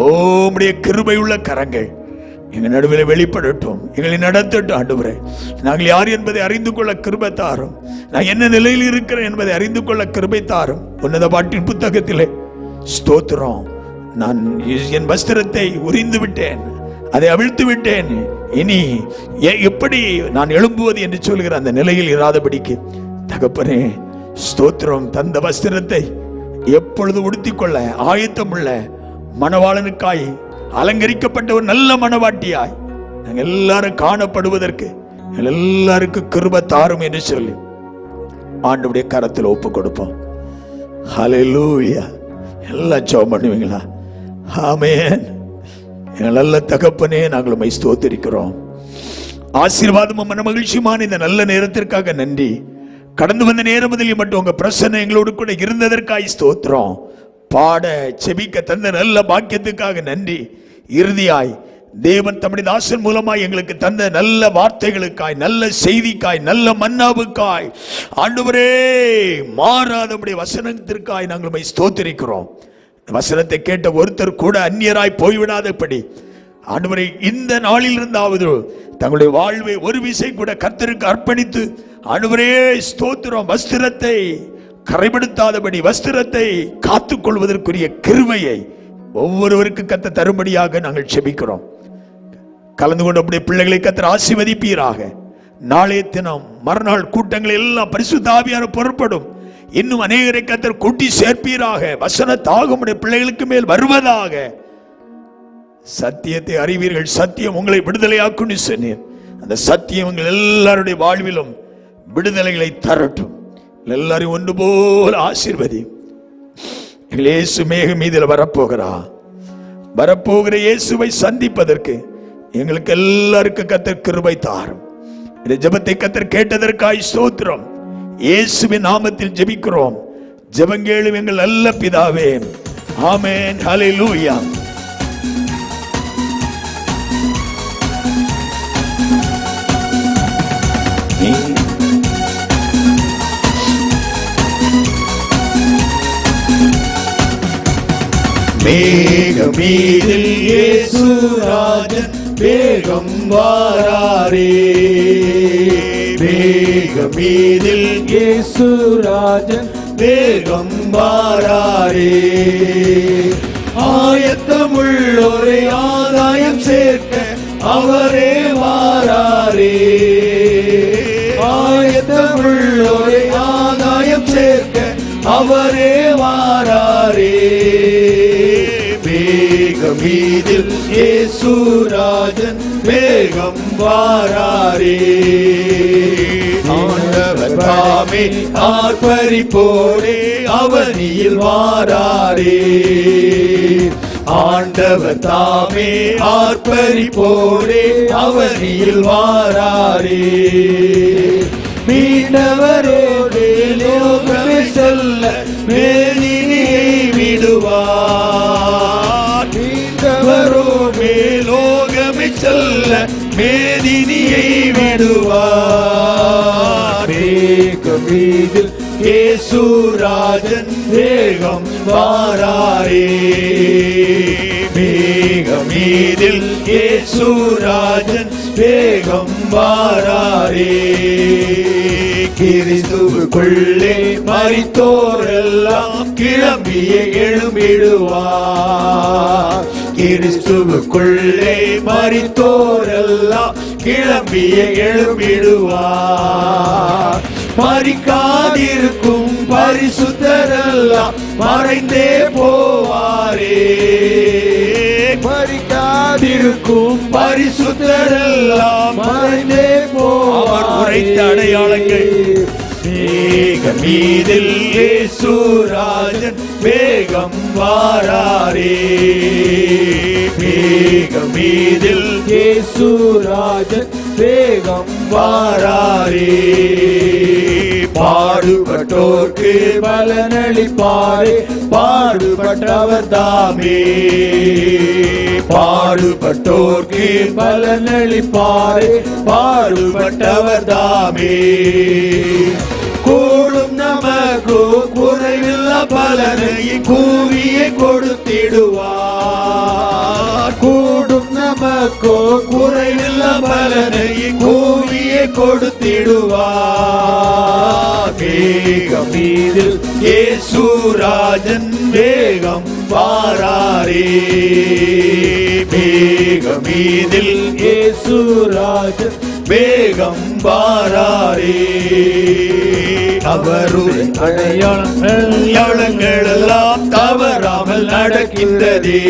உம்முடைய கிருபை உள்ள கரங்கள் எங்க நடுவில் வெளிப்படட்டும், எங்களை நடத்தட்டும். ஆண்டவரே, நாங்கள் யார் என்பதை அறிந்து கொள்ள கிருபை தாரும். நான் என்ன நிலையில் இருக்கிறேன் என்பதை அறிந்து கொள்ள கிருபை தாரும். உன்னத பாட்டின் புத்தகத்திலே ஸ்தோத்திரம், நான் என் வஸ்திரத்தை உரிந்து விட்டேன், அதை அவிழ்த்து விட்டேன், இனி எப்படி நான் எழும்புவது என்று சொல்கிற அந்த நிலையில் இராதபடிக்கு தகப்பனே ஸ்தோத்திரம், தந்த வஸ்திரத்தை எப்பொழுது உடுத்திக்கொள்ள ஆயத்தம் உள்ள மணவாளனுக்காய் அலங்கரிக்கப்பட்ட ஒரு நல்ல மணவாட்டியாய் நாங்கள் எல்லாரும் காணப்படுவதற்கு எல்லாருக்கும் கிருபை தாரும் என்று சொல்லி ஆண்டவருடைய கரத்தில் ஒப்பு கொடுப்போம். ஹல்லேலூயா. எல்லாம் ஜெபம் பண்ணுவீங்களா? ஆமென். எங்கள் நல்ல தகப்பனே, நாங்கள் உம்மை ஸ்தோத்திரிக்கிறோம். ஆசீர்வாதமும் மன மகிழ்ச்சியுமான இந்த நல்ல நேரத்திற்காக நன்றி. கடந்து வந்த நேரம் முதலில் மட்டும் உங்க பிரசன்னம் எங்களோடு கூட இருந்ததற்காக ஸ்தோத்திரம். பாட செபிக்க தந்த நல்ல பாக்கியத்துக்காக நன்றி. இறுதியாய் தேவன் தம்முடைய தாசன் மூலமாய் எங்களுக்கு தந்த நல்ல வார்த்தைகளுக்காய், நல்ல செய்திக்காய், நல்ல மன்னாவுக்காய், ஆண்டவரே மாறாதபடி வசனத்திற்காய் நாங்கள் உம்மை ஸ்தோத்திரிக்கிறோம். வசனத்தை கேட்ட ஒருத்தர் கூட அந்நியராய் போய்விடாதபடி ஆண்டவரே இந்த நாளில் இருந்தாவது தங்களுடைய வாழ்வை ஒரு விசை கூட கர்த்தருக்கு அர்ப்பணித்து ஆண்டவரே ஸ்தோத்திரம், வஸ்திரத்தை கரைபடுத்தாதபடி வஸ்திரத்தை காத்துக் கொள்வதற்குரிய கிருபையை ஒவ்வொருவருக்கு கர்த்தர் தரும்படியாக நாங்கள் செபிக்கிறோம். கலந்து கொண்ட அப்படியே பிள்ளைகளை கர்த்தர் ஆசீர்வதிப்பீராக. நாளைய தினம் மறுநாள் கூட்டங்கள் எல்லாம் பரிசுத்த ஆவியானவர் பொறுப்படும். இன்னும் அநேகரை கர்த்தர் கூட்டி சேர்ப்பீராக. வசன தாகம் பிள்ளைகளுக்கு மேல் வருவதாக. சத்தியத்தை அறிவீர்கள், சத்தியம் உங்களை விடுதலையாக்கும் சொன்னீர். அந்த சத்தியம் உங்கள் எல்லாருடைய வாழ்விலும் விடுதலைகளை தரட்டும். எல்லாரையும் ஒன்று போல ஆசீர்வதி. இயேசு மேக மீதில் வரப்போகிற இயேசுவை சந்திப்பதற்கு எங்களுக்கு எல்லாருக்கும் கர்த்தர் கிருபை தாரும். இந்த ஜெபத்தை கர்த்தர் கேட்டதற்காய் ஸ்தோத்திரம். இயேசுவின் நாமத்தில் ஜெபிக்கிறோம். ஜெபங்கேளும் எங்கள் நல்ல பிதாவே. ஆமென். ஹல்லேலூயா. மேகமீதில் இயேசு ராஜன் வேகம் வாராரே. மேகமீதில் இயேசு ராஜன் வேகம் வாராரே. ஆயத்தமுள்ளோரை ஆதாயம் சேர்க்க அவரே வாராரே. ஆயத்தமுள்ளோரை ஆதாயம் சேர்க்க அவரே வாராரே. மேகமீதில் இயேசு ராஜன் வேகம் வாராரே. ஆண்டவர் தாமே ஆர்ப்பரிப்போரே அவனியில் வாராரே. ஆண்டவர் தாமே ஆர்ப்பரிப்போரே அவனியில் வாராரே. மீண்டவரோடு லோகமே செல்ல மேலினியை விடுவார். மீண்டவரோடு லோகமே செல்ல மேதினியை விடுவார். மேகமீதில் இயேசுராஜன் வேகம் வாராரே. மேகம் மீதில் இயேசுராஜன் வேகம் வாராரே. கிறிஸ்துவுக்குள்ளே மரித்தோரெல்லாம் கிளம்பியே எழும்பிடுவார். கிறிஸ்துவுக்குள்ளே மரித்தோரெல்லாம் கிளம்பியே எழும்பிடுவார். மரிக்காதிருக்கும் பரிசுத்தரெல்லாம் மறைந்தே போவாரே. மரிக்காதிருக்கும் பரிசுத்தரெல்லாம் மறைந்தே போவார். உரைத்த அடையாளங்கள் மேகம் மீதில் இயேசுராஜன் வேகம் வாராரே. மேகம் மீதில் இயேசுராஜன் வேகம் வாராரே. பாடுபட்டோர்க்கு பலனளிப்பாரே பாடுபட்டவர் தாமே. பாடுபட்டோர்க்கு பலனளிப்பாரே பாடுபட்டவர் தாமே. கூடும் நமக்கு குறைவில்ல பலனை கூவியே கொடுத்திடுவார். கூடும் நமக்கு குறைவில்ல பலனை கூவியே கொடுத்திடுவார். மேகம் மீதில் இயேசுராஜன் வேகம் வாராரே. மேகம் மீதில் இயேசுராஜன் வேகம் வாராரே. அவருடைய அடையாளங்கள் எல்லாம் தவறாமல் நடக்கின்றதே.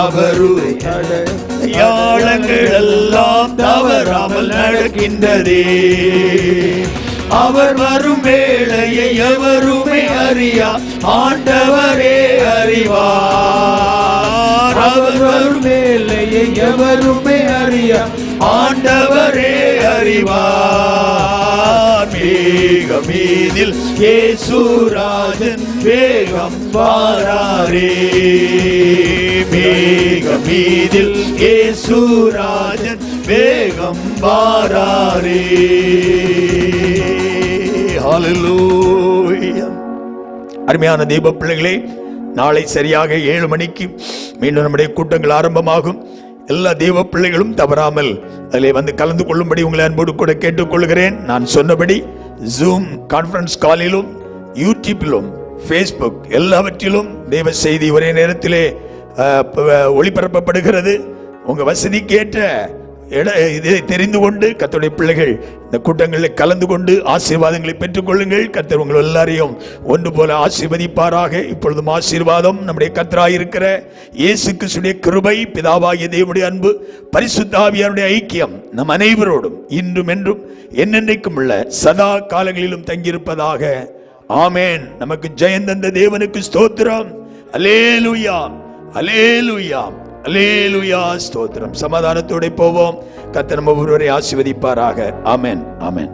அவருடைய அடையாளங்கள் எல்லாம் தவறாமல் நடக்கின்றதே. அவர் வரும் வேளையை எவருமே அறியா ஆண்டவரே அறிவார். அவர் வரும் வேளையை எவருமே அறியா ஆண்டவரே அறிவார். மேகம் மீதில் இயேசுராஜன் வேகம் வாராரே. மேகம் மீதில் இயேசுராஜன் வேகம் வாராரே. ஹல்லேலூயா. அருமையான தெய்வ பிள்ளைகளே, நாளை சரியாக 7 மணிக்கு மீண்டும் நம்முடைய கூட்டங்கள் ஆரம்பமாகும். எல்லா தெய்வ பிள்ளைகளும் தவறாமல் அதில் வந்து கலந்து கொள்ளும்படி உங்களை அன்போடு கூட கேட்டுக்கொள்கிறேன். நான் சொன்னபடி ஜூம் கான்ஃபரன்ஸ் காலிலும் யூடியூப்பிலும் ஃபேஸ்புக் எல்லாவற்றிலும் தெய்வ செய்தி ஒரே நேரத்திலே ஒளிபரப்பப்படுகிறது. உங்க வசதிக்கேற்ற இதை தெரிந்து கொண்டு கர்த்தருடைய பிள்ளைகள் இந்த கூட்டங்களில் கலந்து கொண்டு ஆசீர்வாதங்களை பெற்றுக் கொள்ளுங்கள். கர்த்தர் உங்கள் எல்லாரையும் ஒன்று போல ஆசீர்வதிப்பாராக. இப்பொழுதும் ஆசீர்வாதம் நம்முடைய கர்த்தராயிருக்கிற இயேசு கிறிஸ்துவின் கிருபை, பிதாவாகிய தேவனுடைய அன்பு, பரிசுத்த ஆவியாருடைய ஐக்கியம் நம் அனைவரோடும் இன்றும் என்றும் என்னென்றைக்கும் உள்ள சதா காலங்களிலும் தங்கியிருப்பதாக. ஆமேன். நமக்கு ஜெயம் தந்த தேவனுக்கு ஸ்தோத்திரம். அல்லேலூயா, அல்லேலூயா, அல்லேலூயா, ஸ்தோத்திரம். சமாதானத்தோட போவோம். கர்த்தர் நம்ம ஒருவரை ஆசீர்வதிப்பாராக. ஆமென், ஆமென்.